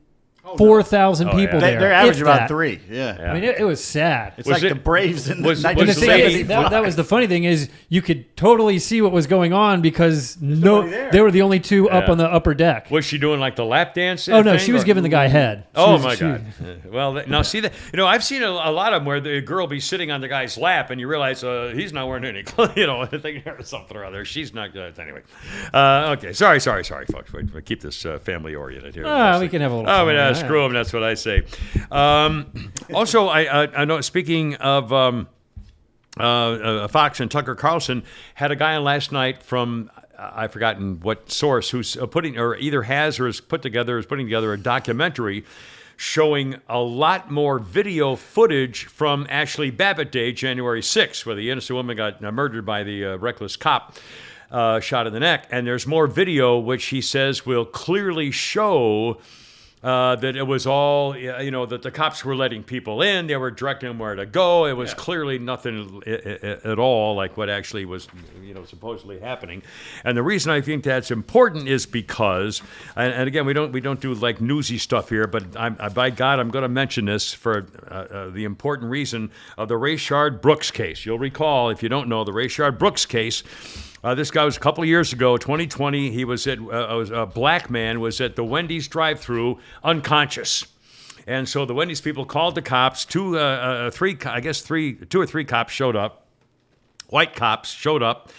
4,000 people there. They're averaging about 3. Yeah. I mean, it was sad. It's like the Braves in the 1970s. That was the funny thing is you could totally see what was going on because they were the only two up on the upper deck. Was she doing like the lap dance? Oh, no, she was giving the guy head. My God. Well, now see that. I've seen a lot of them where the girl be sitting on the guy's lap and you realize he's not wearing any clothes, or something or other. She's not good. Anyway. Okay. Sorry, folks. Wait, keep this family oriented here. We can have a little fun. Screw them. That's what I say. Also, I know. Speaking of Fox and Tucker Carlson, had a guy on last night from I've forgotten what source who's putting putting together a documentary showing a lot more video footage from Ashley Babbitt Day, January 6th, where the innocent woman got murdered by the reckless cop. Shot in the neck, and there's more video which he says will clearly show that it was all, that the cops were letting people in, they were directing them where to go. It was clearly nothing at all like what actually was, supposedly happening. And the reason I think that's important is because, and again, we don't do like newsy stuff here, but by God, I'm going to mention this for the important reason of the Rayshard Brooks case. You'll recall, if you don't know, the Rayshard Brooks case. This guy was a couple of years ago, 2020. He was a black man was at the Wendy's drive-thru, unconscious, and so the Wendy's people called the cops. Two or three cops showed up. White cops showed up,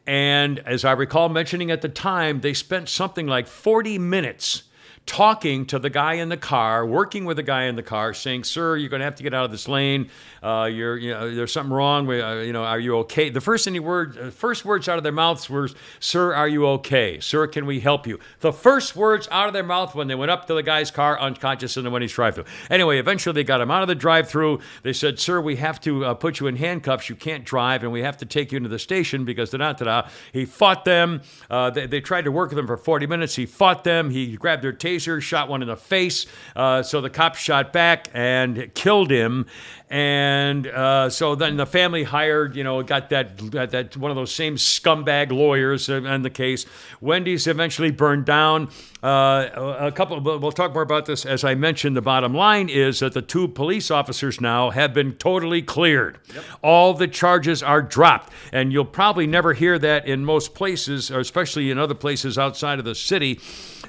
and as I recall mentioning at the time, they spent something like 40 minutes talking to the guy in the car, working with the guy in the car, saying, "Sir, you're going to have to get out of this lane. There's something wrong. Are you okay?" The first words out of their mouths were, "Sir, are you okay? Sir, can we help you?" The first words out of their mouth when they went up to the guy's car, unconscious in the Wendy's drive-thru. Anyway, eventually they got him out of the drive-thru. They said, "Sir, we have to put you in handcuffs. You can't drive, and we have to take you into the station because da-da-da-da." He fought them. They tried to work with him for 40 minutes. He fought them. He grabbed their taser, shot one in the face. So the cops shot back and killed him. And so then the family hired, got that one of those same scumbag lawyers in the case. Wendy's eventually burned down. We'll talk more about this. As I mentioned, the bottom line is that the 2 police officers now have been totally cleared. Yep. All the charges are dropped. And you'll probably never hear that in most places, or especially in other places outside of the city.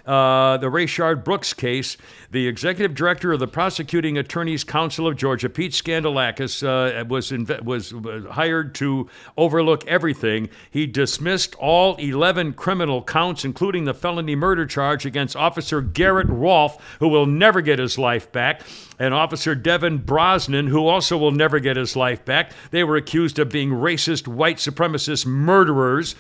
The Rayshard Brooks case, the executive director of the Prosecuting Attorneys Council of Georgia, Pete Scandalakis, was hired to overlook everything. He dismissed all 11 criminal counts, including the felony murder charge against Officer Garrett Rolfe, who will never get his life back, and Officer Devin Brosnan, who also will never get his life back. They were accused of being racist, white supremacist murderers.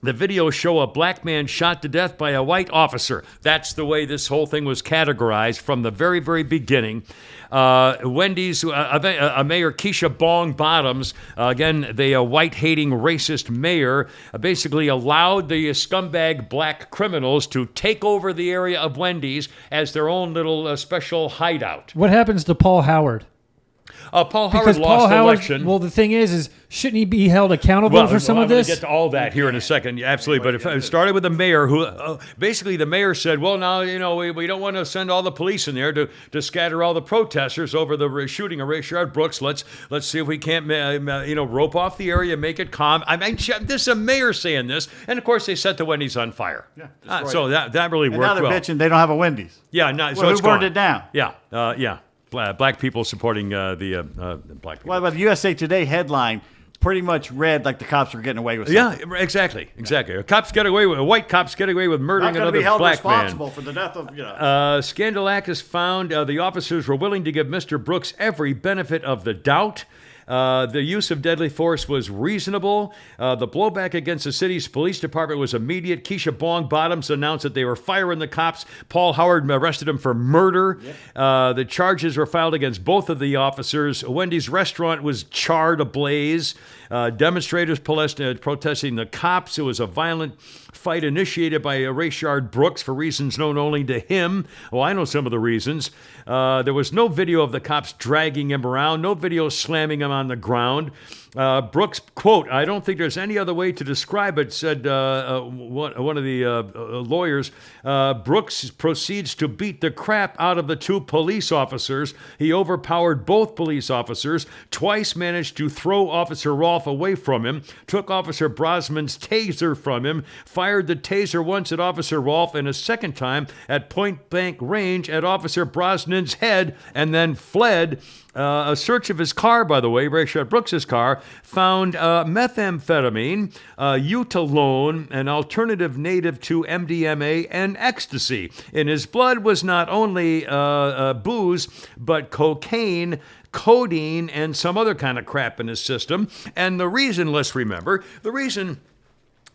The videos show a black man shot to death by a white officer. That's the way this whole thing was categorized from the very, very beginning. Wendy's, Mayor Keisha Bong Bottoms, again, a white-hating, racist mayor, basically allowed the scumbag black criminals to take over the area of Wendy's as their own little special hideout. What happens to Paul Howard? Paul Howard lost the election. Well, the thing is shouldn't he be held accountable for some of this? I'm going to get to all that here in a second. Yeah, absolutely. But if it started with the mayor, who basically the mayor said, well, now, we don't want to send all the police in there to scatter all the protesters over the shooting of Rayshard Brooks. Let's see if we can't, rope off the area, make it calm. I mean, this is a mayor saying this. And, of course, they set the Wendy's on fire. Yeah, so that really worked well. And now they're bitching they don't have a Wendy's. Yeah. So who burned it down? Yeah. Yeah. Black people supporting the black people. Well, but the USA Today headline pretty much read like the cops were getting away with something. Yeah, exactly. White cops get away with murdering another black man. Not going to be held responsible for the death of, Scandalakis found the officers were willing to give Mr. Brooks every benefit of the doubt. The use of deadly force was reasonable. The blowback against the city's police department was immediate. Keisha Bong Bottoms announced that they were firing the cops. Paul Howard arrested him for murder. Yep. The charges were filed against both of the officers. Wendy's restaurant was charred ablaze. Demonstrators protesting the cops. It was a violent fight initiated by Rayshard Brooks for reasons known only to him. Oh, I know some of the reasons. There was no video of the cops dragging him around, no video slamming him on the ground. Brooks, quote, "I don't think there's any other way to describe it," said one of the lawyers. Brooks proceeds to beat the crap out of the 2 police officers. He overpowered both police officers, twice managed to throw Officer Rolfe away from him, took Officer Brosman's taser from him, fired the taser once at Officer Rolfe and a second time at point-blank range at Officer Brosnan's head, and then fled. A search of his car, by the way, Rayshard Brooks' car, found methamphetamine, Eutalone, an alternative native to MDMA, and ecstasy. In his blood was not only booze, but cocaine, codeine, and some other kind of crap in his system. And the reason, let's remember,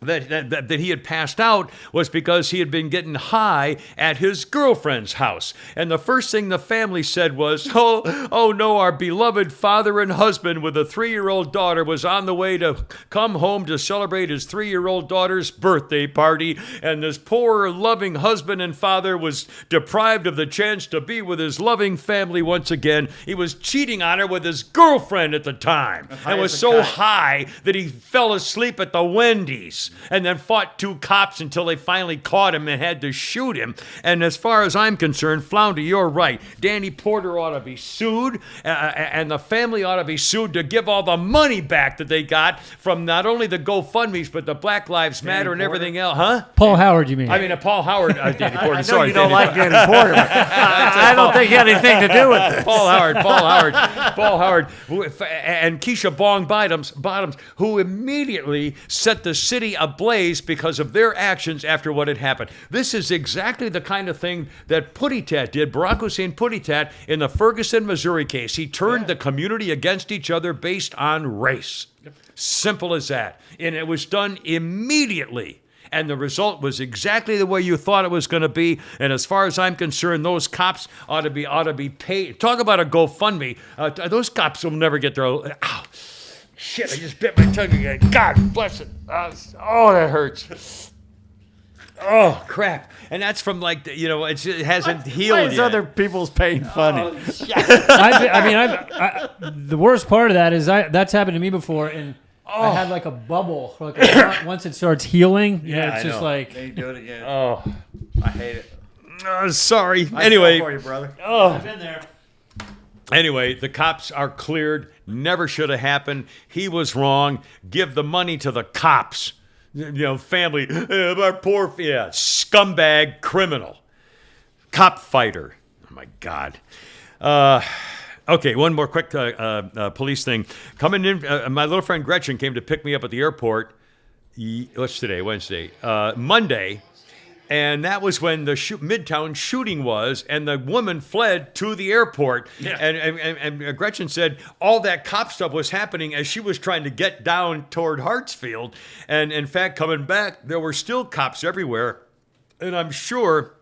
that he had passed out was because he had been getting high at his girlfriend's house. And the first thing the family said was, oh no, our beloved father and husband with a 3-year-old daughter was on the way to come home to celebrate his 3-year-old daughter's birthday party. And this poor, loving husband and father was deprived of the chance to be with his loving family once again. He was cheating on her with his girlfriend at the time and was so high that he fell asleep at the Wendy's. And then fought 2 cops until they finally caught him and had to shoot him. And as far as I'm concerned, Flounder, you're right. Danny Porter ought to be sued, and the family ought to be sued to give all the money back that they got from not only the GoFundMe's, but the Black Lives Matter and everything else. Huh? Paul Howard, you mean? I mean, Paul Howard, Danny Porter. I know you don't like Danny Porter. I don't think he had anything to do with it. Paul Howard, and Keisha Bong Bottoms, who immediately set the city ablaze because of their actions after what had happened. This is exactly the kind of thing that Puttitat did, Barack Hussein Puttitat, in the Ferguson, Missouri case. He turned the community against each other based on race. Simple as that. And it was done immediately. And the result was exactly the way you thought it was going to be. And as far as I'm concerned, those cops ought to be paid. Talk about a GoFundMe. Those cops will never get their... Ow. Shit, I just bit my tongue again. God bless it. Oh, that hurts. Oh, crap. And that's from it hasn't healed Why is yet. other people's pain funny? The worst part of that is that's happened to me before, and I had like a bubble. Once it starts healing, it's just like. They do it again. Oh, I hate it. sorry. I Anyway. feel for you, brother. I've been there. Anyway, the cops are cleared. Never should have happened. He was wrong. Give the money to the cops. Family. Our poor, scumbag criminal. Cop fighter. Oh, my God. Okay, one more quick police thing. Coming in, my little friend Gretchen came to pick me up at the airport. What's today? Wednesday. Monday. And that was when the Midtown shooting was, and the woman fled to the airport. Yeah. And Gretchen said all that cop stuff was happening as she was trying to get down toward Hartsfield. And in fact, coming back, there were still cops everywhere. And I'm sure,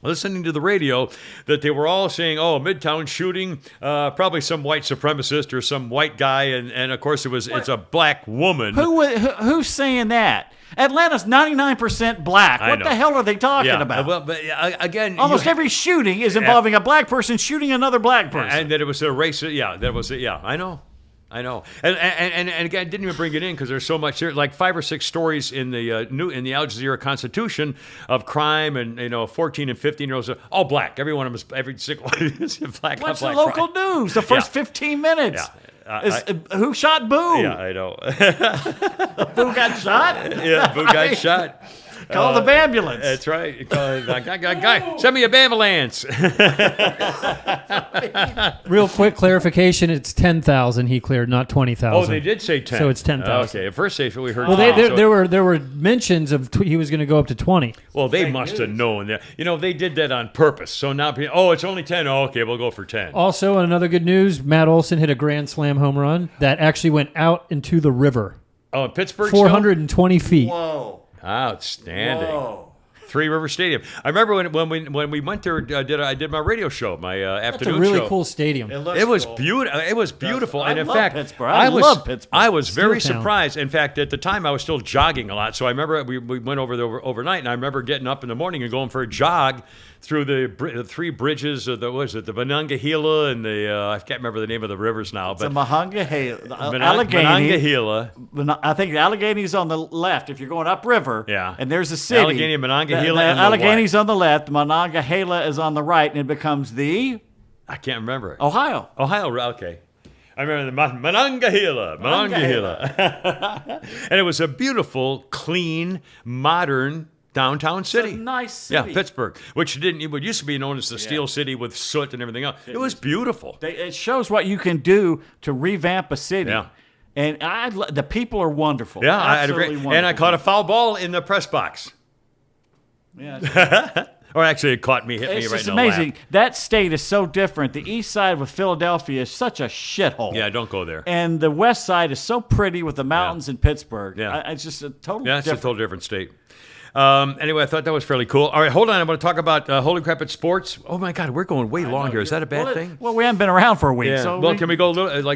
listening to the radio, that they were all saying, oh, Midtown shooting, probably some white supremacist or some white guy. And of course, it's a black woman. Who's saying that? Atlanta's 99% black. What the hell are they talking about? Well, but again, almost every shooting is involving a black person shooting another black person. And that it was a racist. Yeah, that was it. Yeah, I know. And again, I didn't even bring it in because there's so much there, like 5 or 6 stories in the Al Jazeera Constitution of crime, and 14 and 15-year-olds are all black. Every one of them is every single one is black. What's black the local crime. news? The first 15 minutes. Yeah. Who shot Boo? Yeah, I know. Boo got shot? Yeah, Boo got shot. Call the ambulance. That's right. Guy, send me a ambulance. Real quick clarification: it's 10,000 he cleared, not 20,000. Oh, they did say 10. So it's 10,000. Okay, at first we heard. Well, there were mentions of he was going to go up to 20. Well, they must have known that. They did that on purpose. So now, it's only 10. Oh, okay, we'll go for 10. Also, another good news: Matt Olson hit a grand slam home run that actually went out into the river. Oh, Pittsburgh. 420 feet. Whoa. Outstanding. Whoa. Three River Stadium. I remember when we went there. I did my radio show, my afternoon show. It's a really cool stadium. It was beautiful. It was beautiful, and in fact, Pittsburgh. I love Pittsburgh. I was very Steel town. surprised. In fact, at the time, I was still jogging a lot. So I remember we went over there overnight, and I remember getting up in the morning and going for a jog through the 3 bridges of the Monongahela and I can't remember the name of the rivers now, but the Monongahela, Monongahela. I think Allegheny's on the left if you're going upriver. Yeah, and there's a city. Allegheny, Monongahela, and Allegheny's on the left. Monongahela is on the right, and it becomes the. I can't remember. Ohio. Okay. I remember the Monongahela. And it was a beautiful, clean, modern downtown city. It's a nice city. Yeah, Pittsburgh, which would used to be known as the Steel City with soot and everything else. It was beautiful. It shows what you can do to revamp a city. Yeah. And the people are wonderful. Yeah, I had absolutely wonderful. And I caught a foul ball in the press box. Yeah. Or actually, it hit me right in the lap. It's amazing. That state is so different. The east side with Philadelphia is such a shithole. Yeah, don't go there. And the west side is so pretty with the mountains in Pittsburgh. Yeah. It's just a total Yeah, it's a total different state. Anyway, I thought that was fairly cool. All right, hold on. I want to talk about Holy Crap at Sports. Oh, my God, we're going way long here. Is that a bad thing? Well, we haven't been around for a week. Yeah. So can we go a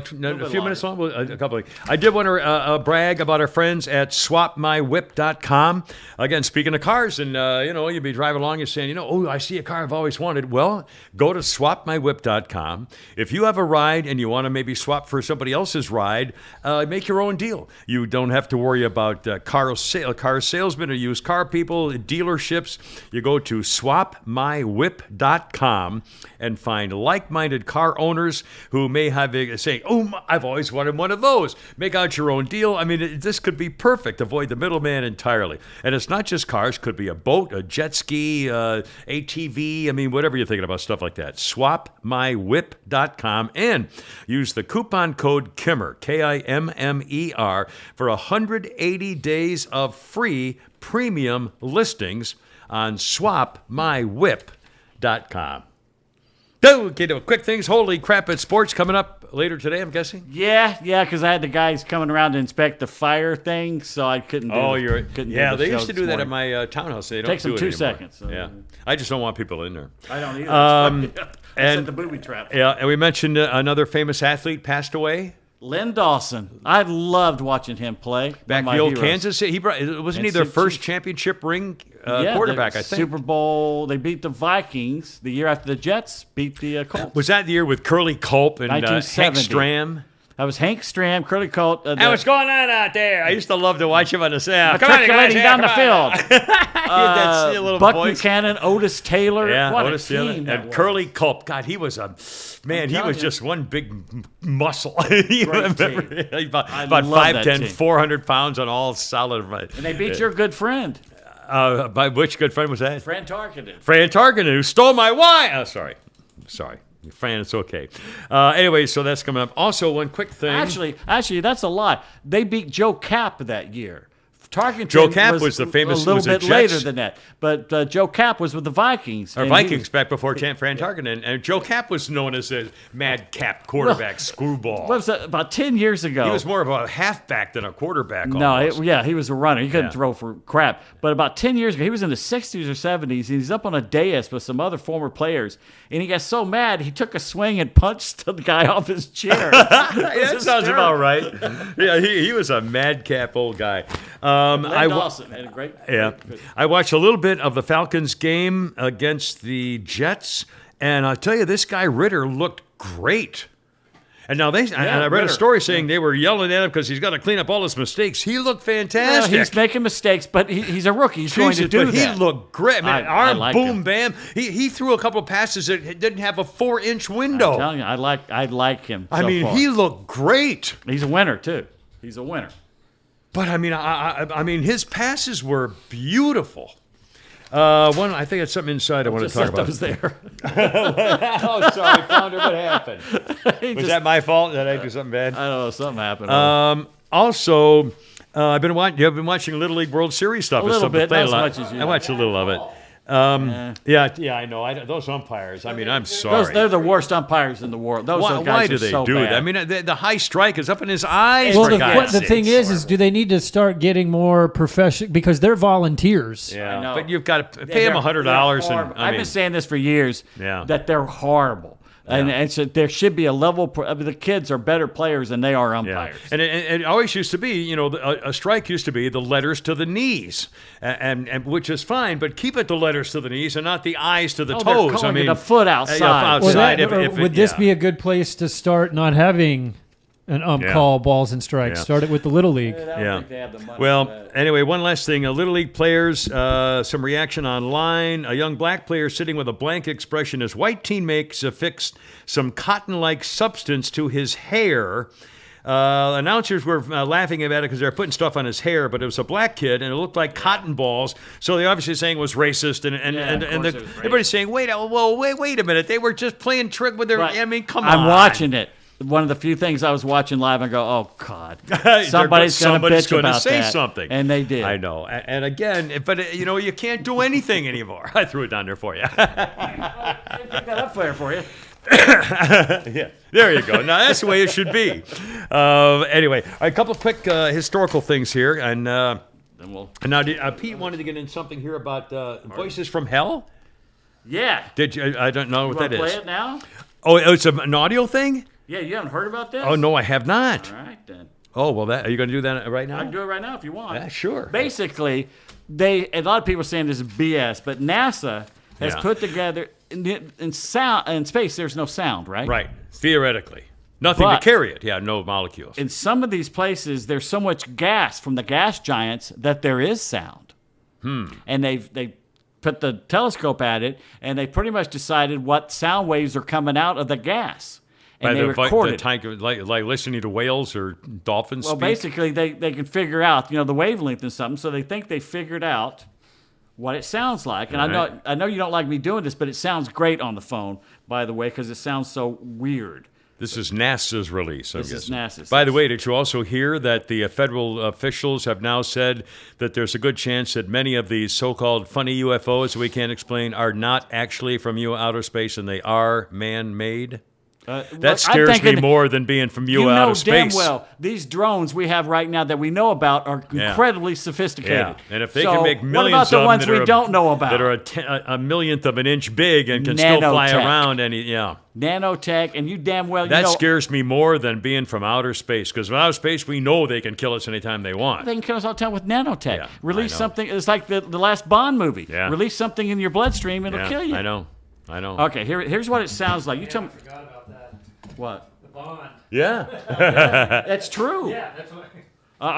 few minutes long? A couple. I did want to brag about our friends at SwapMyWhip.com. Again, speaking of cars, and you'd be driving along, you're saying, I see a car I've always wanted. Well, go to SwapMyWhip.com. If you have a ride and you want to maybe swap for somebody else's ride, make your own deal. You don't have to worry about car salesmen or used car people, dealerships, you go to swapmywhip.com and find like-minded car owners who may have saying, "Oh, I've always wanted one of those." Make out your own deal. I mean, this could be perfect. Avoid the middleman entirely. And it's not just cars. Could be a boat, a jet ski, ATV. I mean, whatever you're thinking about, stuff like that. Swapmywhip.com and use the coupon code KIMMER, KIMMER, for 180 days of free premium listings on swapmywhip.com. Okay, quick things. Holy crap, it's sports coming up later today, I'm guessing? Yeah, because I had the guys coming around to inspect the fire thing, so I couldn't do they used to do that at my townhouse. They don't Takes do them it 2 anymore. seconds. So. Yeah. I just don't want people in there. I don't either. And the booby trap. Yeah, and we mentioned another famous athlete passed away. Len Dawson. I loved watching him play. Backfield, Kansas City. Wasn't he their first championship ring quarterback, I think? Super Bowl. They beat the Vikings the year after the Jets beat the Colts. Was that the year with Curly Culp and Hank 1970. Stram? That was Hank Stram, Curly Colt. Hey, what's going on out there? I used to love to watch him on the sound. Matriculating down the field. That little Buck voice. Buchanan, Otis Taylor. Yeah, what Otis a team Taylor. that And was. Curly Culp. God, he was a man. He was just one big muscle. Great team. about I love 5'10", that team. 400 pounds on all solid. And they beat your good friend, By which good friend was that? Fran Tarkenton. Fran Tarkenton, who stole my wine. Oh, sorry. Fran, it's okay. Anyway, so that's coming up. Also, one quick thing. Actually, that's a lie. They beat Joe Kapp that year. Tarkenton Joe Kapp was the famous- a little was the bit Jets. later than that, but Joe Kapp was with the Vikings. Our and Vikings back before Fran Tarkenton. And Joe Kapp was known as a madcap quarterback, screwball. What was that, about 10 years ago? He was more of a halfback than a quarterback. No, almost. he was a runner. He couldn't Yeah. throw for crap. But about 10 years ago, he was in the 60s or 70s. He's up on a dais with some other former players, and he got so mad he took a swing and punched the guy off his chair. That sounds about right. Yeah, he was a madcap old guy. Dawson had a great. I watched a little bit of the Falcons game against the Jets, and I'll tell you, this guy Ritter looked great. And now and I read a story saying they were yelling at him because he's got to clean up all his mistakes. He looked fantastic. He's making mistakes, but he's a rookie. He's going to do but that. He looked great. Man, I arm, like boom, him. bam. He threw a couple of passes that didn't have a 4-inch window. I'm telling you, I like him. I mean, far. he looked great. He's a winner too. He's a winner. But I mean, his passes were beautiful. I think it's something inside I want to talk about. Was there. Oh, sorry, Flounder. What happened? Was that my fault? Did I do something bad? I don't know. Something happened. Also, I've been watching Little League World Series stuff. A little bit, not as much as you. I watched a little of it. Yeah, I know. Those umpires. I mean, I'm sorry. They're the worst umpires in the world. Those Why guys do are they so do bad. that? I mean, the high strike is up in his eyes. Well, for God's the thing sakes. is do they need to start getting more professional because they're volunteers? Yeah, I know. but you've got to pay them $100. I've been saying this for years. Yeah. That they're horrible. And so there should be a level. The kids are better players than they are umpires. And it always used to be, a strike used to be the letters to the knees, and which is fine, but keep it the letters to the knees and not the eyes to the They're toes. calling I mean, it a foot outside. outside. Would this be a good place to start not having an call balls and strikes? Yeah. Start it with the Little League. I don't think they have the money for Well, that. anyway, one last thing. Little League players, some reaction online. A young black player sitting with a blank expression as white teammates affixed some cotton-like substance to his hair. Announcers were laughing about it because they were putting stuff on his hair, but it was a black kid, and it looked like cotton balls. So they obviously saying it was racist, and everybody's saying, wait a minute, they were just playing trick with their. Right. I mean, come on. I'm watching it. One of the few things I was watching live, I go, "Oh God, somebody's going to bitch about say that." something, and they did. I know. And again, but you can't do anything anymore. I threw it down there for you. Pick that up for you. Yeah, there you go. Now that's the way it should be. Anyway, a couple of quick historical things here, and now Pete wanted to get in something here about Voices from Hell. Yeah. Did you? I don't know what You that wanna is. play it now? Oh, it's an audio thing. Yeah, you haven't heard about this? Oh no, I have not. All right then. Oh well, are you going to do that right now? I can do it right now if you want. Yeah, sure. Basically, a lot of people are saying this is BS, but NASA has put together in sound in space. There's no sound, right? Right. Theoretically, nothing But- to carry it. Yeah, no molecules. In some of these places, there's so much gas from the gas giants that there is sound. And they put the telescope at it, and they pretty much decided what sound waves are coming out of the gas. And they recorded it. Like listening to whales or dolphins Well, speak? basically, they can figure out, the wavelength and something, so they think they figured out what it sounds like. And Right. I know you don't like me doing this, but it sounds great on the phone, by the way, because it sounds so weird. This is NASA's release, I This guess. is NASA's. By the way, did you also hear that the federal officials have now said that there's a good chance that many of these so-called funny UFOs we can't explain are not actually from outer space and they are man-made? That scares me more than being from outer space. You know damn well these drones we have right now that we know about are incredibly sophisticated. Yeah, and if they can make millions what about the of ones them that we don't know about? that are a millionth of an inch big and can still fly around, nanotech, and you damn well that scares me more than being from outer space, because from outer space we know they can kill us anytime they want. They can kill us all the time with nanotech. Yeah, Release something. It's like the last Bond movie. Yeah. Release something in your bloodstream, it'll kill you. I know. Okay, here's what it sounds like. You tell me. I forgot about that. What? The Bond. Yeah. That's true. Yeah, that's what.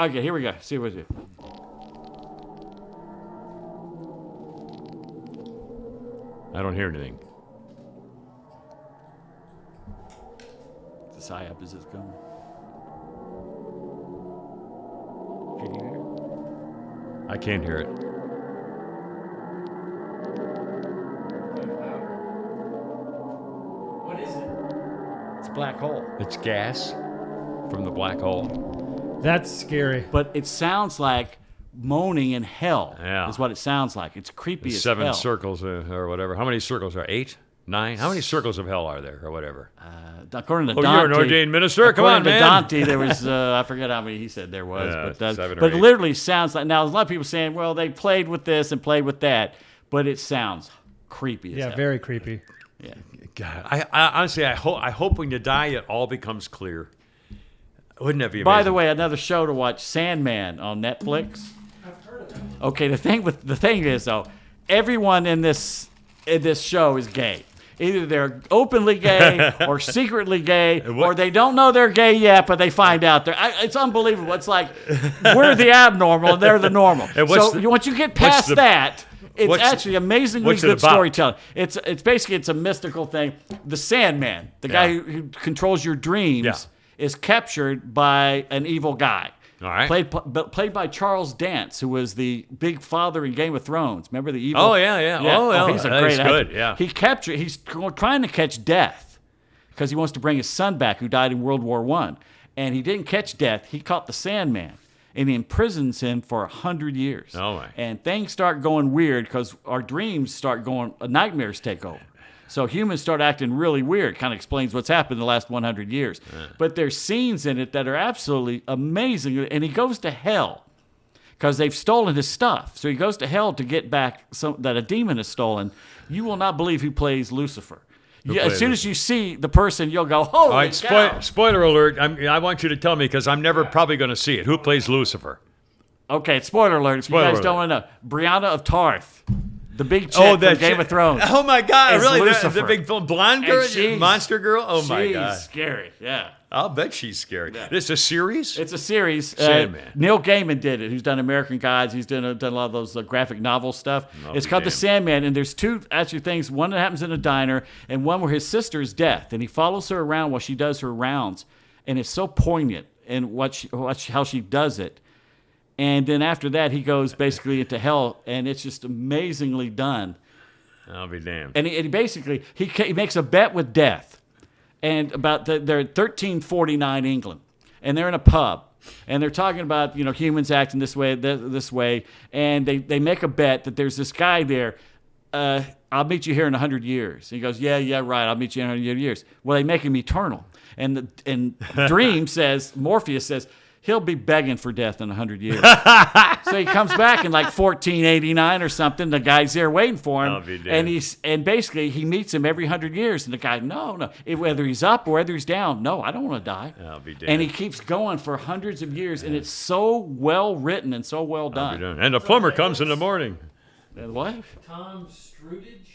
Okay, here we go. See what we do. I don't hear anything. As high up as it's going. Can you hear it? I can't hear it. What is it? It's a black hole. It's gas from the black hole. That's scary. But it sounds like moaning in hell. Yeah. Is what it sounds like. It's creepy as 7 hell. circles or whatever. How many circles are 8? 9? How many circles of hell are there or whatever? According to Oh, Dante, you're an ordained minister? Come on, according to man. Dante, there was I forget how many he said there was, Yeah, 7 or but it 8. literally sounds like. Now, there's a lot of people saying, well, they played with this and played with that, but it sounds creepy as Yeah, hell. very creepy. Yeah. God, I honestly, I hope when you die, it all becomes clear. Wouldn't that be amazing? By the way, another show to watch, Sandman on Netflix. I've heard of that. Okay, the thing is though, everyone in this show is gay. Either they're openly gay or secretly gay, or they don't know they're gay yet, but they find out they're. It's unbelievable. It's like we're the abnormal and they're the normal. Once you get past that, it's actually amazingly good storytelling. It's basically a mystical thing. The Sandman, the guy who controls your dreams, is captured by an evil guy. All right. Played by Charles Dance, who was the big father in Game of Thrones. Remember the evil? Oh, yeah. Oh, he's a great good, actor. yeah. He's trying to catch death because he wants to bring his son back who died in World War I. And he didn't catch death. He caught the Sandman. And he imprisons him for 100 years. Oh, my. And things start going weird because our dreams start going, nightmares take over. So humans start acting really weird. Kind of explains what's happened in the last 100 years. Yeah. But there's scenes in it that are absolutely amazing. And he goes to hell because they've stolen his stuff. So he goes to hell to get back that a demon has stolen. You will not believe who plays Lucifer. As soon as you see the person, you'll go, holy All right, cow. spoiler alert. I want you to tell me because I'm never probably going to see it. Who plays Lucifer? Okay, spoiler alert. If you guys don't want to know. Brianna of Tarth. The big chick from Game of Thrones. Oh, my God. Really? Lucifer. The big blonde girl? She's, monster girl? Oh, my God. She's scary, yeah. I'll bet she's scary. Yeah. This is a series? It's a series. Sandman. Neil Gaiman did it, who's done American Gods. He's done a lot of those graphic novel stuff. It's called The Sandman, and there's two actually things. One that happens in a diner, and one where his sister is deaf, and he follows her around while she does her rounds, and it's so poignant in how she does it. And then after that, he goes basically into hell, and it's just amazingly done. I'll be damned. And he basically he makes a bet with death, and about they're 1349 England, and they're in a pub, and they're talking about humans acting this way, and they make a bet that there's this guy there. I'll meet you here in 100 years. And he goes, yeah, right. I'll meet you in 100 years. Well, they make him eternal, and Dream says, Morpheus says, he'll be begging for death in 100 years. So he comes back in like 1489 or something. The guy's there waiting for him. And basically he meets him every 100 years. And the guy, no. Whether he's up or whether he's down, no, I don't want to die. I'll be damned. And he keeps going for hundreds of years. And it's so well written and so well done. And the plumber comes in the morning. What? Tom Strudge?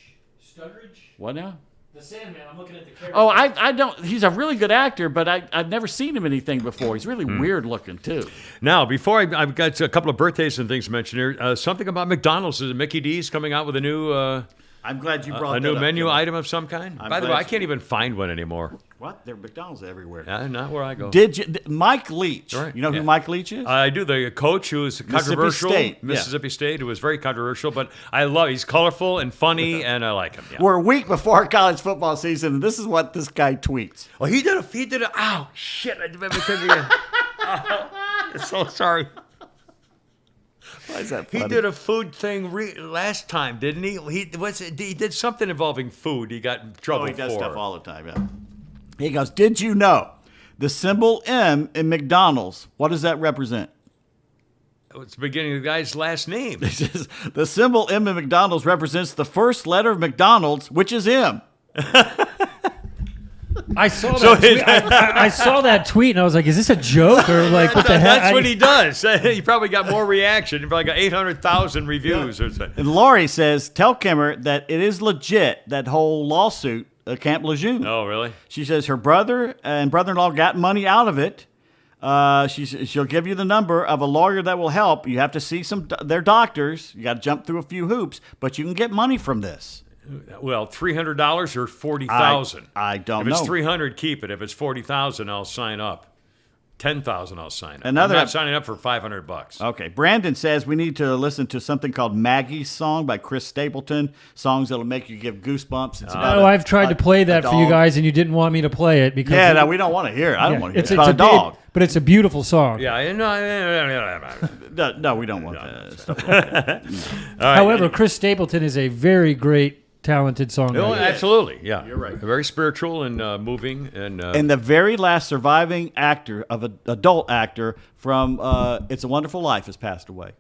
What now? The Sandman. I'm looking at the camera. Oh, I don't. He's a really good actor, but I've never seen him in anything before. He's really weird looking too. Now, before I've got a couple of birthdays and things to mention here. Something about McDonald's. Is it Mickey D's coming out with a new I'm glad you brought a that new up, menu Jimmy. item of some kind? I'm By the way, glad I can't even find one anymore. What? There are McDonald's everywhere. Not where I go. Did you, Mike Leach? Right, You know yeah. who Mike Leach is? I do. The coach who is controversial, State, yeah. Mississippi State, who was very controversial, but I love. He's colorful and funny, and I like him. Yeah. We're a week before college football season, and this is what this guy tweets. Oh, he did a. Ow, shit! I did again. I'm so sorry. Why is that He funny? did a food thing last time, didn't he? He did something involving food. He got in trouble Oh, he does for. stuff all the time, yeah. He goes, did you know the symbol M in McDonald's, what does that represent? It's the beginning of the guy's last name. He says, the symbol M in McDonald's represents the first letter of McDonald's, which is M. I saw that. Tweet. I saw that tweet, and I was like, "Is this a joke or like what the heck?" That's what he does. He probably got more reaction. He probably got 800,000 reviews or something. And Laurie says, tell Kimmer that it is legit, that whole lawsuit at Camp Lejeune. Oh, really? She says her brother and brother-in-law got money out of it. She'll give you the number of a lawyer that will help. You have to see their doctors. You got to jump through a few hoops, but you can get money from this. Well, $300 or 40,000. I don't If it's know. 300, keep it. If it's 40,000, I'll sign up. 10,000, I'll sign up. Another- I'm not signing up for $500. Okay, Brandon says we need to listen to something called Maggie's Song by Chris Stapleton. Songs that'll make you give goosebumps. It's about Oh, I've tried to play a that for you dog. guys, and you didn't want me to play it because Yeah, no, we don't want to hear it. I don't want to hear it. It's about a dog. but it's a beautiful song. Yeah, No, we don't want that stuff like that. However, Chris Stapleton is a very great, talented songwriter. Oh, absolutely. Yeah, You're right. Very spiritual and moving. And And the very last surviving actor of an adult actor from It's a Wonderful Life has passed away.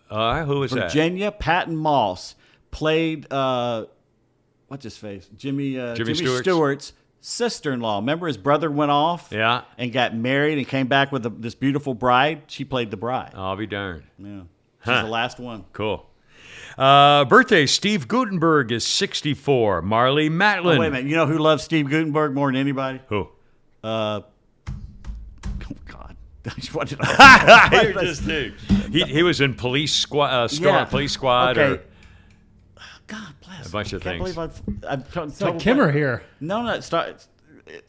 who is that? Virginia Patton Moss played what's his face? Jimmy Stewart's sister-in-law. Remember his brother went off Yeah. and got married and came back with this beautiful bride? She played the bride. I'll be darned. Yeah. She's the last one. Cool. Birthday, Steve Gutenberg is 64. Marley Matlin. Oh, wait a minute. You know who loves Steve Gutenberg more than anybody? Who? Oh, God. What did I He was in Police Squad, Police Squad, Okay. or God bless. A bunch of I can't things. believe I've It's like Kimmer here. No, it's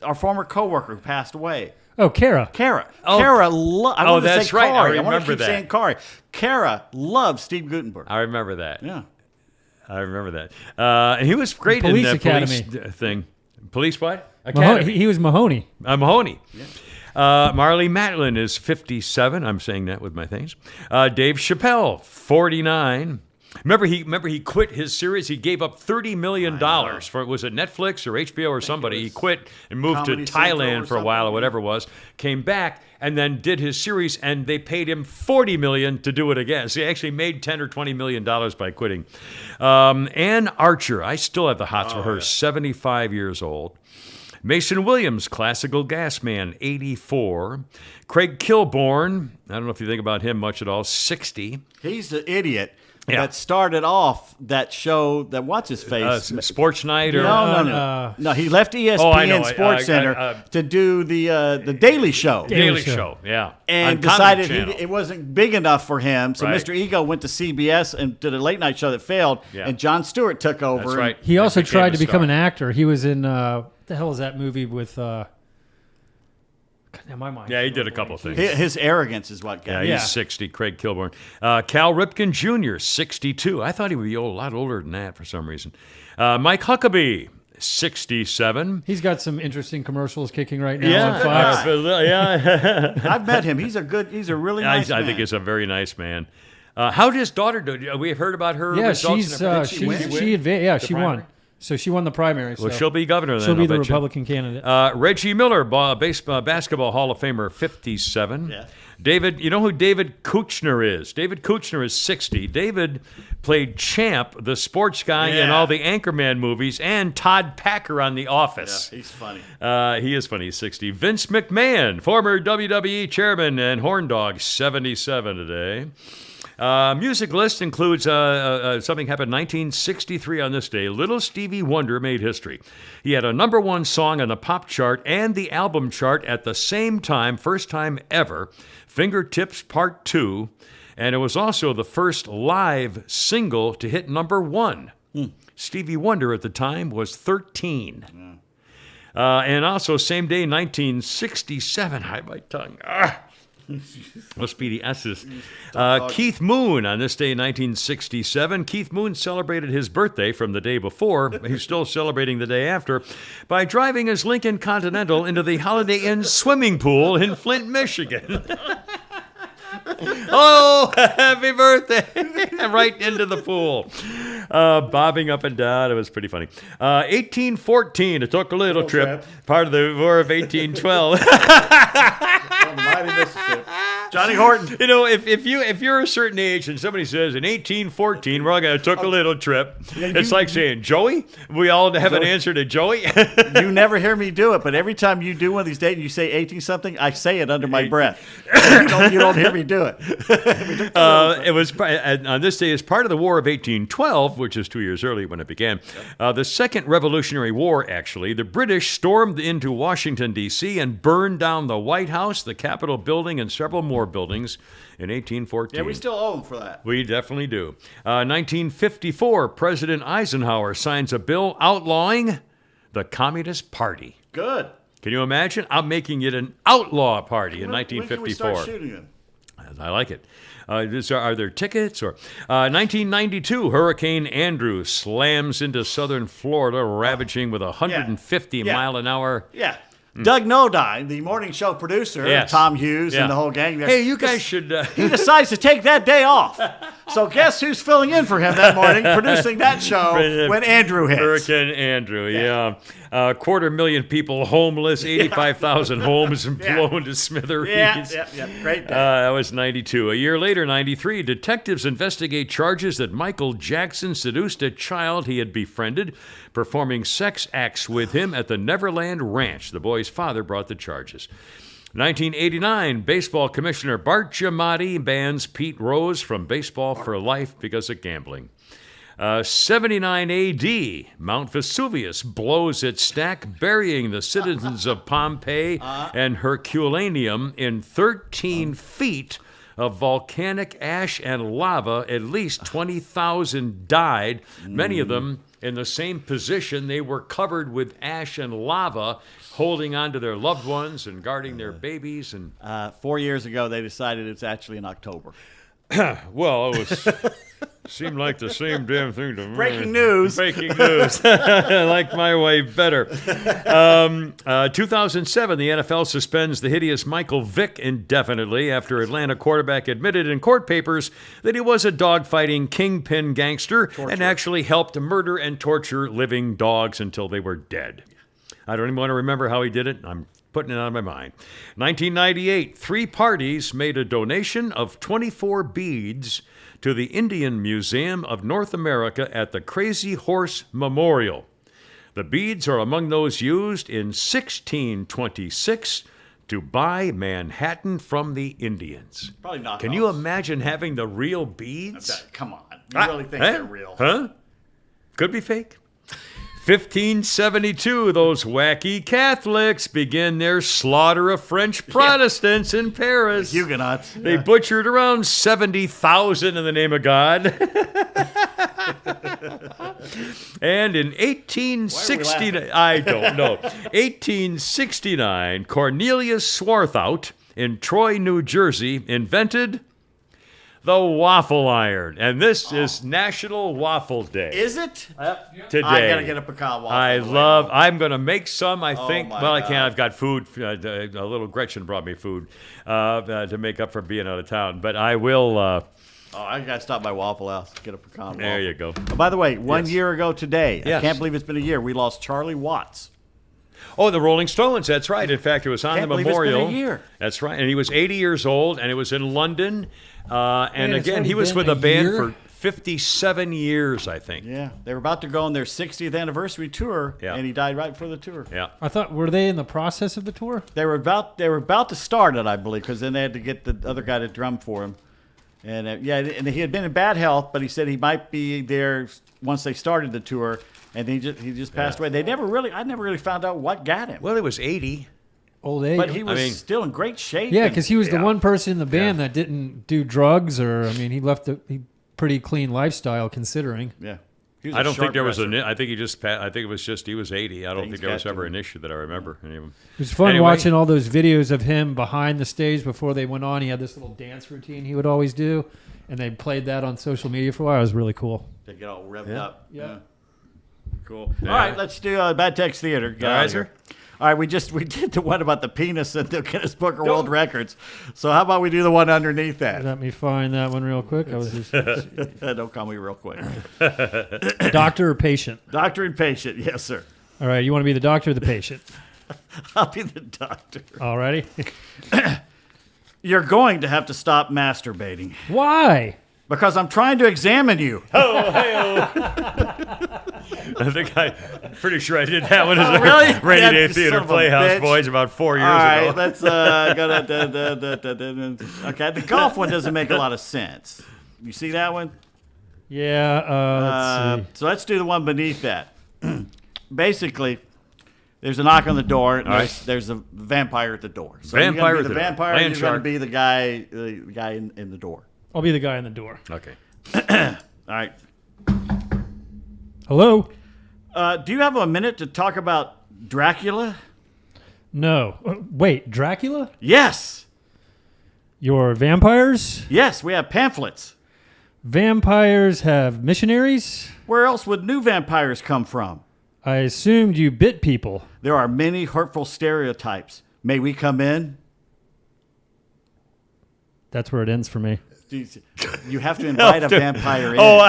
our former coworker who passed away. Oh, Kara. Kara. Oh. Kara. I wanted to that's say right. I Kari. I want to remember keep that. saying Kari. Kara loves Steve Gutenberg. I remember that. Yeah. I remember that. And he was great Police in that Academy. police thing. Police what? Mahoney, Academy. he was Mahoney. Mahoney. Marley Matlin is 57. I'm saying that with my things. Dave Chappelle, 49. Remember he quit his series. He gave up $30 million for, was it Netflix or HBO or somebody? He quit and moved to Comedy Central Thailand or for a while or something. whatever it was. Came back and then did his series, and they paid him $40 million to do it again. So he actually made $10 or $20 million by quitting. Ann Archer, I still have the hots for her. 75 years old. Mason Williams, classical gas man, 84. Craig Kilborn, I don't know if you think about him much at all, 60. He's the idiot Yeah. that started off that show that what's his face? Sports Night or No, he left ESPN Oh, I know. Sports Center to do the Daily Show. Daily Show. Show, yeah. And On decided Comedy Channel. it wasn't big enough for him. So Right. Mr. Ego went to CBS and did a late night show that failed. Yeah. And Jon Stewart took over. That's right. He also Became tried a to become star. an actor. He was in what the hell is that movie with? God, now my mind. Yeah, he did a couple of things. His arrogance is what got Yeah, him. Yeah. he's 60, Craig Kilborn. Cal Ripken Jr., 62. I thought he would be a lot older than that for some reason. Mike Huckabee, 67. He's got some interesting commercials kicking right now Yeah, on Fox. yeah. I've met him. He's a really nice I man. think he's a very nice man. How did his daughter do? We have heard about her Yeah, results. she's and everything. Did she The won. primary? So she won the primary. So Well, she'll be governor then. she'll be I'll the bet you. Republican candidate. Reggie Miller, basketball Hall of Famer, 57. Yeah. David, you know who David Kuchner is? David Kuchner is 60. David played Champ, the sports guy in Yeah. all the Anchorman movies, and Todd Packer on The Office. He's funny. He is funny. He's 60. Vince McMahon, former WWE chairman and horn dog, 77 today. Music list includes something happened 1963 on this day. Little Stevie Wonder made history. He had a #1 song on the pop chart and the album chart at the same time, first time ever, Fingertips Part 2, and it was also the first live single to hit #1. Stevie Wonder at the time was 13. And also, same day, 1967. Hide my tongue. Must be the S's. Keith Moon, on this day in 1967. Keith Moon celebrated his birthday from the day before. He's still celebrating the day after by driving his Lincoln Continental into the Holiday Inn swimming pool in Flint, Michigan. Oh, happy birthday! Right into the pool. Bobbing up and down. It was pretty funny. 1814, it took a little trip. Part of the War of 1812. Johnny Horton. You know, if you're a certain age and somebody says in 1814 we're all going to took a little trip, it's like saying Joey. We all have an answer to Joey. You never hear me do it, but every time you do one of these dates and you say 18 something, I say it under my breath. You don't hear me do it. It was on this day as part of the War of 1812, which is 2 years early when it began. The Second Revolutionary War. Actually, the British stormed into Washington D.C. and burned down the White House, the Capitol building, and several more buildings in 1814. Yeah, we still owe them for that. We definitely do. 1954, President Eisenhower signs a bill outlawing the Communist Party. Good. Can you imagine? I'm making it an outlaw party in 1954. When can we start shooting them? I like it. Are there tickets? Or 1992, Hurricane Andrew slams into southern Florida, ravaging with 150 mile an hour. Yeah. Doug Nodine, the morning show producer, Tom Hughes, and the whole gang. Hey, you guys should... He decides to take that day off. So guess who's filling in for him that morning, producing that show when Andrew hits? Hurricane Andrew, yeah. 250,000 people homeless, 85,000 homes blown to smithereens. Yeah. Great day. That was 92. A year later, 93, detectives investigate charges that Michael Jackson seduced a child he had befriended, performing sex acts with him at the Neverland Ranch. The boy's father brought the charges. 1989, baseball commissioner Bart Giamatti bans Pete Rose from baseball for life because of gambling. 79 AD, Mount Vesuvius blows its stack, burying the citizens of Pompeii and Herculaneum in 13 feet of volcanic ash and lava. At least 20,000 died, many of them in the same position. They were covered with ash and lava, holding on to their loved ones and guarding their babies. And 4 years ago, they decided it's actually in October. Well, it was seemed like the same damn thing to me. Breaking news. Breaking news. I like my way better. 2007, the NFL suspends the hideous Michael Vick indefinitely after Atlanta quarterback admitted in court papers that he was a dogfighting kingpin gangster and actually helped murder and torture living dogs until they were dead. I don't even want to remember how he did it. I'm putting it out of my mind. 1998, 3 parties made a donation of 24 beads to the Indian Museum of North America at the Crazy Horse Memorial. The beads are among those used in 1626 to buy Manhattan from the Indians. Probably not. Can you imagine having the real beads? Come on. You really think they're real? Huh? Could be fake. 1572, those wacky Catholics begin their slaughter of French Protestants in Paris. Huguenots. They butchered around 70,000 in the name of God. And in 1869, I don't know, 1869, Cornelius Swarthout in Troy, New Jersey, invented the waffle iron. And this is National Waffle Day. Is it? Today. I gotta get a pecan waffle. I'm going to make some, I think. Well, I God. can't. I've got food. A little Gretchen brought me food to make up for being out of town. But I will. I gotta stop by Waffle House, get a pecan waffle. There you go. Oh, by the way, 1 year ago today, Yes. I can't believe it's been a year, we lost Charlie Watts. Oh, the Rolling Stones. That's right. In fact, it was on Can't the believe it's been memorial. a year. That's right. And he was 80 years old, and it was in London. And it's again, already he was been with a a band year? for 57 years, I think. Yeah, they were about to go on their 60th anniversary tour, Yeah. and he died right before the tour. Yeah. I thought, were they in the process of the tour? They were about to start it, I believe, because then they had to get the other guy to drum for him. And and he had been in bad health, but he said he might be there once they started the tour, and he just passed away. I never really found out what got him. Well, he was 80. Old age. But he was still in great shape. Yeah, because he was the Yeah. one person in the band that didn't do drugs, or he left a pretty clean lifestyle considering. Yeah. I don't think there was I think he just. I think it was just he was 80. I don't think there was got ever to. an issue that I remember. Any of them. It was fun Anyway. watching all those videos of him behind the stage before they went on. He had this little dance routine he would always do, and they played that on social media for a while. It was really cool. They get all revved up. Yeah. Cool. All right, let's do Bad Text Theater. Get All out right, of here. sir. All right, we did the one about the penis and the Guinness Book of World Records. So how about we do the one underneath that? Let me find that one real quick. I was just Don't call me real quick. doctor or patient. Doctor and patient. Yes, sir. All right, you want to be the doctor or the patient? I'll be the doctor. Alrighty. You're going to have to stop masturbating Why? because I'm trying to examine you. I think I'm pretty sure I did that one as a really? Rainy Yeah, Day son Theater of a Playhouse bitch. Boys about 4 years All right, ago. let's go to okay. The golf one doesn't make a lot of sense. You see that one? Yeah, let's see. So let's do the one beneath that. Basically, there's a knock on the door, and right. there's a vampire at the door. So Vampire you're at going to be the the door. vampire, Land and you're going to shark. be the guy in the door. I'll be the guy in the door. Okay. All right. Hello? Do you have a minute to talk about Dracula? No. Wait, Dracula? Yes. Your vampires? Yes, we have pamphlets. Vampires have missionaries? Where else would new vampires come from? I assumed you bit people. There are many hurtful stereotypes. May we come in? That's where it ends for me. You have to invite a vampire in. Oh,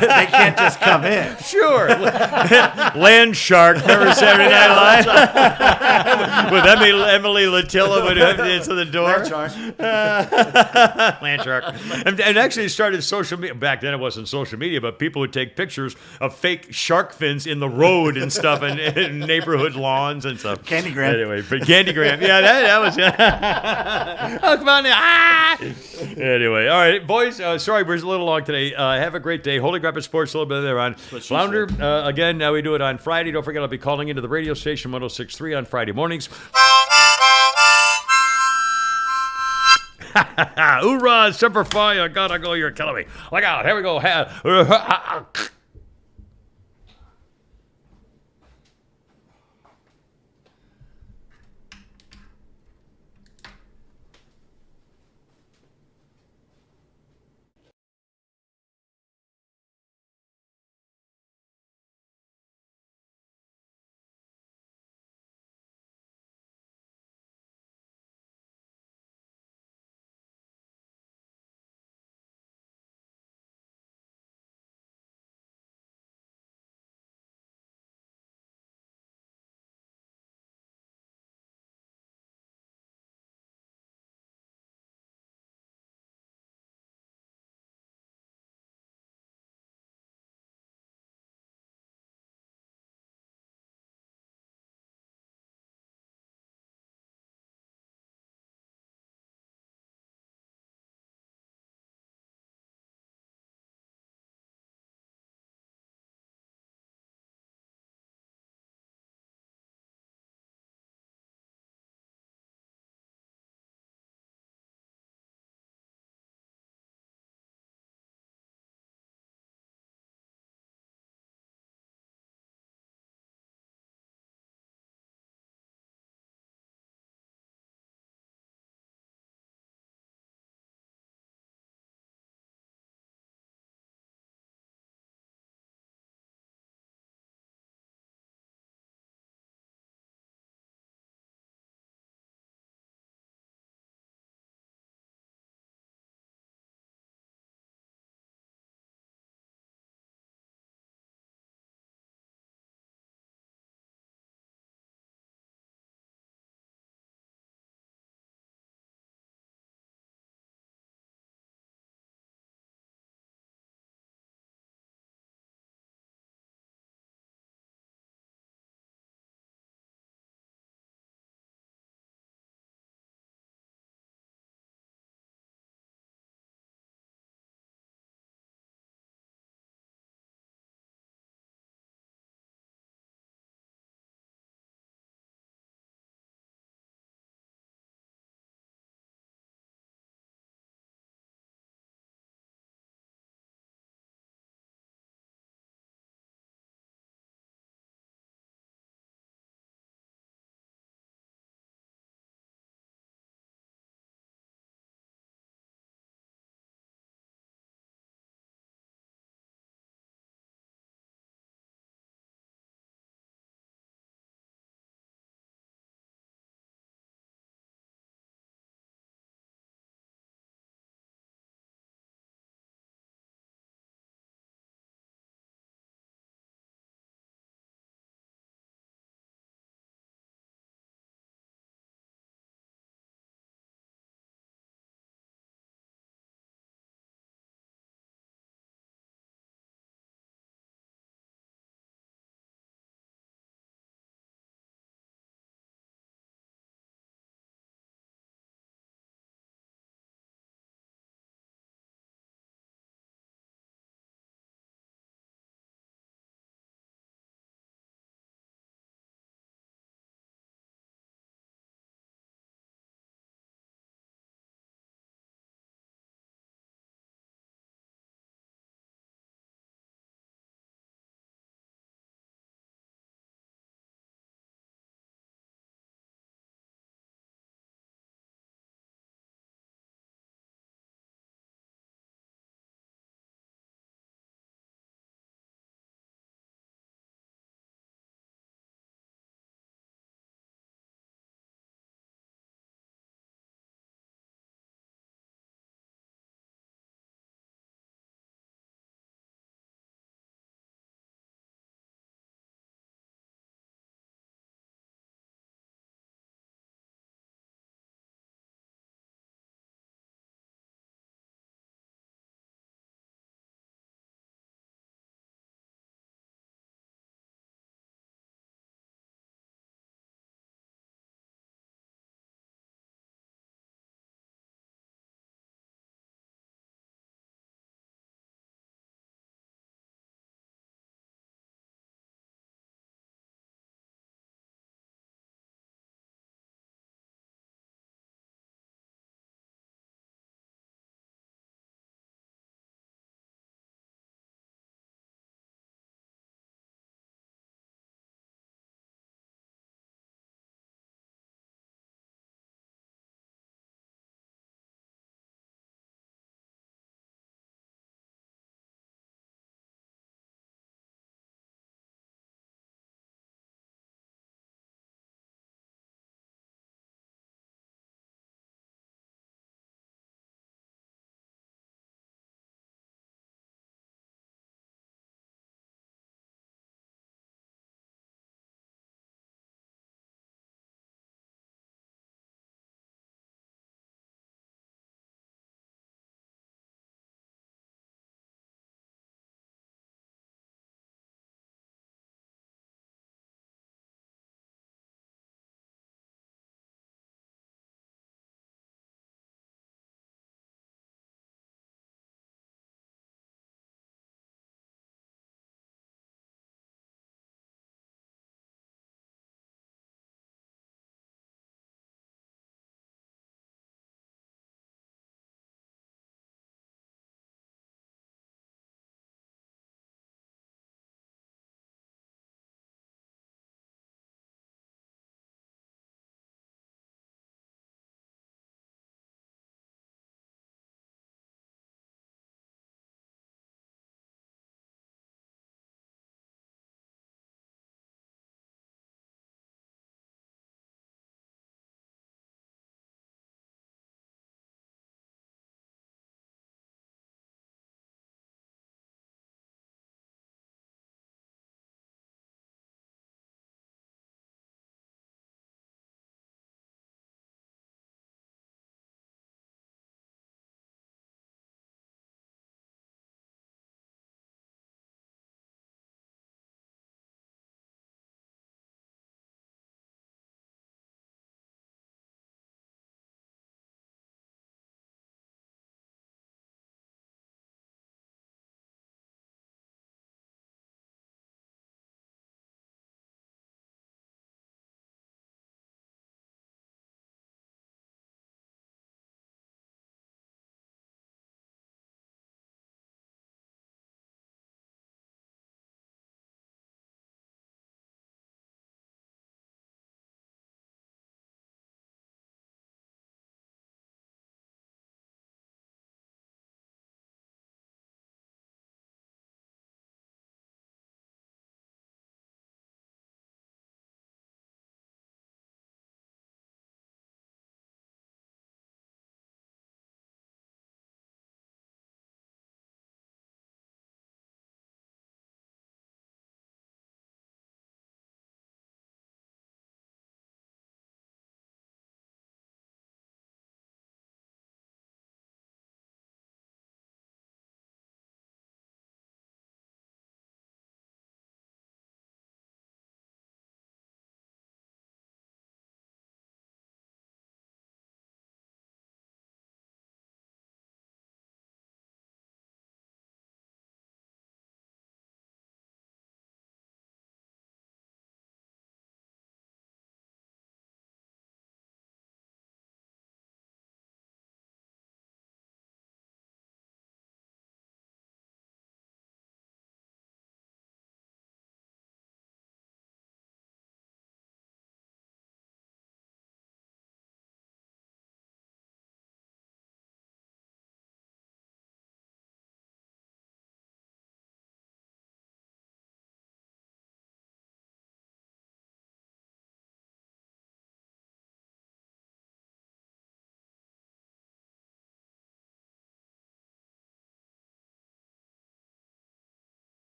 They can't just come in. sure. Land Shark, remember Saturday Night Live? With Emily Latilla would answer the door. Land Shark. And actually it started social media. Back then it wasn't social media, but people would take pictures of fake shark fins in the road and stuff and in neighborhood lawns and stuff. Candygram. Anyway, but Candygram. Yeah, that was... oh, come on. Ah! Anyway, all right, boys. Sorry, we're a little long today. Have a great day. Holy Grappler Sports, a little bit there on Flounder. Again, now we do it on Friday. Don't forget, I'll be calling into the radio station 106.3 on Friday mornings. Hoorah, Semper Fi, I gotta go, you're killing me. Look out, here we go.